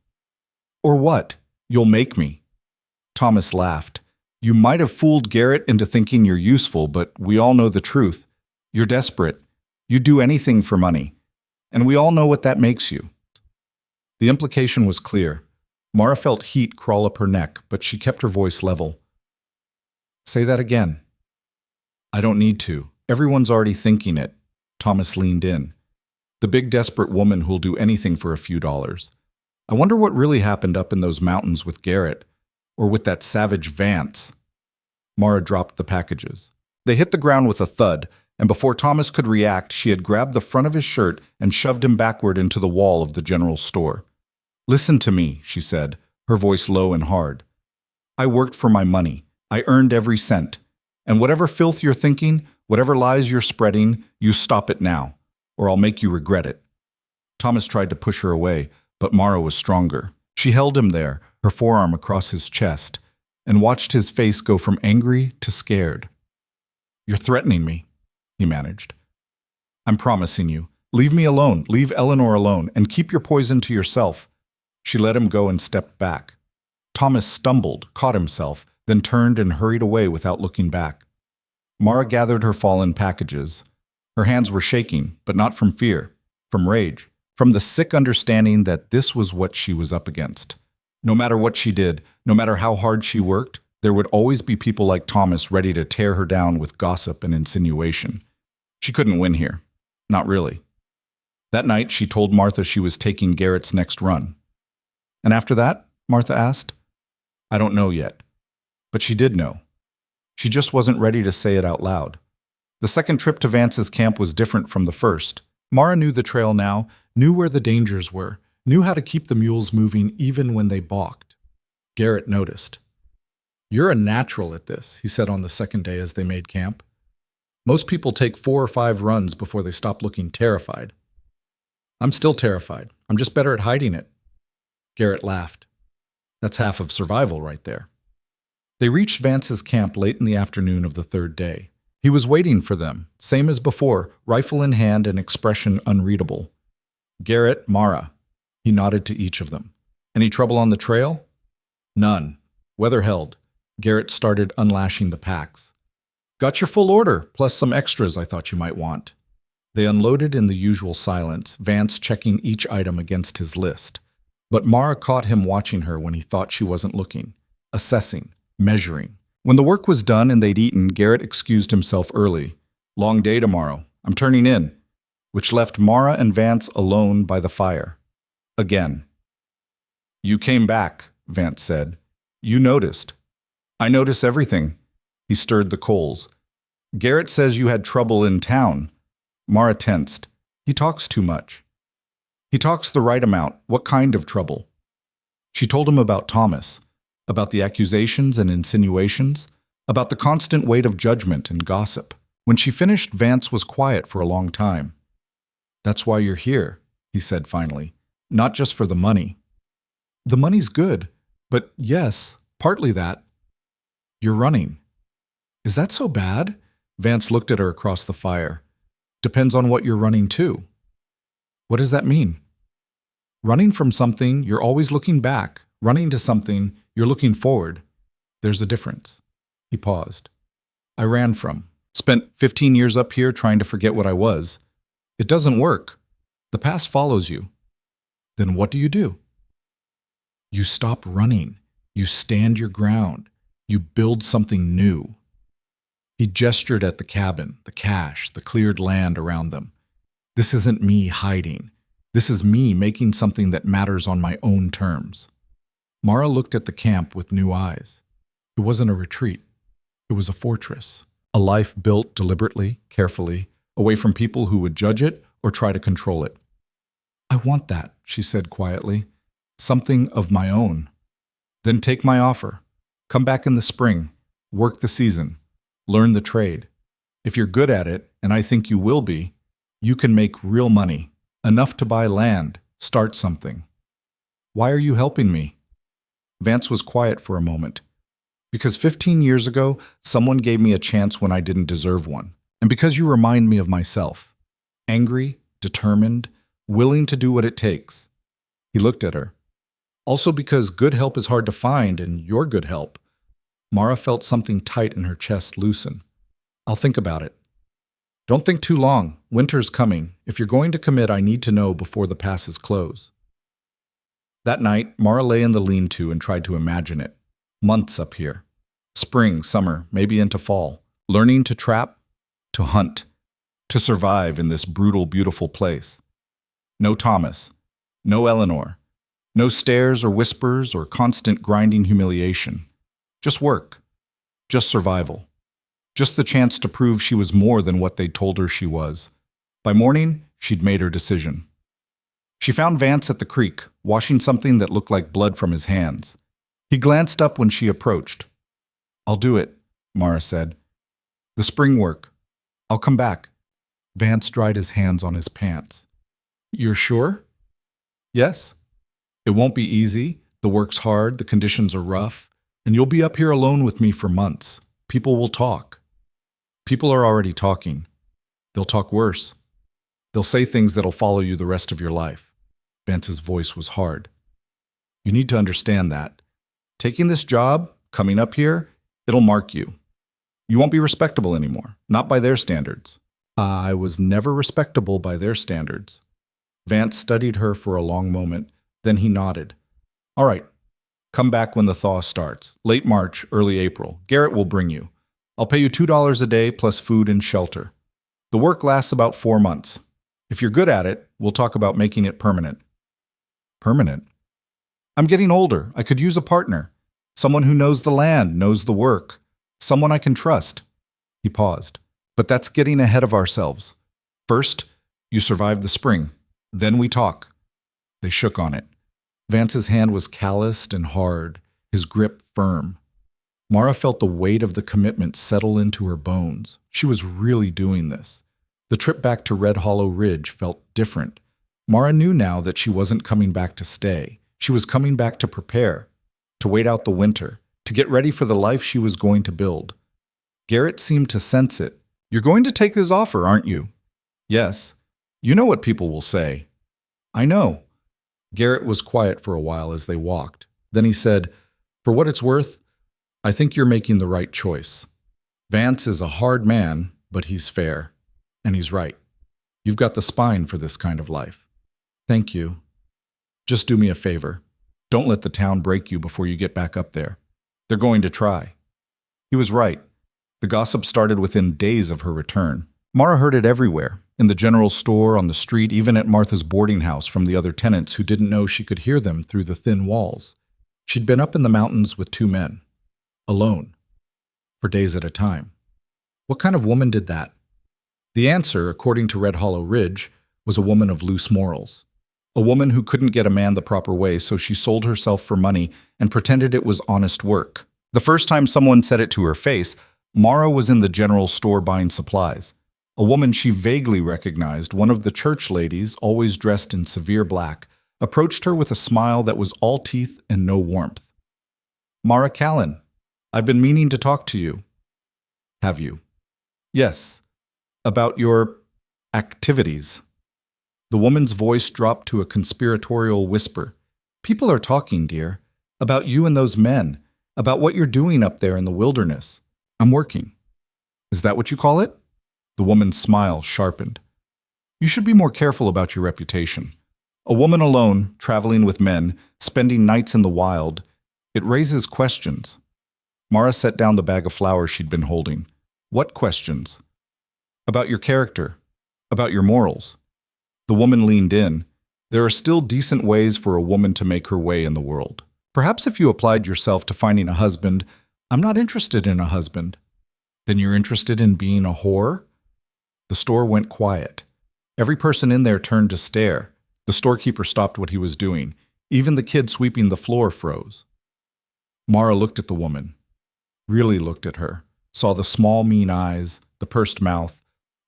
Speaker 1: "Or what? You'll make me." Thomas laughed. "You might have fooled Garrett into thinking you're useful, but we all know the truth. You're desperate. You'd do anything for money. And we all know what that makes you." The implication was clear. Mara felt heat crawl up her neck, but she kept her voice level. "Say that again." "I don't need to. Everyone's already thinking it." Thomas leaned in. "The big desperate woman who'll do anything for a few dollars. I wonder what really happened up in those mountains with Garrett, or with that savage Vance." Mara dropped the packages. They hit the ground with a thud, and before Thomas could react, she had grabbed the front of his shirt and shoved him backward into the wall of the general store. "Listen to me," she said, her voice low and hard. "I worked for my money. I earned every cent. And whatever filth you're thinking, whatever lies you're spreading, you stop it now, or I'll make you regret it." Thomas tried to push her away, but Mara was stronger. She held him there, her forearm across his chest, and watched his face go from angry to scared. "You're threatening me," he managed. "I'm promising you. Leave me alone, leave Eleanor alone, and keep your poison to yourself." She let him go and stepped back. Thomas stumbled, caught himself, then turned and hurried away without looking back. Mara gathered her fallen packages. Her hands were shaking, but not from fear, from rage, from the sick understanding that this was what she was up against. No matter what she did, no matter how hard she worked, there would always be people like Thomas ready to tear her down with gossip and insinuation. She couldn't win here. Not really. That night, she told Martha she was taking Garrett's next run. "And after that?" Martha asked. "I don't know yet." But she did know. She just wasn't ready to say it out loud. The second trip to Vance's camp was different from the first. Mara knew the trail now, knew where the dangers were, knew how to keep the mules moving even when they balked. Garrett noticed. "You're a natural at this," he said on the second day as they made camp. "Most people take 4 or 5 runs before they stop looking terrified." "I'm still terrified. I'm just better at hiding it." Garrett laughed. "That's half of survival right there." They reached Vance's camp late in the afternoon of the third day. He was waiting for them, same as before, rifle in hand and expression unreadable. "Garrett, Mara." He nodded to each of them. "Any trouble on the trail?" "None." Weather held. Garrett started unlashing the packs. "Got your full order, plus some extras I thought you might want." They unloaded in the usual silence, Vance checking each item against his list. But Mara caught him watching her when he thought she wasn't looking, assessing, measuring. When the work was done and they'd eaten, Garrett excused himself early. "Long day tomorrow. I'm turning in," which left Mara and Vance alone by the fire. Again. "You came back," Vance said. "You noticed." "I notice everything." He stirred the coals. "Garrett says you had trouble in town." Mara tensed. "He talks too much." "He talks the right amount. What kind of trouble?" She told him about Thomas, about the accusations and insinuations, about the constant weight of judgment and gossip. When she finished, Vance was quiet for a long time. "That's why you're here," he said finally. "Not just for the money." "The money's good, but yes, partly that." You're running. Is that so bad? Vance looked at her across the fire. Depends on what you're running to. What does that mean? Running from something, you're always looking back. Running to something, you're looking forward. There's a difference. He paused. I ran from. Spent 15 years up here trying to forget what I was. It doesn't work. The past follows you. Then what do? You stop running. You stand your ground. You build something new. He gestured at the cabin, the cache, the cleared land around them. This isn't me hiding. This is me making something that matters on my own terms. Mara looked at the camp with new eyes. It wasn't a retreat. It was a fortress. A life built deliberately, carefully, away from people who would judge it or try to control it. I want that, she said quietly. Something of my own. Then take my offer. Come back in the spring. Work the season. Learn the trade. If you're good at it, and I think you will be, you can make real money. Enough to buy land. Start something. Why are you helping me? Vance was quiet for a moment. Because 15 years ago, someone gave me a chance when I didn't deserve one. And because you remind me of myself. Angry, determined, willing to do what it takes. He looked at her. Also because good help is hard to find, and you're good help. Mara felt something tight in her chest loosen. I'll think about it. Don't think too long. Winter's coming. If you're going to commit, I need to know before the passes close. That night, Mara lay in the lean-to and tried to imagine it. Months up here. Spring, summer, maybe into fall. Learning to trap, to hunt, to survive in this brutal, beautiful place. No Thomas. No Eleanor. No stares or whispers or constant grinding humiliation. Just work. Just survival. Just the chance to prove she was more than what they'd told her she was. By morning, she'd made her decision. She found Vance at the creek, washing something that looked like blood from his hands. He glanced up when she approached. I'll do it, Mara said. The spring work. I'll come back. Vance dried his hands on his pants. You're sure? Yes. It won't be easy. The work's hard, the conditions are rough, and you'll be up here alone with me for months. People will talk. People are already talking. They'll talk worse. They'll say things that'll follow you the rest of your life. Vance's voice was hard. You need to understand that. Taking this job, coming up here, it'll mark you. You won't be respectable anymore, not by their standards. I was never respectable by their standards. Vance studied her for a long moment, then he nodded. All right, come back when the thaw starts, late March, early April. Garrett will bring you. I'll pay you $2 a day plus food and shelter. The work lasts about 4 months. If you're good at it, we'll talk about making it permanent. Permanent? I'm getting older. I could use a partner. Someone who knows the land, knows the work. Someone I can trust. He paused. But that's getting ahead of ourselves. First, you survive the spring. Then we talk. They shook on it. Vance's hand was calloused and hard, his grip firm. Mara felt the weight of the commitment settle into her bones. She was really doing this. The trip back to Red Hollow Ridge felt different. Mara knew now that she wasn't coming back to stay. She was coming back to prepare, to wait out the winter, to get ready for the life she was going to build. Garrett seemed to sense it. You're going to take this offer, aren't you? Yes. You know what people will say. I know. Garrett was quiet for a while as they walked. Then he said, for what it's worth, I think you're making the right choice. Vance is a hard man, but he's fair. And he's right. You've got the spine for this kind of life. Thank you. Just do me a favor. Don't let the town break you before you get back up there. They're going to try. He was right. The gossip started within days of her return. Mara heard it everywhere, in the general store, on the street, even at Martha's boarding house from the other tenants who didn't know she could hear them through the thin walls. She'd been up in the mountains with 2 men. Alone. For days at a time. What kind of woman did that? The answer, according to Red Hollow Ridge, was a woman of loose morals. A woman who couldn't get a man the proper way, so she sold herself for money and pretended it was honest work. The first time someone said it to her face, Mara was in the general store buying supplies. A woman she vaguely recognized, one of the church ladies, always dressed in severe black, approached her with a smile that was all teeth and no warmth. Mara Callan, I've been meaning to talk to you. Have you? Yes. About your activities. The woman's voice dropped to a conspiratorial whisper. People are talking, dear, about you and those men, about what you're doing up there in the wilderness. I'm working. Is that what you call it? The woman's smile sharpened. You should be more careful about your reputation. A woman alone, traveling with men, spending nights in the wild, it raises questions. Mara set down the bag of flowers she'd been holding. What questions? About your character. About your morals. The woman leaned in. There are still decent ways for a woman to make her way in the world. Perhaps if you applied yourself to finding a husband, I'm not interested in a husband. Then you're interested in being a whore? The store went quiet. Every person in there turned to stare. The storekeeper stopped what he was doing. Even the kid sweeping the floor froze. Mara looked at the woman. Really looked at her. Saw the small, mean eyes, the pursed mouth,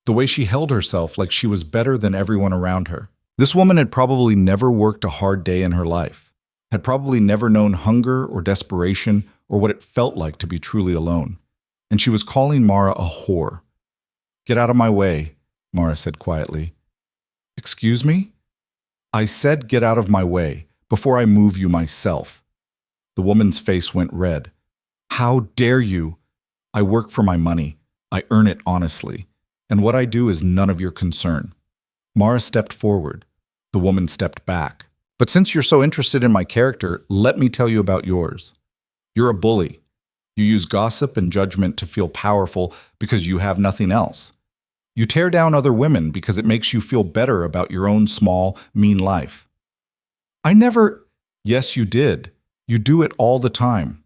Speaker 1: the way she held herself like she was better than everyone around her. This woman had probably never worked a hard day in her life, had probably never known hunger or desperation or what it felt like to be truly alone. And she was calling Mara a whore. Get out of my way, Mara said quietly. Excuse me? I said get out of my way before I move you myself. The woman's face went red. How dare you? I work for my money. I earn it honestly. And what I do is none of your concern. Mara stepped forward. The woman stepped back. But since you're so interested in my character, let me tell you about yours. You're a bully. You use gossip and judgment to feel powerful because you have nothing else. You tear down other women because it makes you feel better about your own small, mean life. I never… Yes, you did. You do it all the time.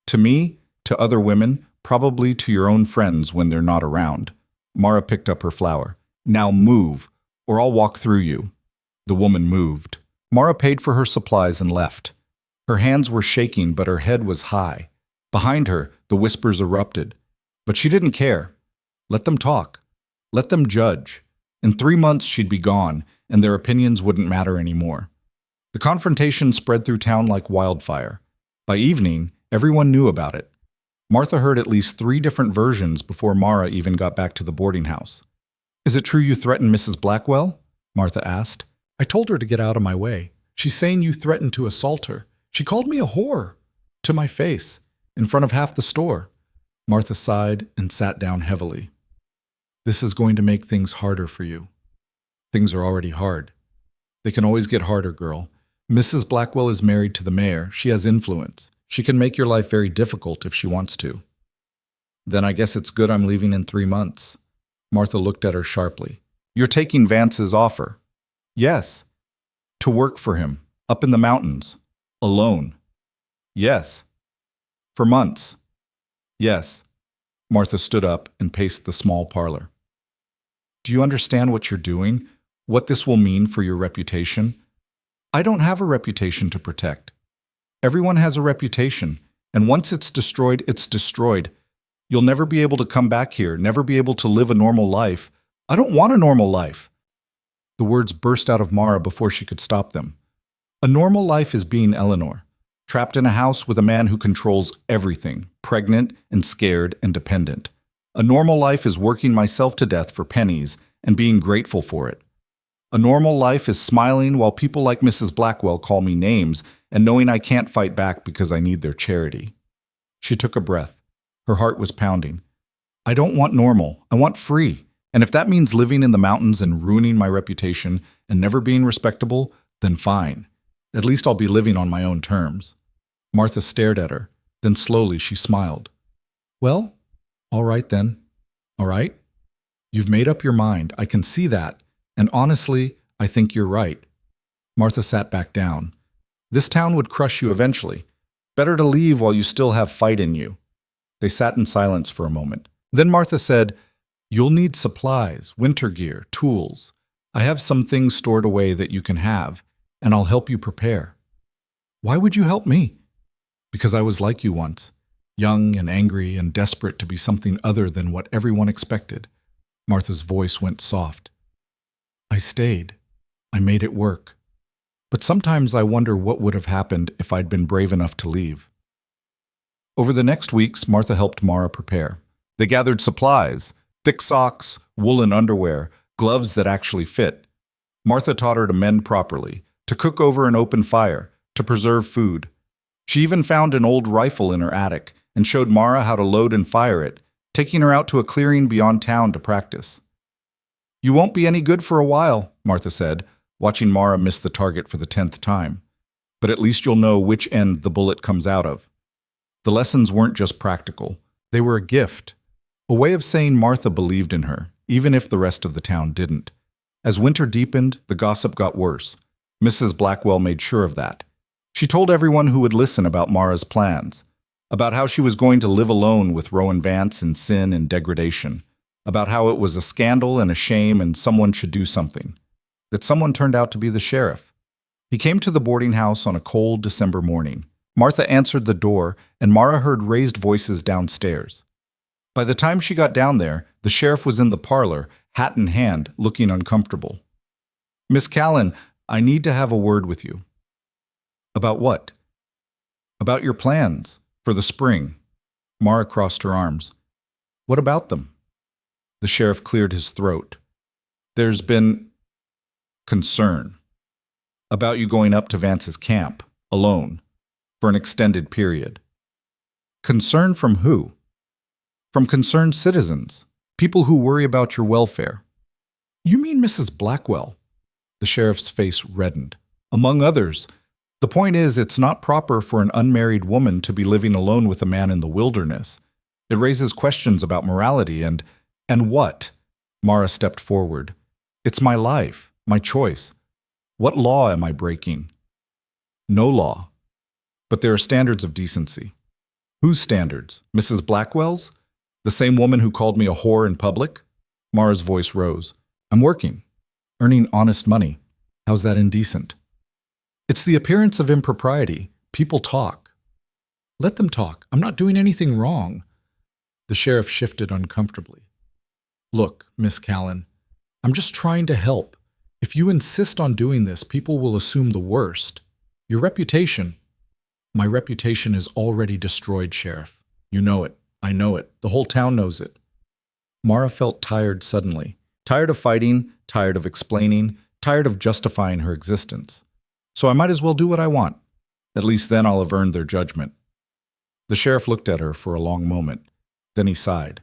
Speaker 1: To me, to other women, probably to your own friends when they're not around. Mara picked up her flower. Now move, or I'll walk through you. The woman moved. Mara paid for her supplies and left. Her hands were shaking, but her head was high. Behind her, the whispers erupted. But she didn't care. Let them talk. Let them judge. In 3 months, she'd be gone, and their opinions wouldn't matter anymore. The confrontation spread through town like wildfire. By evening, everyone knew about it. Martha heard at least 3 different versions before Mara even got back to the boarding house. Is it true you threatened Mrs. Blackwell? Martha asked. I told her to get out of my way. She's saying you threatened to assault her. She called me a whore. To my face. In front of half the store. Martha sighed and sat down heavily. This is going to make things harder for you. Things are already hard. They can always get harder, girl. Mrs. Blackwell is married to the mayor. She has influence. She can make your life very difficult if she wants to. Then I guess it's good I'm leaving in 3 months. Martha looked at her sharply. You're taking Vance's offer. Yes. To work for him, up in the mountains, alone. Yes. For months. Yes. Martha stood up and paced the small parlor. Do you understand what you're doing? What this will mean for your reputation? I don't have a reputation to protect. Everyone has a reputation, and once it's destroyed, it's destroyed. You'll never be able to come back here, never be able to live a normal life. I don't want a normal life. The words burst out of Mara before she could stop them. A normal life is being Eleanor, trapped in a house with a man who controls everything, pregnant and scared and dependent. A normal life is working myself to death for pennies and being grateful for it. A normal life is smiling while people like Mrs. Blackwell call me names and knowing I can't fight back because I need their charity. She took a breath. Her heart was pounding. I don't want normal. I want free. And if that means living in the mountains and ruining my reputation and never being respectable, then fine. At least I'll be living on my own terms. Martha stared at her. Then slowly she smiled. Well, all right then. All right? You've made up your mind. I can see that. And honestly, I think you're right. Martha sat back down. This town would crush you eventually. Better to leave while you still have fight in you. They sat in silence for a moment. Then Martha said, You'll need supplies, winter gear, tools. I have some things stored away that you can have, and I'll help you prepare. Why would you help me? Because I was like you once, young and angry and desperate to be something other than what everyone expected. Martha's voice went soft. I stayed. I made it work. But sometimes I wonder what would have happened if I'd been brave enough to leave. Over the next weeks, Martha helped Mara prepare. They gathered supplies, thick socks, woolen underwear, gloves that actually fit. Martha taught her to mend properly, to cook over an open fire, to preserve food. She even found an old rifle in her attic and showed Mara how to load and fire it, taking her out to a clearing beyond town to practice. "You won't be any good for a while," Martha said, watching Mara miss the target for the 10th time. "But at least you'll know which end the bullet comes out of." The lessons weren't just practical. They were a gift, a way of saying Martha believed in her, even if the rest of the town didn't. As winter deepened, the gossip got worse. Mrs. Blackwell made sure of that. She told everyone who would listen about Mara's plans, about how she was going to live alone with Rowan Vance in sin and degradation, about how it was a scandal and a shame and someone should do something. That someone turned out to be the sheriff. He came to the boarding house on a cold December morning. Martha answered the door, and Mara heard raised voices downstairs. By the time she got down there, the sheriff was in the parlor, hat in hand, looking uncomfortable. "Miss Callan, I need to have a word with you." "About what?" "About your plans for the spring." Mara crossed her arms. "What about them?" The sheriff cleared his throat. "There's been concern about you going up to Vance's camp, alone, for an extended period." "Concern from who?" "From concerned citizens, people who worry about your welfare." "You mean Mrs. Blackwell?" The sheriff's face reddened. "Among others. The point is, it's not proper for an unmarried woman to be living alone with a man in the wilderness. It raises questions about morality and what?" Mara stepped forward. "It's my life, my choice. What law am I breaking?" "No law. But there are standards of decency." "Whose standards? Mrs. Blackwell's? The same woman who called me a whore in public?" Mara's voice rose. "I'm working, earning honest money. How's that indecent?" "It's the appearance of impropriety. People talk." "Let them talk. I'm not doing anything wrong." The sheriff shifted uncomfortably. "Look, Miss Callan, I'm just trying to help. If you insist on doing this, people will assume the worst. Your reputation—" "My reputation is already destroyed, Sheriff. You know it. I know it. The whole town knows it." Mara felt tired suddenly. Tired of fighting, tired of explaining, tired of justifying her existence. "So I might as well do what I want. At least then I'll have earned their judgment." The sheriff looked at her for a long moment. Then he sighed.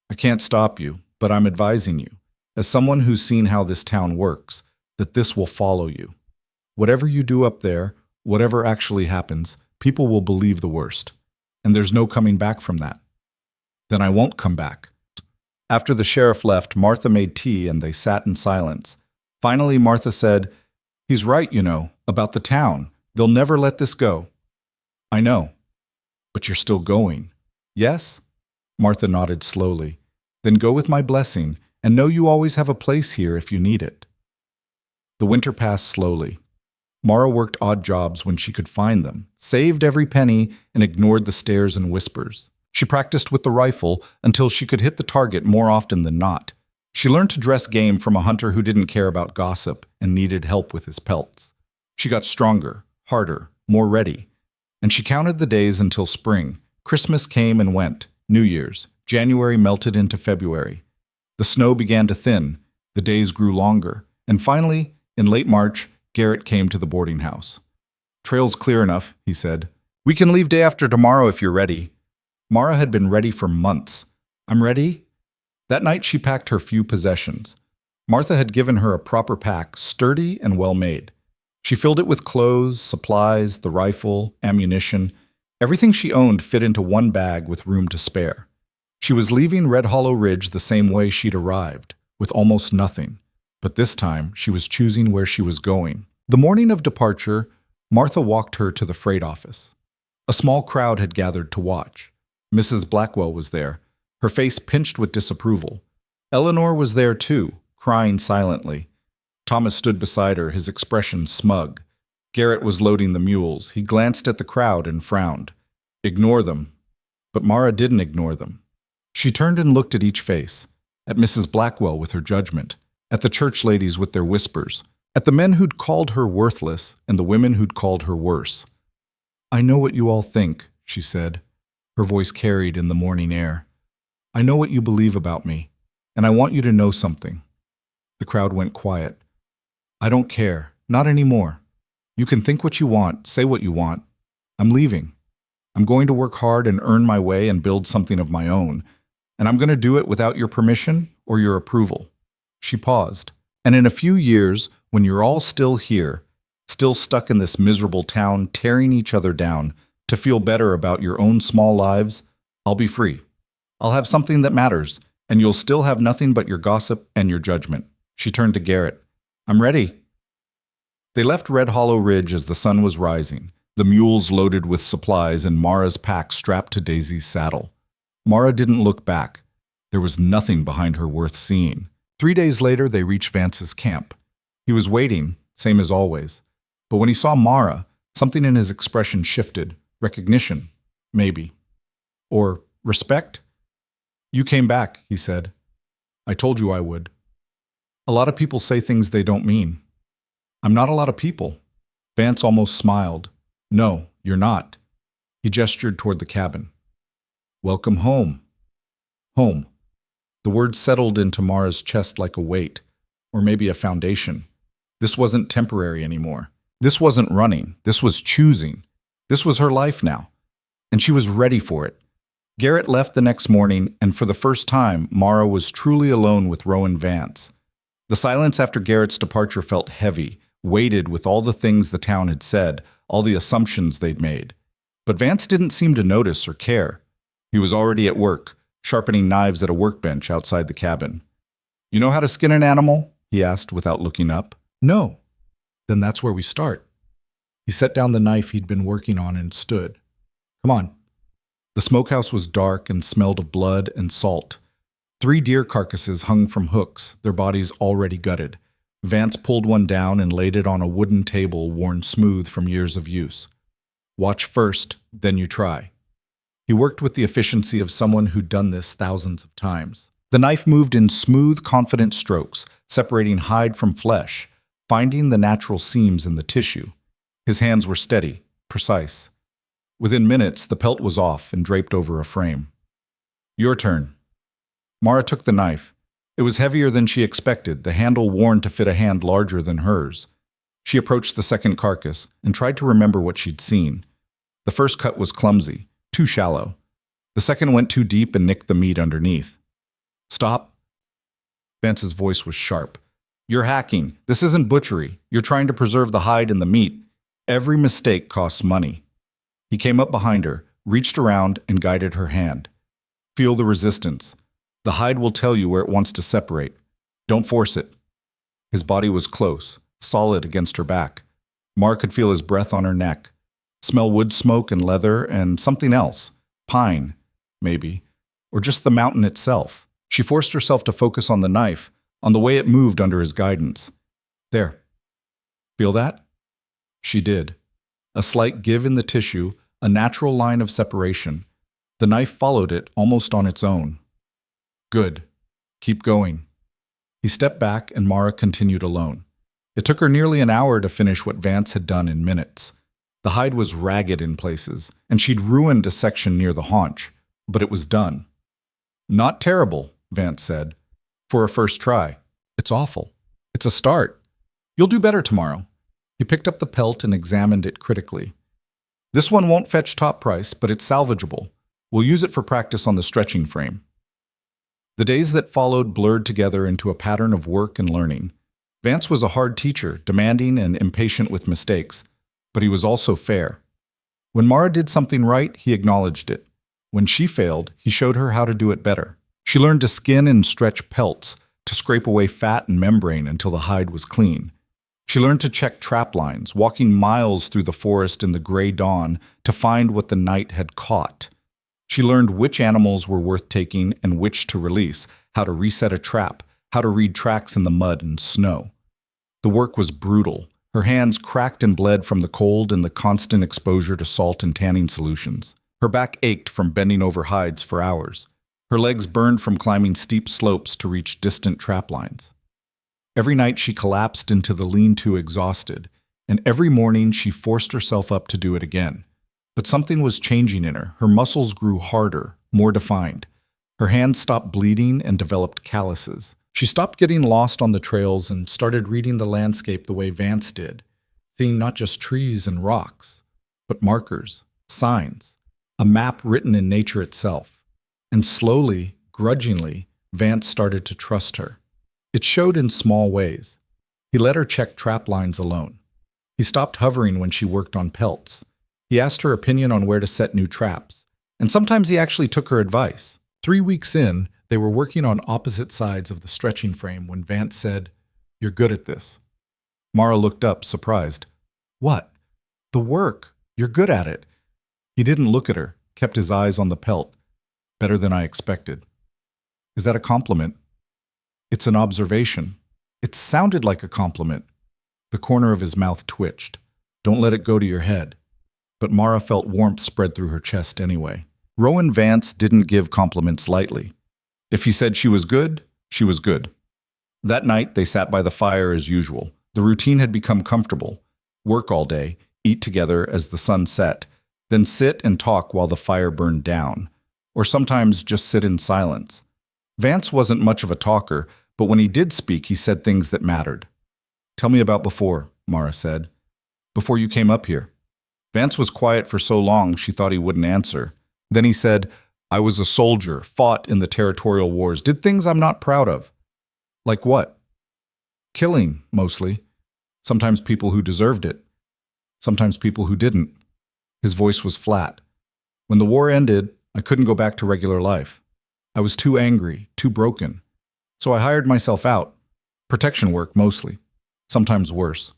Speaker 1: "I can't stop you, but I'm advising you, as someone who's seen how this town works, that this will follow you. Whatever you do up there, whatever actually happens, people will believe the worst. And there's no coming back from that." "Then I won't come back." After the sheriff left, Martha made tea and they sat in silence. Finally, Martha said, "He's right, you know, about the town. They'll never let this go." "I know. But you're still going." "Yes?" Martha nodded slowly. "Then go with my blessing, and know you always have a place here if you need it." The winter passed slowly. Mara worked odd jobs when she could find them, saved every penny, and ignored the stares and whispers. She practiced with the rifle until she could hit the target more often than not. She learned to dress game from a hunter who didn't care about gossip and needed help with his pelts. She got stronger, harder, more ready. And she counted the days until spring. Christmas came and went. New Year's. January melted into February. The snow began to thin. The days grew longer. And finally, in late March, Garrett came to the boarding house. "Trail's clear enough," he said. "We can leave day after tomorrow if you're ready." Mara had been ready for months. "I'm ready." That night she packed her few possessions. Martha had given her a proper pack, sturdy and well-made. She filled it with clothes, supplies, the rifle, ammunition. Everything she owned fit into one bag with room to spare. She was leaving Red Hollow Ridge the same way she'd arrived, with almost nothing. But this time, she was choosing where she was going. The morning of departure, Martha walked her to the freight office. A small crowd had gathered to watch. Mrs. Blackwell was there, her face pinched with disapproval. Eleanor was there too, crying silently. Thomas stood beside her, his expression smug. Garrett was loading the mules. He glanced at the crowd and frowned. Ignore them. But Mara didn't ignore them. She turned and looked at each face, at Mrs. Blackwell with her judgment, at the church ladies with their whispers, at the men who'd called her worthless and the women who'd called her worse. "I know what you all think," she said. Her voice carried in the morning air. I know what you believe about me, and I want you to know something. The crowd went quiet. I don't care, not anymore. You can think what you want, say what you want. I'm leaving. I'm going to work hard and earn my way and build something of my own, and I'm going to do it without your permission or your approval. She paused. And in a few years, when you're all still here, still stuck in this miserable town, tearing each other down, to feel better about your own small lives, I'll be free. I'll have something that matters, and you'll still have nothing but your gossip and your judgment. She turned to Garrett. I'm ready. They left Red Hollow Ridge as the sun was rising, the mules loaded with supplies and Mara's pack strapped to Daisy's saddle. Mara didn't look back. There was nothing behind her worth seeing. 3 days later, they reached Vance's camp. He was waiting, same as always. But when he saw Mara, something in his expression shifted. Recognition, maybe. Or respect? You came back, he said. I told you I would. A lot of people say things they don't mean. I'm not a lot of people. Vance almost smiled. No, you're not. He gestured toward the cabin. Welcome home. Home. The word settled into Mara's chest like a weight, or maybe a foundation. This wasn't temporary anymore. This wasn't running. This was choosing. This was her life now, and she was ready for it. Garrett left the next morning, and for the first time, Mara was truly alone with Rowan Vance. The silence after Garrett's departure felt heavy, weighted with all the things the town had said, all the assumptions they'd made. But Vance didn't seem to notice or care. He was already at work, sharpening knives at a workbench outside the cabin. You know how to skin an animal? He asked without looking up. No. Then that's where we start. He set down the knife he'd been working on and stood. Come on. The smokehouse was dark and smelled of blood and salt. 3 deer carcasses hung from hooks, their bodies already gutted. Vance pulled one down and laid it on a wooden table worn smooth from years of use. Watch first, then you try. He worked with the efficiency of someone who'd done this thousands of times. The knife moved in smooth, confident strokes, separating hide from flesh, finding the natural seams in the tissue. His hands were steady, precise. Within minutes, the pelt was off and draped over a frame. Your turn. Mara took the knife. It was heavier than she expected, the handle worn to fit a hand larger than hers. She approached the second carcass and tried to remember what she'd seen. The first cut was clumsy, too shallow. The second went too deep and nicked the meat underneath. Stop. Vance's voice was sharp. You're hacking. This isn't butchery. You're trying to preserve the hide and the meat. Every mistake costs money. He came up behind her, reached around, and guided her hand. Feel the resistance. The hide will tell you where it wants to separate. Don't force it. His body was close, solid against her back. Mara could feel his breath on her neck. Smell wood smoke and leather and something else. Pine, maybe. Or just the mountain itself. She forced herself to focus on the knife, on the way it moved under his guidance. There. Feel that? She did. A slight give in the tissue, a natural line of separation. The knife followed it almost on its own. Good. Keep going. He stepped back and Mara continued alone. It took her nearly an hour to finish what Vance had done in minutes. The hide was ragged in places, and she'd ruined a section near the haunch, but it was done. Not terrible, Vance said. For a first try. It's awful. It's a start. You'll do better tomorrow. He picked up the pelt and examined it critically. This one won't fetch top price, but it's salvageable. We'll use it for practice on the stretching frame. The days that followed blurred together into a pattern of work and learning. Vance was a hard teacher, demanding and impatient with mistakes, but he was also fair. When Mara did something right, he acknowledged it. When she failed, he showed her how to do it better. She learned to skin and stretch pelts, to scrape away fat and membrane until the hide was clean. She learned to check trap lines, walking miles through the forest in the gray dawn to find what the night had caught. She learned which animals were worth taking and which to release, how to reset a trap, how to read tracks in the mud and snow. The work was brutal. Her hands cracked and bled from the cold and the constant exposure to salt and tanning solutions. Her back ached from bending over hides for hours. Her legs burned from climbing steep slopes to reach distant trap lines. Every night she collapsed into the lean-to exhausted, and every morning she forced herself up to do it again. But something was changing in her. Her muscles grew harder, more defined. Her hands stopped bleeding and developed calluses. She stopped getting lost on the trails and started reading the landscape the way Vance did, seeing not just trees and rocks, but markers, signs, a map written in nature itself. And slowly, grudgingly, Vance started to trust her. It showed in small ways. He let her check trap lines alone. He stopped hovering when she worked on pelts. He asked her opinion on where to set new traps. And sometimes he actually took her advice. 3 weeks in, they were working on opposite sides of the stretching frame when Vance said, "You're good at this." Mara looked up, surprised. "What?" "The work. You're good at it." He didn't look at her, kept his eyes on the pelt. "Better than I expected." "Is that a compliment?" "It's an observation." It sounded like a compliment. The corner of his mouth twitched. "Don't let it go to your head." But Mara felt warmth spread through her chest anyway. Rowan Vance didn't give compliments lightly. If he said she was good, she was good. That night, they sat by the fire as usual. The routine had become comfortable. Work all day, eat together as the sun set, then sit and talk while the fire burned down, or sometimes just sit in silence. Vance wasn't much of a talker, but when he did speak, he said things that mattered. "Tell me about before," Mara said. "Before you came up here." Vance was quiet for so long she thought he wouldn't answer. Then he said, "I was a soldier, fought in the territorial wars, did things I'm not proud of." "Like what?" "Killing, mostly. Sometimes people who deserved it. Sometimes people who didn't." His voice was flat. "When the war ended, I couldn't go back to regular life. I was too angry, too broken. So I hired myself out. Protection work, mostly. Sometimes worse."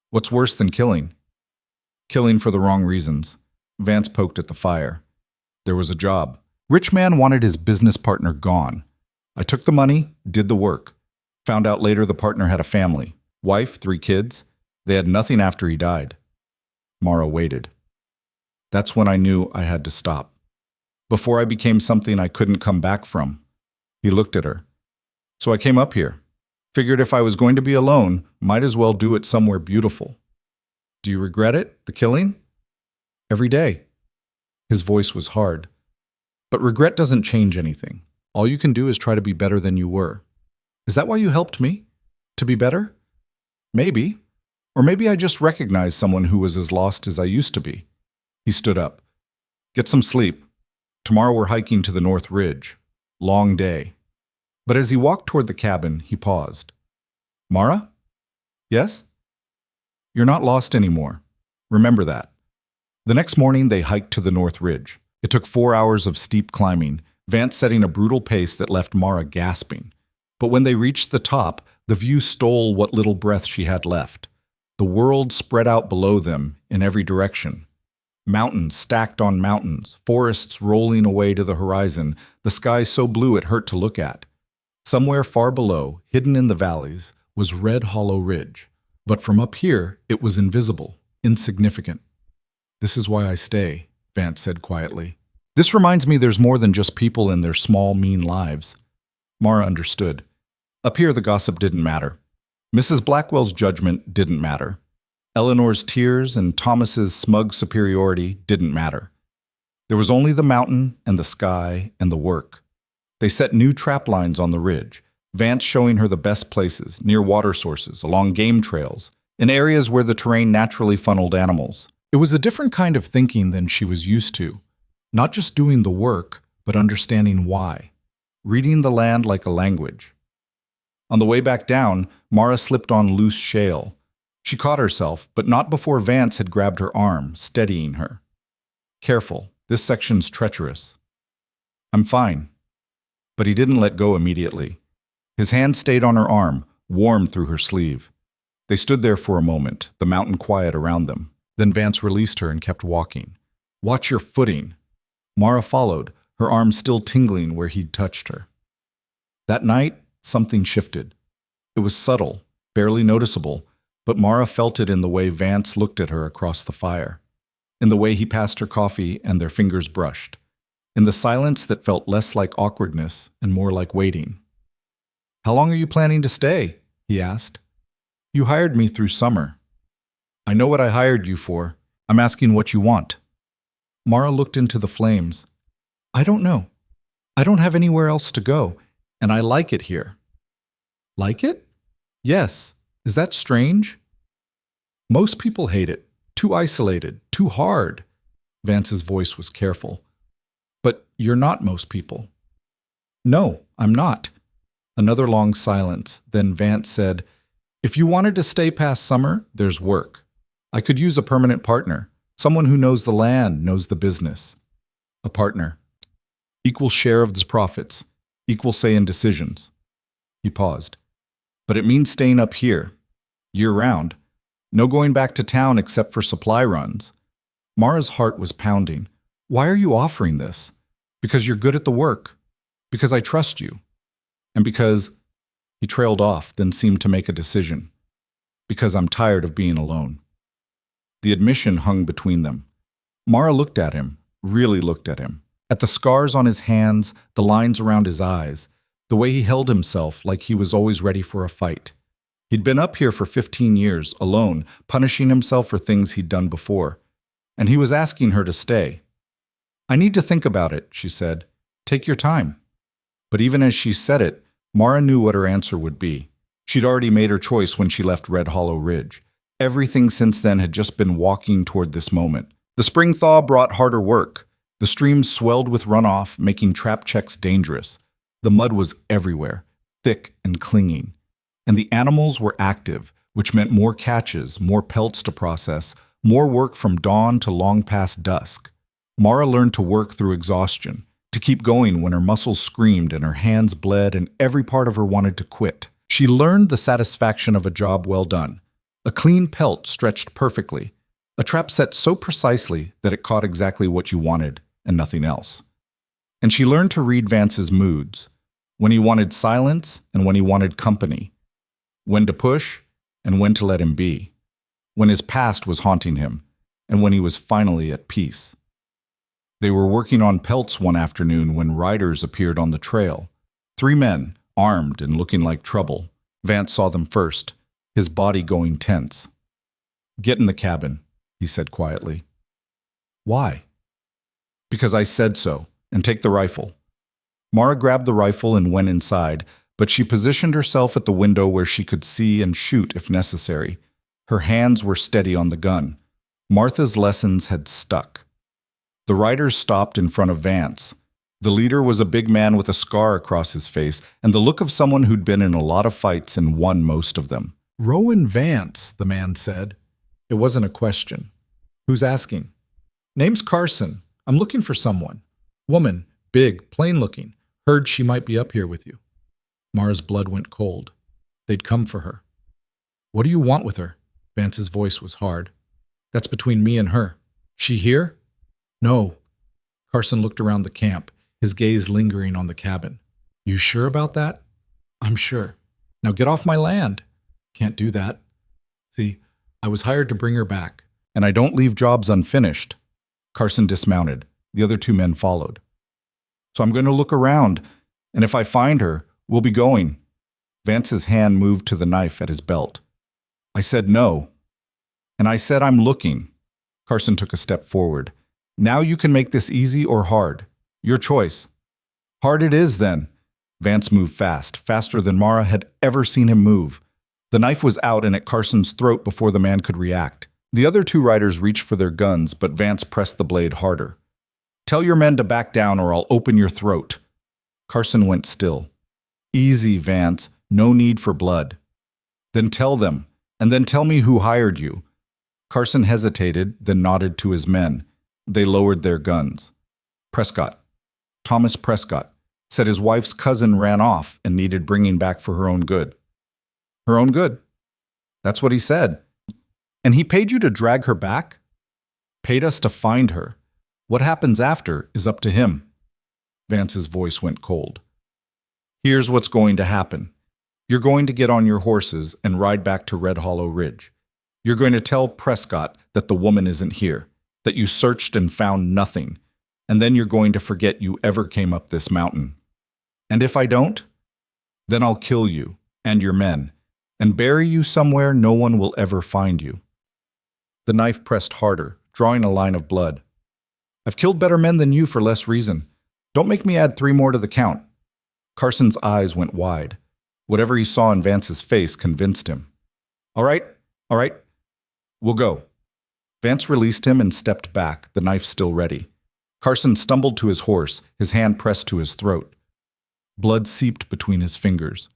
Speaker 1: "What's worse than killing?" "Killing for the wrong reasons." Vance poked at the fire. "There was a job. Rich man wanted his business partner gone. I took the money, did the work. Found out later the partner had a family. Wife, 3 kids. They had nothing after he died." Mara waited. "That's when I knew I had to stop. Before I became something I couldn't come back from." He looked at her. "So I came up here. Figured if I was going to be alone, might as well do it somewhere beautiful." "Do you regret it, the killing?" "Every day." His voice was hard. "But regret doesn't change anything. All you can do is try to be better than you were." "Is that why you helped me? To be better?" "Maybe. Or maybe I just recognized someone who was as lost as I used to be." He stood up. "Get some sleep. Tomorrow we're hiking to the North Ridge. Long day." But as he walked toward the cabin, he paused. "Mara?" "Yes?" "You're not lost anymore. Remember that." The next morning, they hiked to the North Ridge. It took 4 hours of steep climbing, Vance setting a brutal pace that left Mara gasping. But when they reached the top, the view stole what little breath she had left. The world spread out below them in every direction. Mountains stacked on mountains, forests rolling away to the horizon, the sky so blue it hurt to look at. Somewhere far below, hidden in the valleys, was Red Hollow Ridge. But from up here, it was invisible, insignificant. "This is why I stay," Vance said quietly. "This reminds me there's more than just people in their small, mean lives." Mara understood. Up here, the gossip didn't matter. Mrs. Blackwell's judgment didn't matter. Eleanor's tears and Thomas's smug superiority didn't matter. There was only the mountain and the sky and the work. They set new trap lines on the ridge, Vance showing her the best places, near water sources, along game trails, in areas where the terrain naturally funneled animals. It was a different kind of thinking than she was used to. Not just doing the work, but understanding why. Reading the land like a language. On the way back down, Mara slipped on loose shale. She caught herself, but not before Vance had grabbed her arm, steadying her. "Careful, this section's treacherous." "I'm fine." But he didn't let go immediately. His hand stayed on her arm, warm through her sleeve. They stood there for a moment, the mountain quiet around them. Then Vance released her and kept walking. "Watch your footing." Mara followed, her arm still tingling where he'd touched her. That night, something shifted. It was subtle, barely noticeable, but Mara felt it in the way Vance looked at her across the fire, in the way he passed her coffee and their fingers brushed, in the silence that felt less like awkwardness and more like waiting. "How long are you planning to stay?" he asked. "You hired me through summer." "I know what I hired you for. I'm asking what you want." Mara looked into the flames. I don't know. I don't have anywhere else to go, and I like it here. Like it? Yes. Is that strange? Most people hate it. Too isolated, too hard. Vance's voice was careful. But you're not most people. No, I'm not. Another long silence. Then Vance said, if you wanted to stay past summer, there's work. I could use a permanent partner. Someone who knows the land, knows the business. A partner. Equal share of the profits. Equal say in decisions. He paused. But it means staying up here. Year-round. No going back to town except for supply runs. Mara's heart was pounding. Why are you offering this? Because you're good at the work. Because I trust you. And because... He trailed off, then seemed to make a decision. Because I'm tired of being alone. The admission hung between them. Mara looked at him, really looked at him. At the scars on his hands, the lines around his eyes, the way he held himself like he was always ready for a fight. He'd been up here for 15 years, alone, punishing himself for things he'd done before. And he was asking her to stay. I need to think about it, she said. Take your time. But even as she said it, Mara knew what her answer would be. She'd already made her choice when she left Red Hollow Ridge. Everything since then had just been walking toward this moment. The spring thaw brought harder work. The streams swelled with runoff, making trap checks dangerous. The mud was everywhere, thick and clinging. And the animals were active, which meant more catches, more pelts to process, more work from dawn to long past dusk. Mara learned to work through exhaustion, to keep going when her muscles screamed and her hands bled and every part of her wanted to quit. She learned the satisfaction of a job well done. A clean pelt stretched perfectly. A trap set so precisely that it caught exactly what you wanted and nothing else. And she learned to read Vance's moods, when he wanted silence and when he wanted company, when to push and when to let him be, when his past was haunting him and when he was finally at peace. They were working on pelts one afternoon when riders appeared on the trail. 3 men, armed and looking like trouble. Vance saw them first, his body going tense. Get in the cabin, he said quietly. Why? Because I said so, and take the rifle. Mara grabbed the rifle and went inside, but she positioned herself at the window where she could see and shoot if necessary. Her hands were steady on the gun. Martha's lessons had stuck. The riders stopped in front of Vance. The leader was a big man with a scar across his face and the look of someone who'd been in a lot of fights and won most of them. Rowan Vance, the man said. It wasn't a question. Who's asking? Name's Carson. I'm looking for someone. Woman, big, plain-looking. Heard she might be up here with you. Mara's blood went cold. They'd come for her. What do you want with her? Vance's voice was hard. That's between me and her. She here? No. Carson looked around the camp, his gaze lingering on the cabin. You sure about that? I'm sure. Now get off my land. Can't do that. See, I was hired to bring her back, and I don't leave jobs unfinished. Carson dismounted. The other 2 men followed. So I'm going to look around, and if I find her, we'll be going. Vance's hand moved to the knife at his belt. I said no. And I said I'm looking. Carson took a step forward. Now you can make this easy or hard. Your choice. Hard it is, then. Vance moved fast, faster than Mara had ever seen him move. The knife was out and at Carson's throat before the man could react. The other 2 riders reached for their guns, but Vance pressed the blade harder. Tell your men to back down or I'll open your throat. Carson went still. Easy, Vance. No need for blood. Then tell them, and then tell me who hired you. Carson hesitated, then nodded to his men. They lowered their guns. Prescott. Thomas Prescott. Said his wife's cousin ran off and needed bringing back for her own good. Her own good? That's what he said. And he paid you to drag her back? Paid us to find her. What happens after is up to him. Vance's voice went cold. Here's what's going to happen. You're going to get on your horses and ride back to Red Hollow Ridge. You're going to tell Prescott that the woman isn't here, that you searched and found nothing, and then you're going to forget you ever came up this mountain. And if I don't, then I'll kill you and your men, and bury you somewhere no one will ever find you. The knife pressed harder, drawing a line of blood. I've killed better men than you for less reason. Don't make me add 3 more to the count. Carson's eyes went wide. Whatever he saw in Vance's face convinced him. All right, we'll go. Vance released him and stepped back, the knife still ready. Carson stumbled to his horse, his hand pressed to his throat. Blood seeped between his fingers.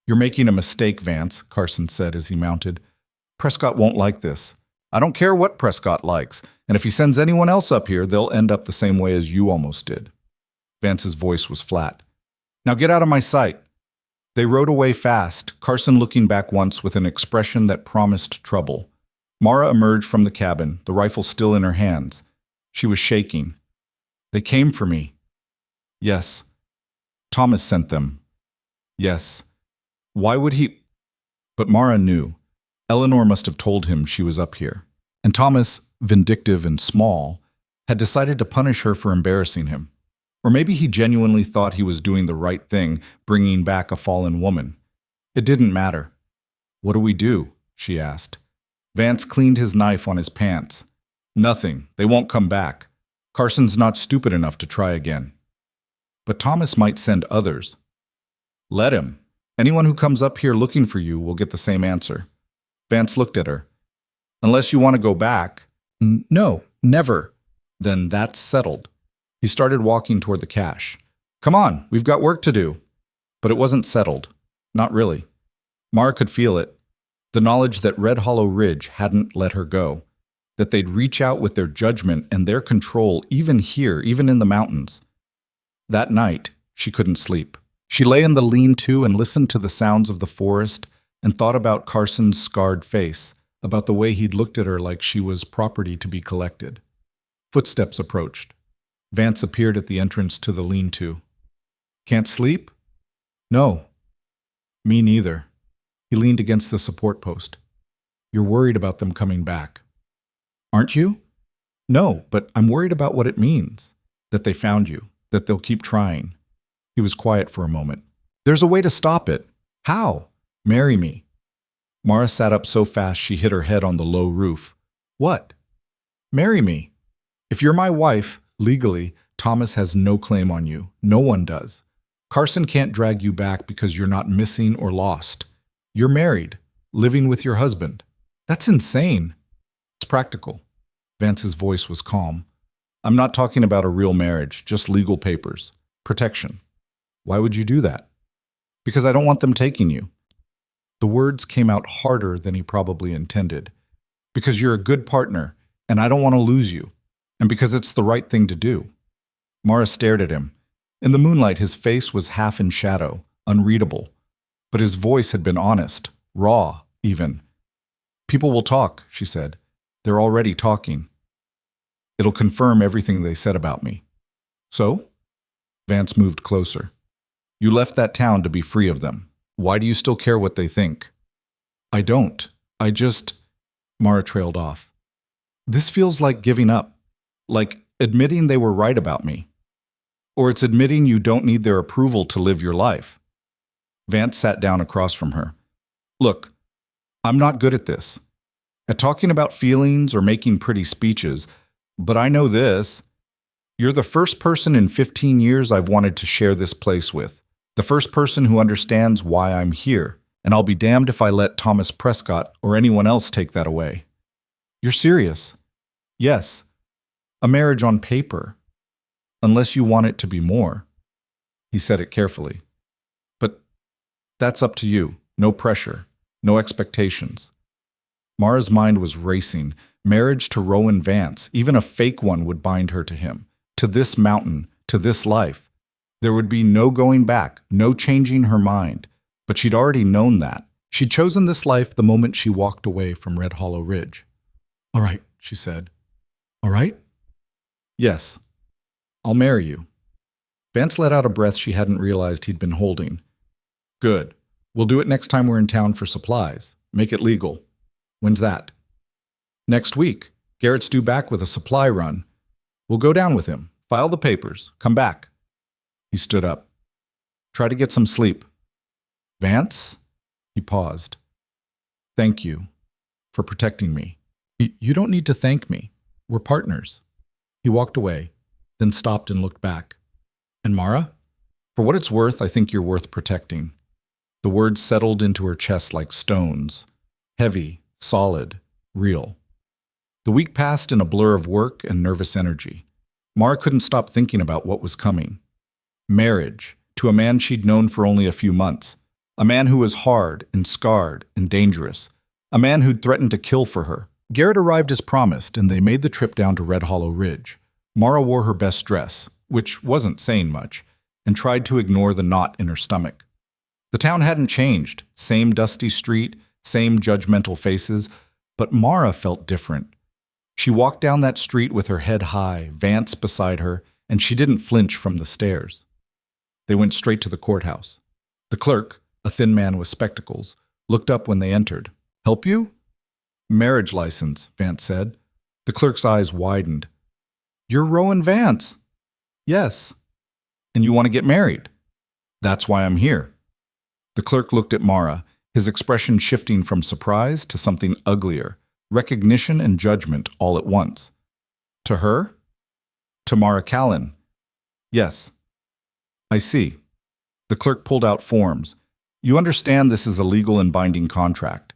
Speaker 1: You're making a mistake, Vance, Carson said as he mounted. Prescott won't like this. I don't care what Prescott likes, and if he sends anyone else up here, they'll end up the same way as you almost did. Vance's voice was flat. Now get out of my sight. They rode away fast, Carson looking back once with an expression that promised trouble. Mara emerged from the cabin, the rifle still in her hands. She was shaking. They came for me. Yes. Thomas sent them. Yes. Why would he? But Mara knew. Eleanor must have told him she was up here. And Thomas, vindictive and small, had decided to punish her for embarrassing him. Or maybe he genuinely thought he was doing the right thing, bringing back a fallen woman. It didn't matter. What do we do? She asked. Vance cleaned his knife on his pants. Nothing. They won't come back. Carson's not stupid enough to try again. But Thomas might send others. Let him. Anyone who comes up here looking for you will get the same answer. Vance looked at her. Unless you want to go back. No, never. Then that's settled. He started walking toward the cache. Come on, we've got work to do. But it wasn't settled. Not really. Mara could feel it. The knowledge that Red Hollow Ridge hadn't let her go. That they'd reach out with their judgment and their control even here, even in the mountains. That night, she couldn't sleep. She lay in the lean-to and listened to the sounds of the forest and thought about Carson's scarred face, about the way he'd looked at her like she was property to be collected. Footsteps approached. Vance appeared at the entrance to the lean-to. Can't sleep? No. Me neither. He leaned against the support post. You're worried about them coming back. Aren't you? No, but I'm worried about what it means. That they found you. That they'll keep trying. He was quiet for a moment. There's a way to stop it. How? Marry me. Mara sat up so fast she hit her head on the low roof. What? Marry me. If you're my wife, legally, Thomas has no claim on you. No one does. Carson can't drag you back because you're not missing or lost. You're married, living with your husband. That's insane. It's practical. Vance's voice was calm. I'm not talking about a real marriage, just legal papers. Protection. Why would you do that? Because I don't want them taking you. The words came out harder than he probably intended. Because you're a good partner, and I don't want to lose you. And because it's the right thing to do. Mara stared at him. In the moonlight, his face was half in shadow, unreadable. But his voice had been honest, raw, even. People will talk, she said. They're already talking. It'll confirm everything they said about me. So? Vance moved closer. You left that town to be free of them. Why do you still care what they think? I don't. I just... Mara trailed off. This feels like giving up. Like admitting they were right about me. Or it's admitting you don't need their approval to live your life. Vance sat down across from her. Look, I'm not good at this. At talking about feelings or making pretty speeches, but I know this. You're the first person in 15 years I've wanted to share this place with. The first person who understands why I'm here, and I'll be damned if I let Thomas Prescott or anyone else take that away. You're serious? Yes. A marriage on paper. Unless you want it to be more. He said it carefully. But that's up to you. No pressure. No expectations. Mara's mind was racing. Marriage to Rowan Vance, even a fake one, would bind her to him. To this mountain. To this life. There would be no going back. No changing her mind. But she'd already known that. She'd chosen this life the moment she walked away from Red Hollow Ridge. All right, she said. All right? Yes. I'll marry you. Vance let out a breath she hadn't realized he'd been holding. Good. We'll do it next time we're in town for supplies. Make it legal. When's that? Next week. Garrett's due back with a supply run. We'll go down with him. File the papers. Come back. He stood up. Try to get some sleep. Vance? He paused. Thank you for protecting me. You don't need to thank me. We're partners. He walked away, then stopped and looked back. And Mara? For what it's worth, I think you're worth protecting. The words settled into her chest like stones. Heavy, solid, real. The week passed in a blur of work and nervous energy. Mara couldn't stop thinking about what was coming. Marriage, to a man she'd known for only a few months. A man who was hard and scarred and dangerous. A man who'd threatened to kill for her. Garrett arrived as promised, and they made the trip down to Red Hollow Ridge. Mara wore her best dress, which wasn't saying much, and tried to ignore the knot in her stomach. The town hadn't changed. Same dusty street, same judgmental faces, but Mara felt different. She walked down that street with her head high, Vance beside her, and she didn't flinch from the stairs. They went straight to the courthouse. The clerk, a thin man with spectacles, looked up when they entered. "Help you?" "Marriage license," Vance said. The clerk's eyes widened. "You're Rowan Vance." "Yes." "And you want to get married?" "That's why I'm here." The clerk looked at Mara, his expression shifting from surprise to something uglier, recognition and judgment all at once. "To her?" "To Mara Callan." "Yes." "I see." The clerk pulled out forms. "You understand this is a legal and binding contract."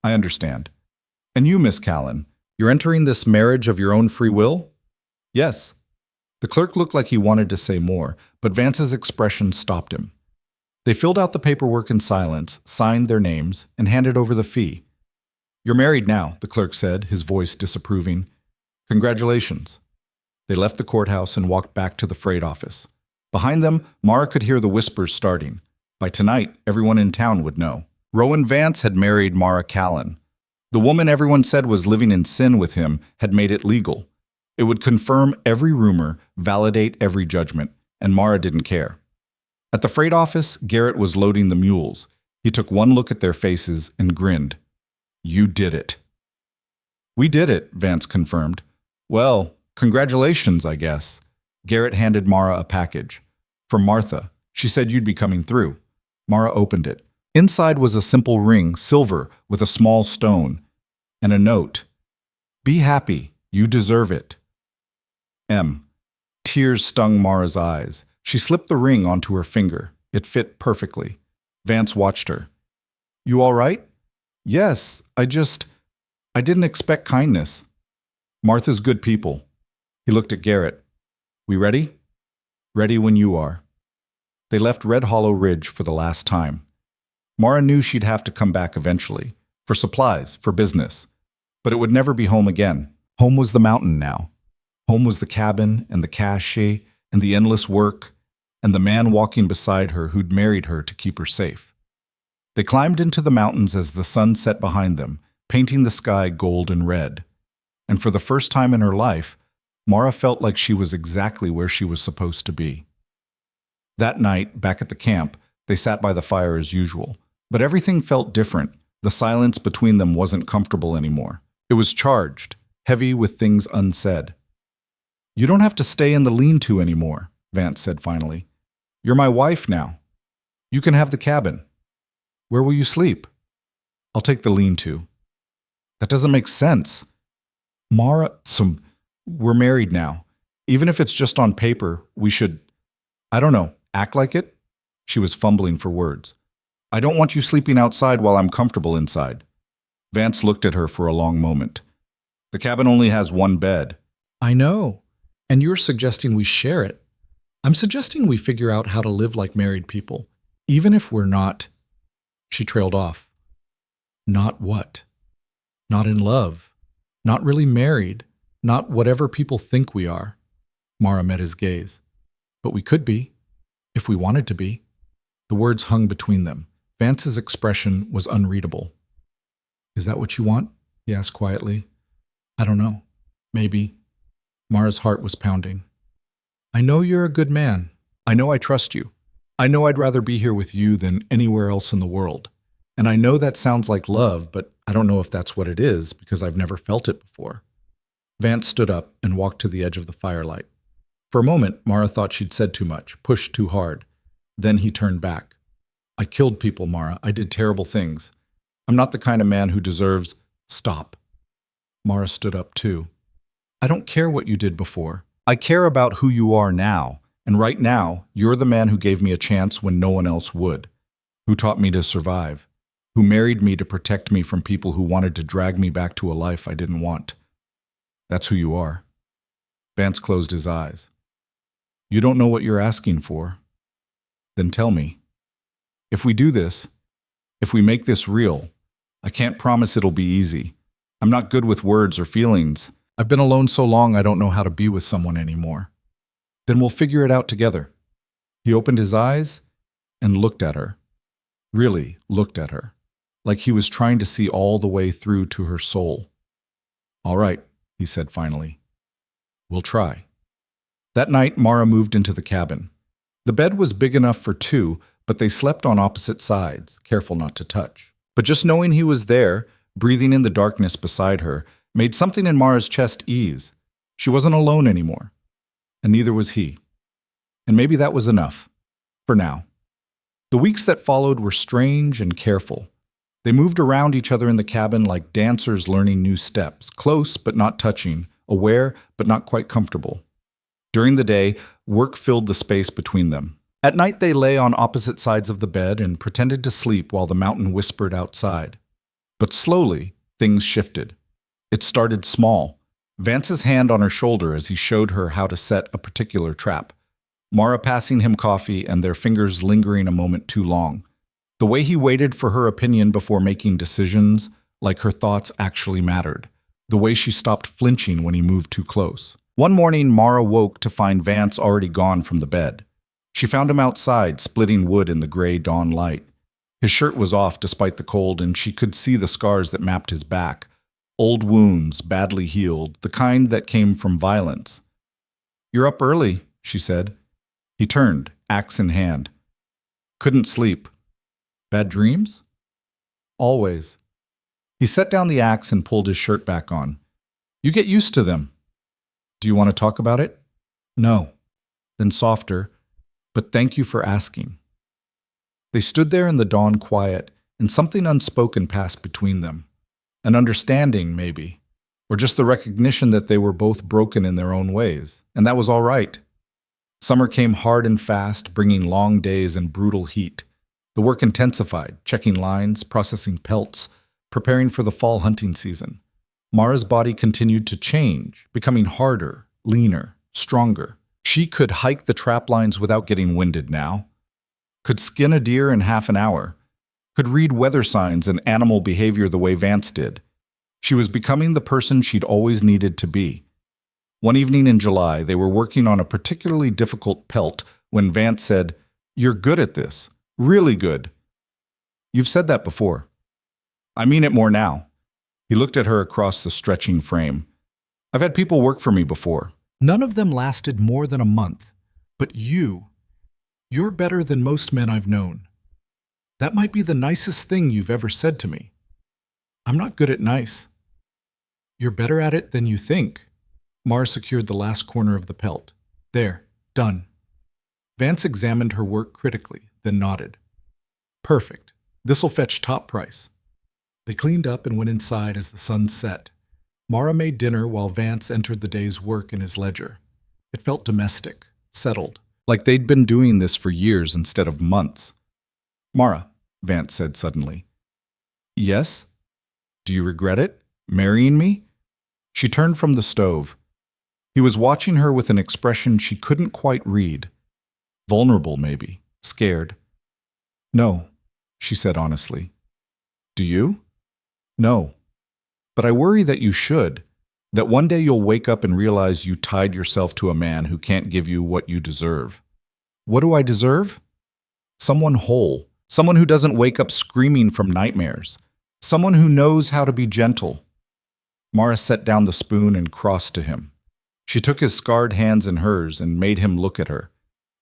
Speaker 1: "I understand." "And you, Miss Callan, you're entering this marriage of your own free will?" "Yes." The clerk looked like he wanted to say more, but Vance's expression stopped him. They filled out the paperwork in silence, signed their names, and handed over the fee. "You're married now," the clerk said, his voice disapproving. "Congratulations." They left the courthouse and walked back to the freight office. Behind them, Mara could hear the whispers starting. By tonight, everyone in town would know. Rowan Vance had married Mara Callan. The woman everyone said was living in sin with him had made it legal. It would confirm every rumor, validate every judgment, and Mara didn't care. At the freight office, Garrett was loading the mules. He took one look at their faces and grinned. "You did it." "We did it," Vance confirmed. "Well, congratulations, I guess." Garrett handed Mara a package. "From Martha. She said you'd be coming through." Mara opened it. Inside was a simple ring, silver, with a small stone, and a note. "Be happy. You deserve it. M." Tears stung Mara's eyes. She slipped the ring onto her finger. It fit perfectly. Vance watched her. "You all right?" "Yes, I didn't expect kindness." "Martha's good people." He looked at Garrett. "We ready?" "Ready when you are." They left Red Hollow Ridge for the last time. Mara knew she'd have to come back eventually, for supplies, for business. But it would never be home again. Home was the mountain now. Home was the cabin and the cache and the endless work and the man walking beside her who'd married her to keep her safe. They climbed into the mountains as the sun set behind them, painting the sky gold and red. And for the first time in her life, Mara felt like she was exactly where she was supposed to be. That night, back at the camp, they sat by the fire as usual. But everything felt different. The silence between them wasn't comfortable anymore. It was charged, heavy with things unsaid. "You don't have to stay in the lean-to anymore," Vance said finally. "You're my wife now. You can have the cabin." "Where will you sleep?" "I'll take the lean-to." "That doesn't make sense." "Mara, we're married now. Even if it's just on paper, we should, I don't know, act like it?" She was fumbling for words. "I don't want you sleeping outside while I'm comfortable inside." Vance looked at her for a long moment. "The cabin only has one bed." "I know. And you're suggesting we share it. I'm suggesting we figure out how to live like married people, even if we're not." She trailed off. "Not what?" "Not in love. Not really married. Not whatever people think we are." Mara met his gaze. "But we could be, if we wanted to be." The words hung between them. Vance's expression was unreadable. "Is that what you want?" he asked quietly. "I don't know. Maybe." Mara's heart was pounding. "I know you're a good man. I know I trust you. I know I'd rather be here with you than anywhere else in the world. And I know that sounds like love, but I don't know if that's what it is because I've never felt it before." Vance stood up and walked to the edge of the firelight. For a moment, Mara thought she'd said too much, pushed too hard. Then he turned back. "I killed people, Mara. I did terrible things. I'm not the kind of man who deserves—" "Stop." Mara stood up too. I don't care what you did before. I care about who you are now, and right now, you're the man who gave me a chance when no one else would, who taught me to survive, who married me to protect me from people who wanted to drag me back to a life I didn't want. That's who you are." Vance closed his eyes. "You don't know what you're asking for? Then tell me. If we do this, if we make this real, I can't promise it'll be easy. I'm not good with words or feelings. I've been alone so long I don't know how to be with someone anymore. Then we'll figure it out together." He opened his eyes and looked at her. Really looked at her, like he was trying to see all the way through to her soul. "All right," he said finally. "We'll try." That night, Mara moved into the cabin. The bed was big enough for two, but they slept on opposite sides, careful not to touch. But just knowing he was there, breathing in the darkness beside her, made something in Mara's chest ease. She wasn't alone anymore, and neither was he. And maybe that was enough, for now. The weeks that followed were strange and careful. They moved around each other in the cabin like dancers learning new steps, close but not touching, aware but not quite comfortable. During the day, work filled the space between them. At night, they lay on opposite sides of the bed and pretended to sleep while the mountain whispered outside. But slowly, things shifted. It started small. Vance's hand on her shoulder as he showed her how to set a particular trap. Mara passing him coffee and their fingers lingering a moment too long. The way he waited for her opinion before making decisions, like her thoughts actually mattered. The way she stopped flinching when he moved too close. One morning, Mara woke to find Vance already gone from the bed. She found him outside, splitting wood in the gray dawn light. His shirt was off despite the cold, and she could see the scars that mapped his back. Old wounds, badly healed, the kind that came from violence. "You're up early," she said. He turned, axe in hand. "Couldn't sleep." "Bad dreams?" "Always." He set down the axe and pulled his shirt back on. "You get used to them." "Do you want to talk about it?" "No." Then softer, "But thank you for asking." They stood there in the dawn quiet, and something unspoken passed between them. An understanding, maybe, or just the recognition that they were both broken in their own ways, and that was all right. Summer came hard and fast, bringing long days and brutal heat. The work intensified, checking lines, processing pelts, preparing for the fall hunting season. Mara's body continued to change, becoming harder, leaner, stronger. She could hike the trap lines without getting winded now. Could skin a deer in half an hour. Could read weather signs and animal behavior the way Vance did. She was becoming the person she'd always needed to be. One evening in July, they were working on a particularly difficult pelt when Vance said, "You're good at this. Really good." "You've said that before." "I mean it more now." He looked at her across the stretching frame. "I've had people work for me before. None of them lasted more than a month. But you're better than most men I've known. That might be the nicest thing you've ever said to me." "I'm not good at nice." "You're better at it than you think." Mara secured the last corner of the pelt. "There, done." Vance examined her work critically, then nodded. "Perfect. This'll fetch top price." They cleaned up and went inside as the sun set. Mara made dinner while Vance entered the day's work in his ledger. It felt domestic, settled, like they'd been doing this for years instead of months. "Mara," Vance said suddenly. "Yes? Do you regret it? Marrying me?" She turned from the stove. He was watching her with an expression she couldn't quite read. Vulnerable, maybe. Scared. "No," she said honestly. "Do you?" "No. But I worry that you should. That one day you'll wake up and realize you tied yourself to a man who can't give you what you deserve." "What do I deserve?" "Someone whole. Someone who doesn't wake up screaming from nightmares. Someone who knows how to be gentle." Mara set down the spoon and crossed to him. She took his scarred hands in hers and made him look at her.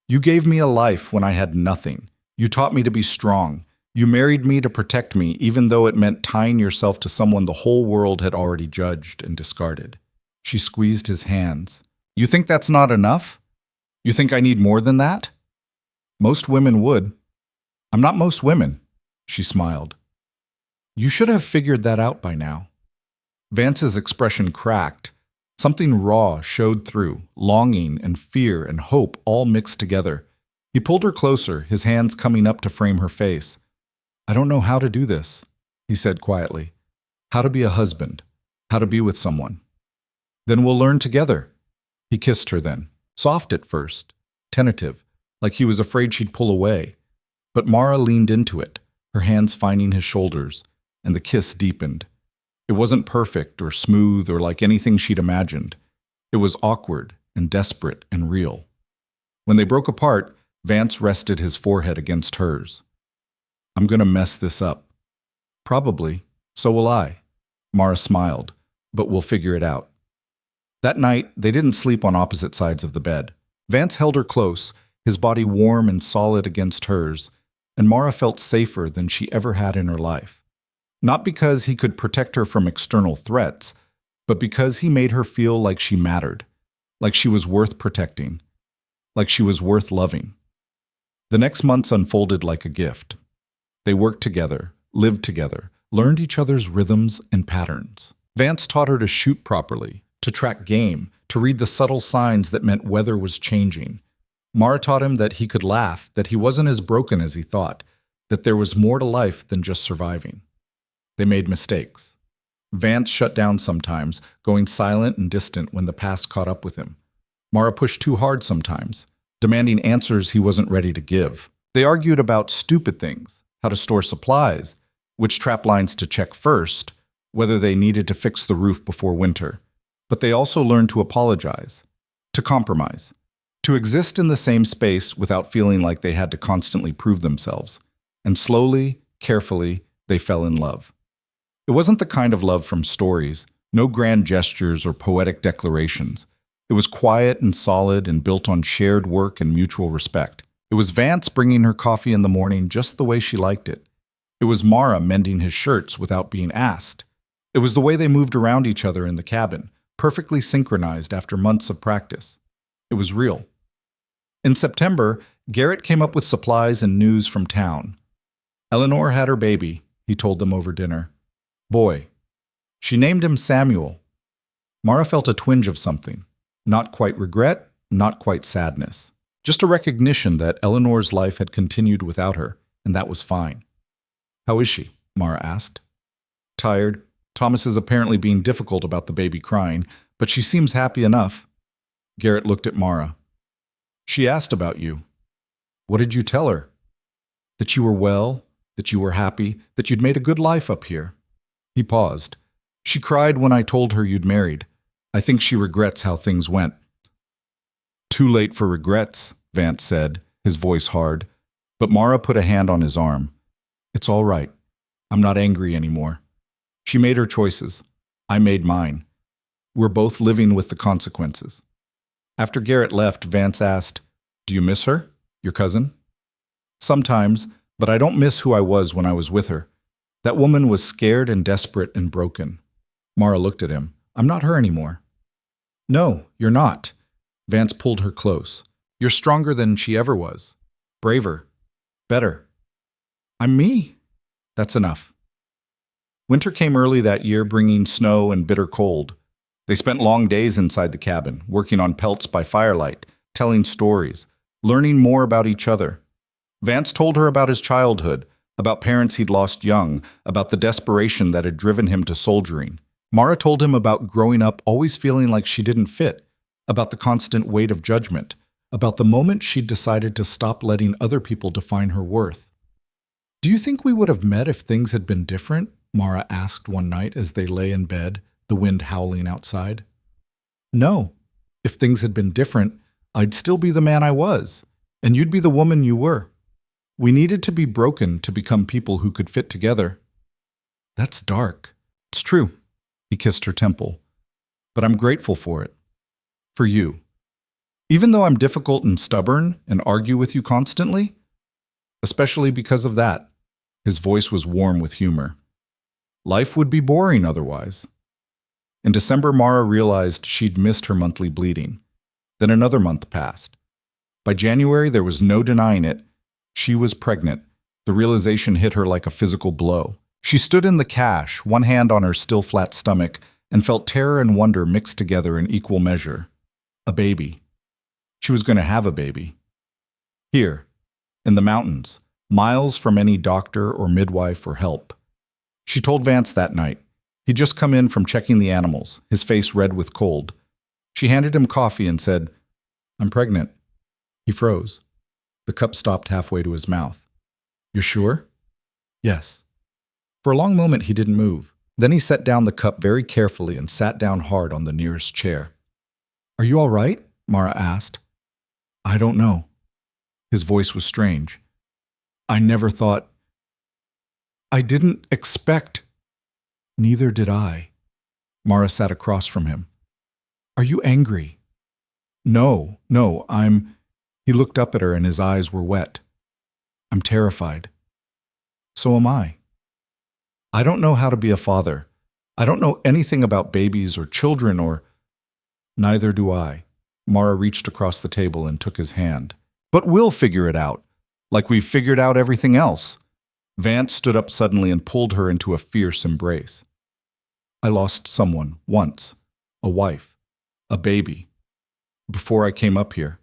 Speaker 1: "You gave me a life when I had nothing. You taught me to be strong. You married me to protect me, even though it meant tying yourself to someone the whole world had already judged and discarded." She squeezed his hands. "You think that's not enough? You think I need more than that?" "Most women would." "I'm not most women," she smiled. "You should have figured that out by now." Vance's expression cracked. Something raw showed through, longing and fear and hope all mixed together. He pulled her closer, his hands coming up to frame her face. "I don't know how to do this," he said quietly. "How to be a husband, how to be with someone." "Then we'll learn together." He kissed her then, soft at first, tentative, like he was afraid she'd pull away. But Mara leaned into it, her hands finding his shoulders, and the kiss deepened. It wasn't perfect or smooth or like anything she'd imagined. It was awkward and desperate and real. When they broke apart, Vance rested his forehead against hers. "I'm gonna mess this up." "Probably. So will I." Mara smiled. "But we'll figure it out." That night, they didn't sleep on opposite sides of the bed. Vance held her close, his body warm and solid against hers, and Mara felt safer than she ever had in her life. Not because he could protect her from external threats, but because he made her feel like she mattered, like she was worth protecting, like she was worth loving. The next months unfolded like a gift. They worked together, lived together, learned each other's rhythms and patterns. Vance taught her to shoot properly, to track game, to read the subtle signs that meant weather was changing. Mara taught him that he could laugh, that he wasn't as broken as he thought, that there was more to life than just surviving. They made mistakes. Vance shut down sometimes, going silent and distant when the past caught up with him. Mara pushed too hard sometimes, demanding answers he wasn't ready to give. They argued about stupid things, how to store supplies, which trap lines to check first, whether they needed to fix the roof before winter. But they also learned to apologize, to compromise, to exist in the same space without feeling like they had to constantly prove themselves. And slowly, carefully, they fell in love. It wasn't the kind of love from stories, no grand gestures or poetic declarations. It was quiet and solid and built on shared work and mutual respect. It was Vance bringing her coffee in the morning just the way she liked it. It was Mara mending his shirts without being asked. It was the way they moved around each other in the cabin, perfectly synchronized after months of practice. It was real. In September, Garrett came up with supplies and news from town. Eleanor had her baby, he told them over dinner. Boy. She named him Samuel. Mara felt a twinge of something. Not quite regret, not quite sadness. Just a recognition that Eleanor's life had continued without her, and that was fine. "How is she?" Mara asked. "Tired. Thomas is apparently being difficult about the baby crying, but she seems happy enough." Garrett looked at Mara. "She asked about you. What did you tell her?" "That you were well, that you were happy, that you'd made a good life up here." He paused. "She cried when I told her you'd married. I think she regrets how things went." "Too late for regrets," Vance said, his voice hard. But Mara put a hand on his arm. "It's all right. I'm not angry anymore. She made her choices. I made mine. We're both living with the consequences." After Garrett left, Vance asked, "Do you miss her, your cousin?" "Sometimes, but I don't miss who I was when I was with her. That woman was scared and desperate and broken." Mara looked at him. "I'm not her anymore." "No, you're not." Vance pulled her close. "You're stronger than she ever was. Braver. Better." "I'm me." "That's enough." Winter came early that year, bringing snow and bitter cold. They spent long days inside the cabin, working on pelts by firelight, telling stories, learning more about each other. Vance told her about his childhood, about parents he'd lost young, about the desperation that had driven him to soldiering. Mara told him about growing up always feeling like she didn't fit, about the constant weight of judgment, about the moment she'd decided to stop letting other people define her worth. "Do you think we would have met if things had been different?" Mara asked one night as they lay in bed, the wind howling outside. "No. If things had been different, I'd still be the man I was, and you'd be the woman you were. We needed to be broken to become people who could fit together." "That's dark." "It's true." He kissed her temple. "But I'm grateful for it. For you. Even though I'm difficult and stubborn and argue with you constantly, especially because of that." His voice was warm with humor. "Life would be boring otherwise." In December, Mara realized she'd missed her monthly bleeding. Then another month passed. By January, there was no denying it. She was pregnant. The realization hit her like a physical blow. She stood in the cache, one hand on her still flat stomach, and felt terror and wonder mixed together in equal measure. A baby. She was going to have a baby. Here, in the mountains, miles from any doctor or midwife or help. She told Vance that night. He'd just come in from checking the animals, his face red with cold. She handed him coffee and said, "I'm pregnant." He froze. The cup stopped halfway to his mouth. "You're sure?" "Yes." For a long moment he didn't move. Then he set down the cup very carefully and sat down hard on the nearest chair. "Are you all right?" Mara asked. "I don't know." His voice was strange. "I never thought. I didn't expect." "Neither did I." Mara sat across from him. "Are you angry?" No, I'm..." He looked up at her and his eyes were wet. "I'm terrified." "So am I." "I don't know how to be a father. I don't know anything about babies or children or..." "Neither do I." Mara reached across the table and took his hand. "But we'll figure it out, like we've figured out everything else." Vance stood up suddenly and pulled her into a fierce embrace. "I lost someone, once. A wife. A baby. Before I came up here.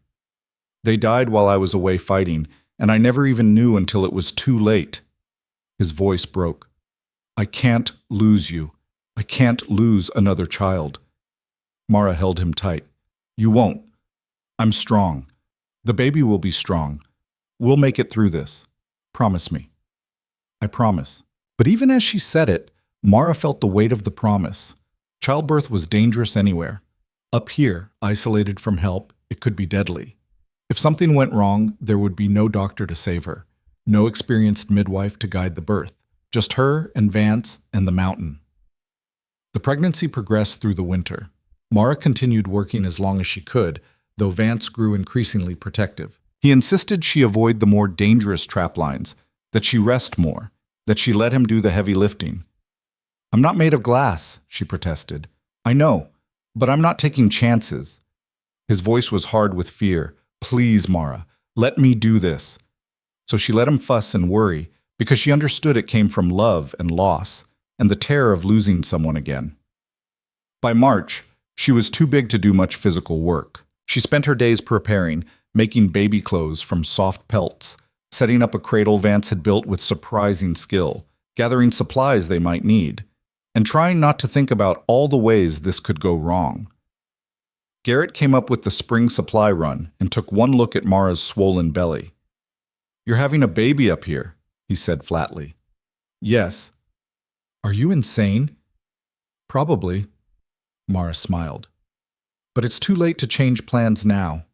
Speaker 1: They died while I was away fighting, and I never even knew until it was too late." His voice broke. "I can't lose you. I can't lose another child." Mara held him tight. "You won't. I'm strong. The baby will be strong. We'll make it through this. Promise me." "I promise." But even as she said it, Mara felt the weight of the promise. Childbirth was dangerous anywhere. Up here, isolated from help, it could be deadly. If something went wrong, there would be no doctor to save her, no experienced midwife to guide the birth, just her and Vance and the mountain. The pregnancy progressed through the winter. Mara continued working as long as she could, though Vance grew increasingly protective. He insisted she avoid the more dangerous trap lines, that she rest more, that she let him do the heavy lifting. "I'm not made of glass," she protested. "I know, but I'm not taking chances." His voice was hard with fear. "Please, Mara, let me do this." So she let him fuss and worry, because she understood it came from love and loss, and the terror of losing someone again. By March, she was too big to do much physical work. She spent her days preparing, making baby clothes from soft pelts, setting up a cradle Vance had built with surprising skill, gathering supplies they might need, and trying not to think about all the ways this could go wrong. Garrett came up with the spring supply run and took one look at Mara's swollen belly. "You're having a baby up here," he said flatly. "Yes." "Are you insane?" "Probably." Mara smiled. "But it's too late to change plans now."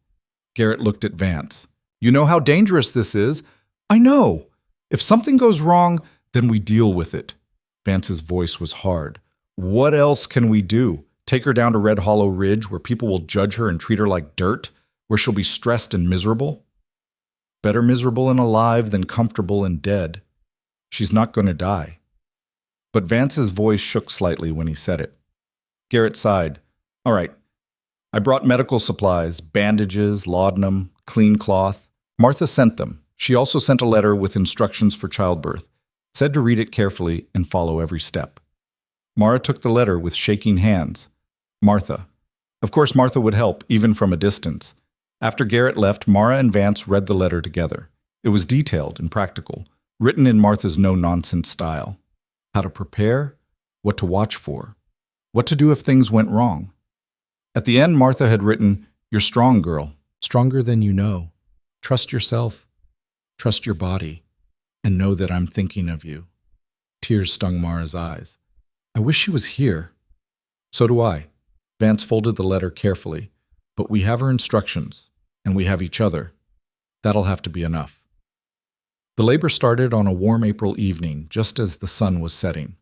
Speaker 1: Garrett looked at Vance. "You know how dangerous this is." "I know. If something goes wrong, then we deal with it." Vance's voice was hard. "What else can we do? Take her down to Red Hollow Ridge where people will judge her and treat her like dirt? Where she'll be stressed and miserable?" "Better miserable and alive than comfortable and dead. She's not going to die." But Vance's voice shook slightly when he said it. Garrett sighed. "All right. I brought medical supplies, bandages, laudanum, clean cloth. Martha sent them. She also sent a letter with instructions for childbirth, said to read it carefully and follow every step." Mara took the letter with shaking hands. Martha. Of course, Martha would help, even from a distance. After Garrett left, Mara and Vance read the letter together. It was detailed and practical, written in Martha's no-nonsense style. How to prepare, what to watch for, what to do if things went wrong. At the end, Martha had written, "You're strong, girl, stronger than you know. Trust yourself, trust your body, and know that I'm thinking of you." Tears stung Mara's eyes. "I wish she was here." "So do I." Vance folded the letter carefully. "But we have her instructions, and we have each other. That'll have to be enough." The labor started on a warm April evening, just as the sun was setting.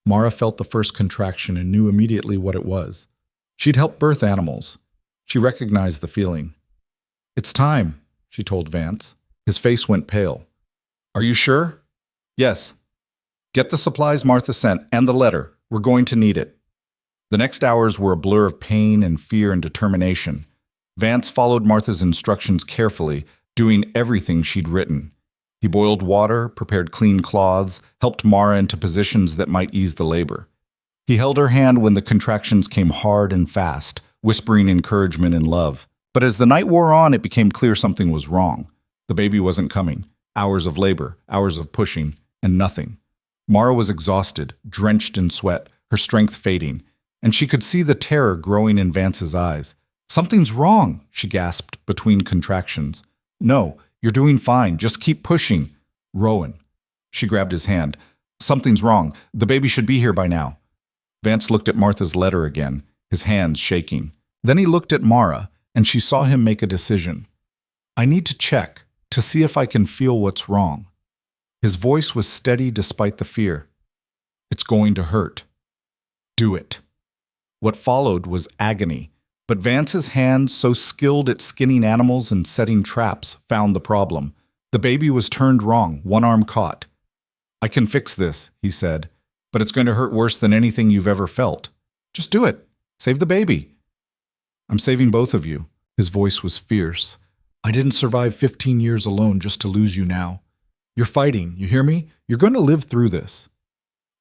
Speaker 1: Mara felt the first contraction and knew immediately what it was. She'd helped birth animals. She recognized the feeling. "It's time," she told Vance. His face went pale. "Are you sure?" "Yes." "Get the supplies Martha sent, and the letter. We're going to need it." The next hours were a blur of pain and fear and determination. Vance followed Martha's instructions carefully, doing everything she'd written. He boiled water, prepared clean cloths, helped Mara into positions that might ease the labor. He held her hand when the contractions came hard and fast, whispering encouragement and love. But as the night wore on, it became clear something was wrong. The baby wasn't coming. Hours of labor, hours of pushing, and nothing. Mara was exhausted, drenched in sweat, her strength fading, and she could see the terror growing in Vance's eyes. "Something's wrong," she gasped between contractions. "No, you're doing fine. Just keep pushing." "Rowan." She grabbed his hand. "Something's wrong. The baby should be here by now." Vance looked at Martha's letter again, his hands shaking. Then he looked at Mara, and she saw him make a decision. "I need to check, to see if I can feel what's wrong." His voice was steady despite the fear. "It's going to hurt. Do it." What followed was agony, but Vance's hands, so skilled at skinning animals and setting traps, found the problem. The baby was turned wrong, one arm caught. "I can fix this," he said, "but it's going to hurt worse than anything you've ever felt. Just do it. Save the baby." "I'm saving both of you." His voice was fierce. "I didn't survive 15 years alone just to lose you now. You're fighting, you hear me? You're going to live through this."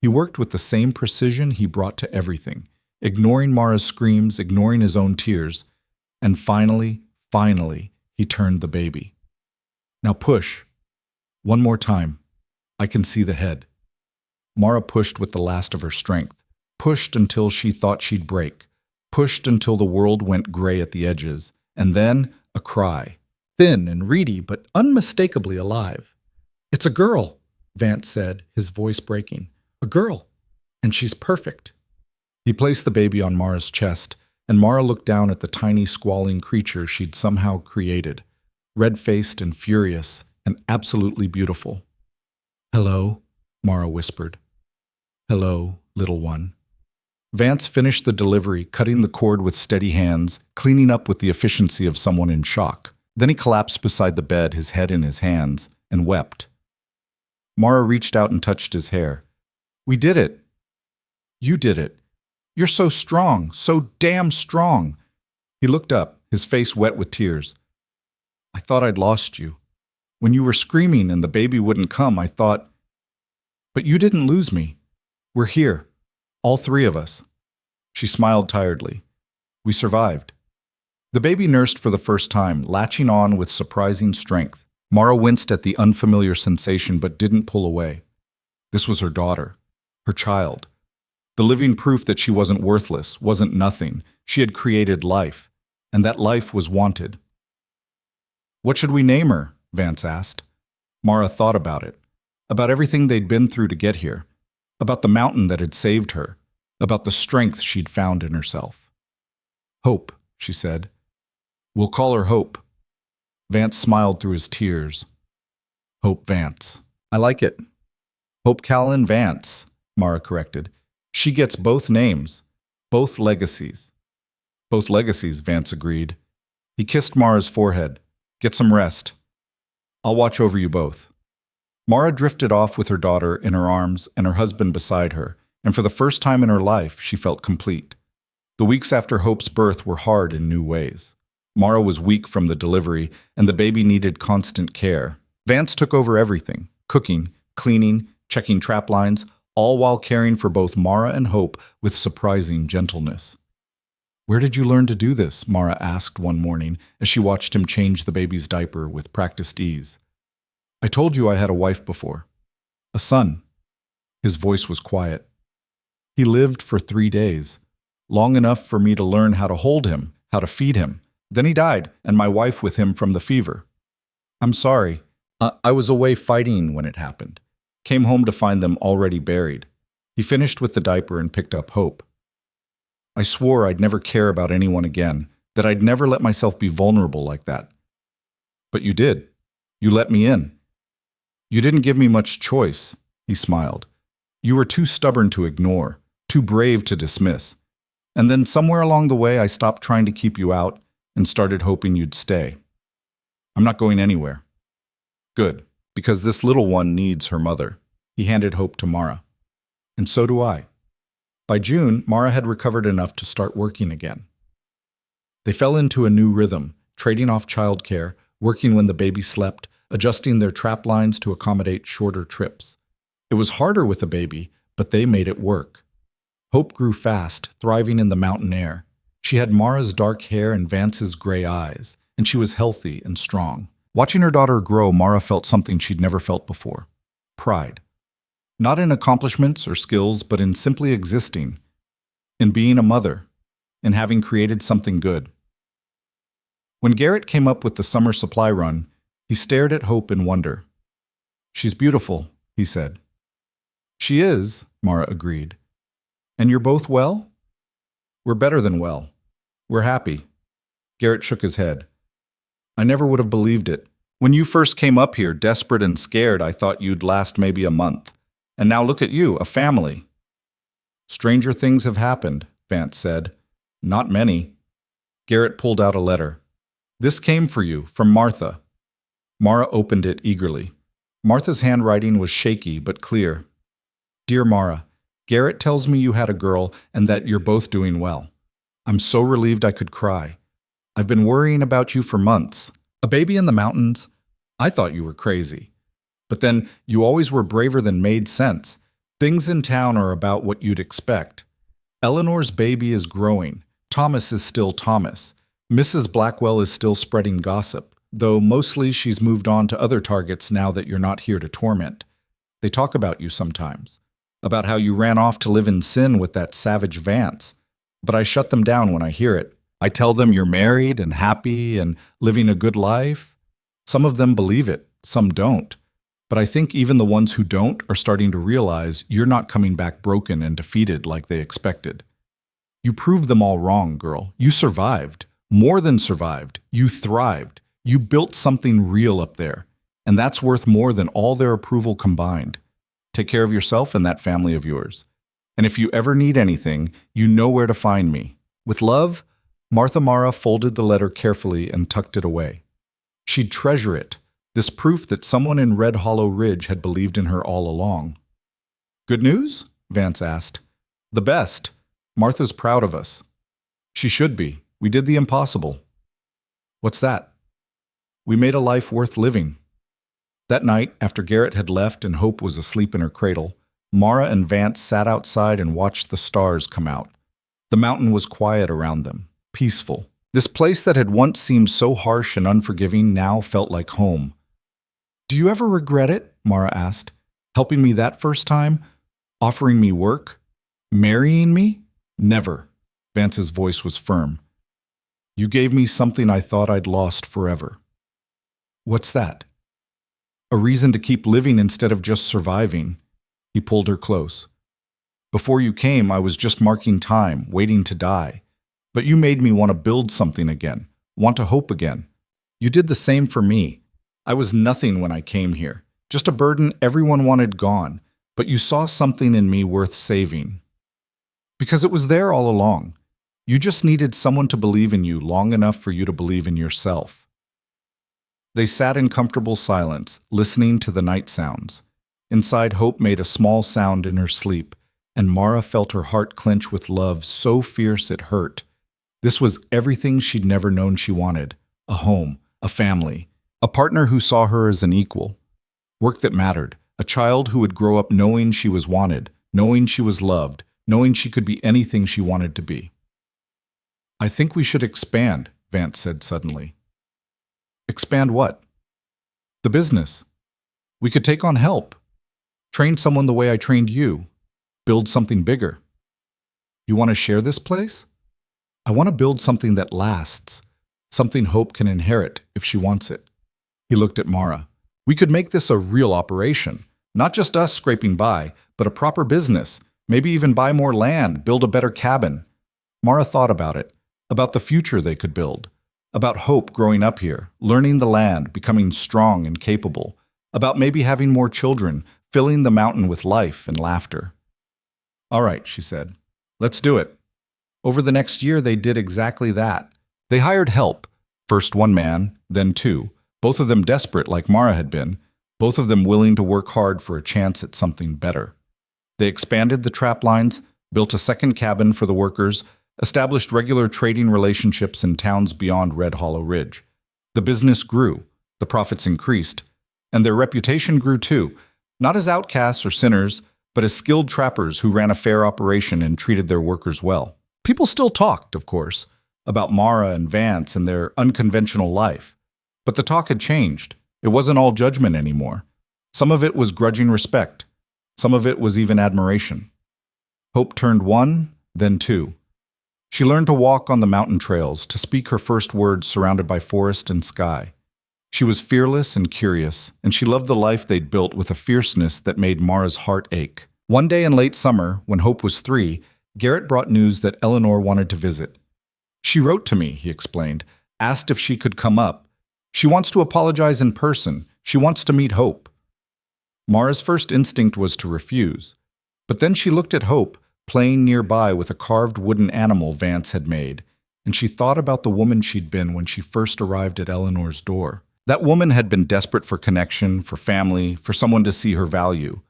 Speaker 1: He worked with the same precision he brought to everything, ignoring Mara's screams, ignoring his own tears. And finally, he turned the baby. "Now push. One more time. I can see the head." Mara pushed with the last of her strength, pushed until she thought she'd break, pushed until the world went gray at the edges, and then a cry, thin and reedy but unmistakably alive. "It's a girl," Vance said, his voice breaking. "A girl. And she's perfect." He placed the baby on Mara's chest, and Mara looked down at the tiny, squalling creature she'd somehow created, red-faced and furious and absolutely beautiful. "Hello," Mara whispered. "Hello, little one." Vance finished the delivery, cutting the cord with steady hands, cleaning up with the efficiency of someone in shock. Then he collapsed beside the bed, his head in his hands, and wept. Mara reached out and touched his hair. "We did it. You did it. You're so strong, so damn strong." He looked up, his face wet with tears. "I thought I'd lost you. When you were screaming and the baby wouldn't come, I thought... But you didn't lose me. We're here. All three of us." She smiled tiredly. "We survived." The baby nursed for the first time, latching on with surprising strength. Mara winced at the unfamiliar sensation but didn't pull away. This was her daughter, her child. The living proof that she wasn't worthless, wasn't nothing. She had created life, and that life was wanted. "What should we name her?" Vance asked. Mara thought about it, about everything they'd been through to get here, about the mountain that had saved her, about the strength she'd found in herself. "Hope," she said. "We'll call her Hope." Vance smiled through his tears. "Hope Vance. I like it." "Hope Callan Vance," Mara corrected. "She gets both names, both legacies." "Both legacies," Vance agreed. He kissed Mara's forehead. "Get some rest. I'll watch over you both." Mara drifted off with her daughter in her arms and her husband beside her, and for the first time in her life, she felt complete. The weeks after Hope's birth were hard in new ways. Mara was weak from the delivery, and the baby needed constant care. Vance took over everything: cooking, cleaning, checking trap lines, all while caring for both Mara and Hope with surprising gentleness. "Where did you learn to do this?" Mara asked one morning as she watched him change the baby's diaper with practiced ease. "I told you I had a wife before. A son." His voice was quiet. "He lived for 3 days, long enough for me to learn how to hold him, how to feed him. Then he died, and my wife with him from the fever. I'm sorry. I was away fighting when it happened. Came home to find them already buried." He finished with the diaper and picked up Hope. "I swore I'd never care about anyone again, that I'd never let myself be vulnerable like that. But you did. You let me in. You didn't give me much choice," he smiled. "You were too stubborn to ignore, too brave to dismiss. And then somewhere along the way I stopped trying to keep you out and started hoping you'd stay. I'm not going anywhere." "Good, because this little one needs her mother." He handed Hope to Mara. "And so do I." By June, Mara had recovered enough to start working again. They fell into a new rhythm, trading off childcare, working when the baby slept, adjusting their trap lines to accommodate shorter trips. It was harder with a baby, but they made it work. Hope grew fast, thriving in the mountain air. She had Mara's dark hair and Vance's gray eyes, and she was healthy and strong. Watching her daughter grow, Mara felt something she'd never felt before: pride. Not in accomplishments or skills, but in simply existing, in being a mother, in having created something good. When Garrett came up with the summer supply run, he stared at Hope in wonder. "She's beautiful," he said. "She is," Mara agreed. "And you're both well?" "We're better than well. We're happy." Garrett shook his head. "I never would have believed it. When you first came up here, desperate and scared, I thought you'd last maybe a month. And now look at you, a family." "Stranger things have happened," Vance said. "Not many." Garrett pulled out a letter. "This came for you, from Martha." Mara opened it eagerly. Martha's handwriting was shaky but clear. "Dear Mara, Garrett tells me you had a girl and that you're both doing well. I'm so relieved I could cry. I've been worrying about you for months. A baby in the mountains? I thought you were crazy. But then you always were braver than made sense. Things in town are about what you'd expect. Eleanor's baby is growing. Thomas is still Thomas. Mrs. Blackwell is still spreading gossip, though mostly she's moved on to other targets now that you're not here to torment. They talk about you sometimes, about how you ran off to live in sin with that savage Vance. But I shut them down when I hear it. I tell them you're married and happy and living a good life. Some of them believe it, some don't. But I think even the ones who don't are starting to realize you're not coming back broken and defeated like they expected. You proved them all wrong, girl. You survived. More than survived. You thrived. You built something real up there. And that's worth more than all their approval combined. Take care of yourself and that family of yours. And if you ever need anything, you know where to find me. With love," Martha Mara folded the letter carefully and tucked it away. She'd treasure it, this proof that someone in Red Hollow Ridge had believed in her all along. "Good news?" Vance asked. "The best. Martha's proud of us." "She should be. We did the impossible." "What's that?" "We made a life worth living." That night, after Garrett had left and Hope was asleep in her cradle, Mara and Vance sat outside and watched the stars come out. The mountain was quiet around them, peaceful. This place that had once seemed so harsh and unforgiving now felt like home. "Do you ever regret it?" Mara asked. "Helping me that first time? Offering me work? Marrying me?" "Never." Vance's voice was firm. "You gave me something I thought I'd lost forever." "What's that?" "A reason to keep living instead of just surviving." He pulled her close. "Before you came, I was just marking time, waiting to die. But you made me want to build something again, want to hope again. You did the same for me. I was nothing when I came here, just a burden everyone wanted gone, but you saw something in me worth saving. Because it was there all along. You just needed someone to believe in you long enough for you to believe in yourself." They sat in comfortable silence, listening to the night sounds. Inside, Hope made a small sound in her sleep, and Mara felt her heart clench with love so fierce it hurt. This was everything she'd never known she wanted: a home, a family, a partner who saw her as an equal, work that mattered, a child who would grow up knowing she was wanted, knowing she was loved, knowing she could be anything she wanted to be. "I think we should expand," Vance said suddenly. "Expand what?" "The business. We could take on help. Train someone the way I trained you. Build something bigger." "You want to share this place?" "I want to build something that lasts, something Hope can inherit if she wants it." He looked at Mara. "We could make this a real operation, not just us scraping by, but a proper business, maybe even buy more land, build a better cabin." Mara thought about it, about the future they could build, about Hope growing up here, learning the land, becoming strong and capable, about maybe having more children, filling the mountain with life and laughter. "All right," she said. "Let's do it." Over the next year, they did exactly that. They hired help, first one man, then two, both of them desperate like Mara had been, both of them willing to work hard for a chance at something better. They expanded the trap lines, built a second cabin for the workers, established regular trading relationships in towns beyond Red Hollow Ridge. The business grew, the profits increased, and their reputation grew too, not as outcasts or sinners, but as skilled trappers who ran a fair operation and treated their workers well. People still talked, of course, about Mara and Vance and their unconventional life. But the talk had changed. It wasn't all judgment anymore. Some of it was grudging respect. Some of it was even admiration. Hope turned one, then two. She learned to walk on the mountain trails, to speak her first words surrounded by forest and sky. She was fearless and curious, and she loved the life they'd built with a fierceness that made Mara's heart ache. One day in late summer, when Hope was 3, Garrett brought news that Eleanor wanted to visit. She wrote to me, he explained, asked if she could come up. She wants to apologize in person. She wants to meet Hope. Mara's first instinct was to refuse. But then she looked at Hope, playing nearby with a carved wooden animal Vance had made, and she thought about the woman she'd been when she first arrived at Eleanor's door. That woman had been desperate for connection, for family, for someone to see her value.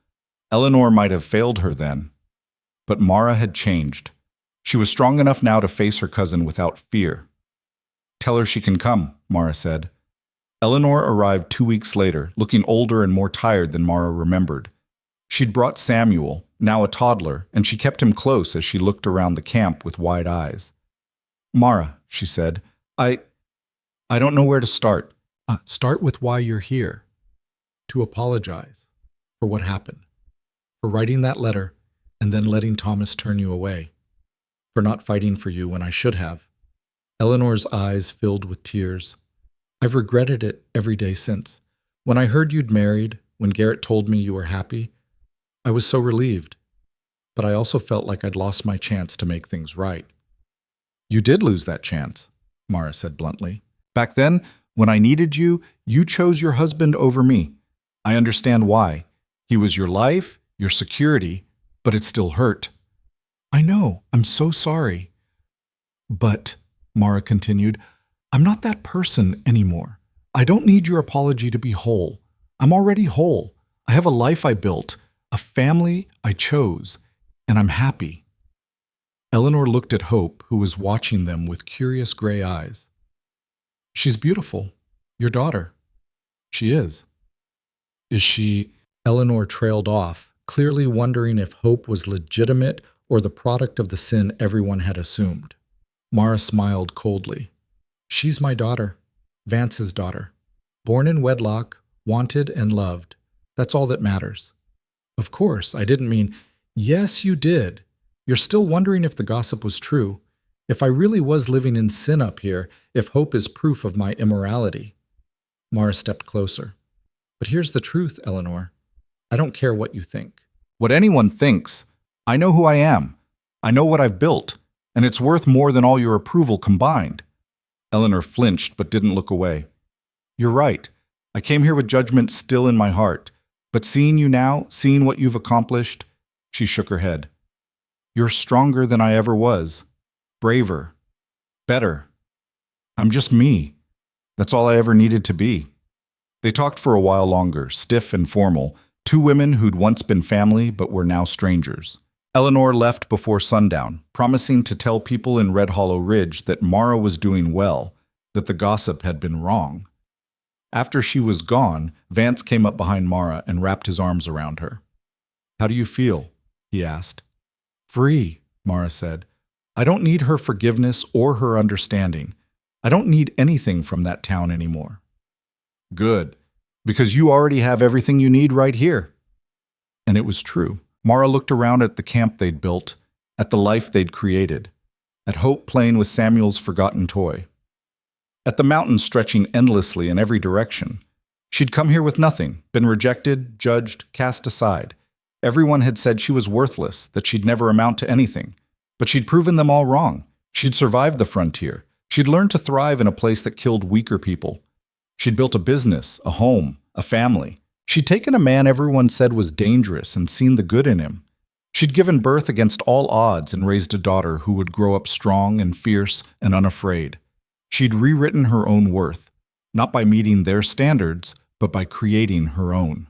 Speaker 1: Eleanor might have failed her then. But Mara had changed. She was strong enough now to face her cousin without fear. "Tell her she can come," Mara said. Eleanor arrived 2 weeks later, looking older and more tired than Mara remembered. She'd brought Samuel, now a toddler, and she kept him close as she looked around the camp with wide eyes. "Mara," she said, I don't know where to start. Start with why you're here. To apologize for what happened, for writing that letter and then letting Thomas turn you away, for not fighting for you when I should have." Eleanor's eyes filled with tears. "I've regretted it every day since. When I heard you'd married, when Garrett told me you were happy, I was so relieved. But I also felt like I'd lost my chance to make things right." "You did lose that chance," Mara said bluntly. "Back then, when I needed you, you chose your husband over me. I understand why. He was your life, your security, but it still hurt." "I know. I'm so sorry." "But," Mara continued, "I'm not that person anymore. I don't need your apology to be whole. I'm already whole. I have a life I built, a family I chose, and I'm happy." Eleanor looked at Hope, who was watching them with curious gray eyes. "She's beautiful. Your daughter." "She is." "Is she—" Eleanor trailed off, clearly wondering if Hope was legitimate or the product of the sin everyone had assumed. Mara smiled coldly. "She's my daughter, Vance's daughter. Born in wedlock, wanted and loved. That's all that matters." "Of course, I didn't mean—" "Yes, you did. You're still wondering if the gossip was true, if I really was living in sin up here, if Hope is proof of my immorality." Mara stepped closer. "But here's the truth, Eleanor. I don't care what you think." "What anyone thinks. I know who I am. I know what I've built, and it's worth more than all your approval combined." Eleanor flinched but didn't look away. "You're right. I came here with judgment still in my heart. But seeing you now, seeing what you've accomplished," she shook her head. "You're stronger than I ever was. Braver. Better. I'm just me. That's all I ever needed to be." They talked for a while longer, stiff and formal, two women who'd once been family but were now strangers. Eleanor left before sundown, promising to tell people in Red Hollow Ridge that Mara was doing well, that the gossip had been wrong. After she was gone, Vance came up behind Mara and wrapped his arms around her. "How do you feel?" he asked. "Free," Mara said. "I don't need her forgiveness or her understanding. I don't need anything from that town anymore." "Good, because you already have everything you need right here." And it was true. Mara looked around at the camp they'd built, at the life they'd created, at Hope playing with Samuel's forgotten toy, at the mountains stretching endlessly in every direction. She'd come here with nothing, been rejected, judged, cast aside. Everyone had said she was worthless, that she'd never amount to anything. But she'd proven them all wrong. She'd survived the frontier. She'd learned to thrive in a place that killed weaker people. She'd built a business, a home, a family. She'd taken a man everyone said was dangerous and seen the good in him. She'd given birth against all odds and raised a daughter who would grow up strong and fierce and unafraid. She'd rewritten her own worth, not by meeting their standards, but by creating her own.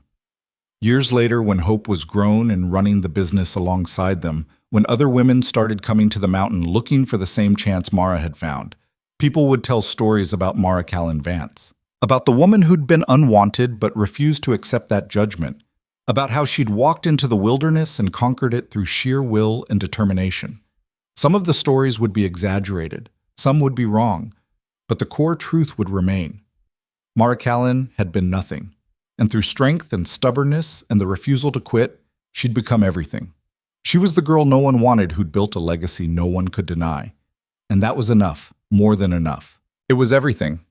Speaker 1: Years later, when Hope was grown and running the business alongside them, when other women started coming to the mountain looking for the same chance Mara had found, people would tell stories about Mara Callan Vance, about the woman who'd been unwanted but refused to accept that judgment, about how she'd walked into the wilderness and conquered it through sheer will and determination. Some of the stories would be exaggerated, some would be wrong, but the core truth would remain. Mara Callan had been nothing, and through strength and stubbornness and the refusal to quit, she'd become everything. She was the girl no one wanted who'd built a legacy no one could deny. And that was enough, more than enough. It was everything.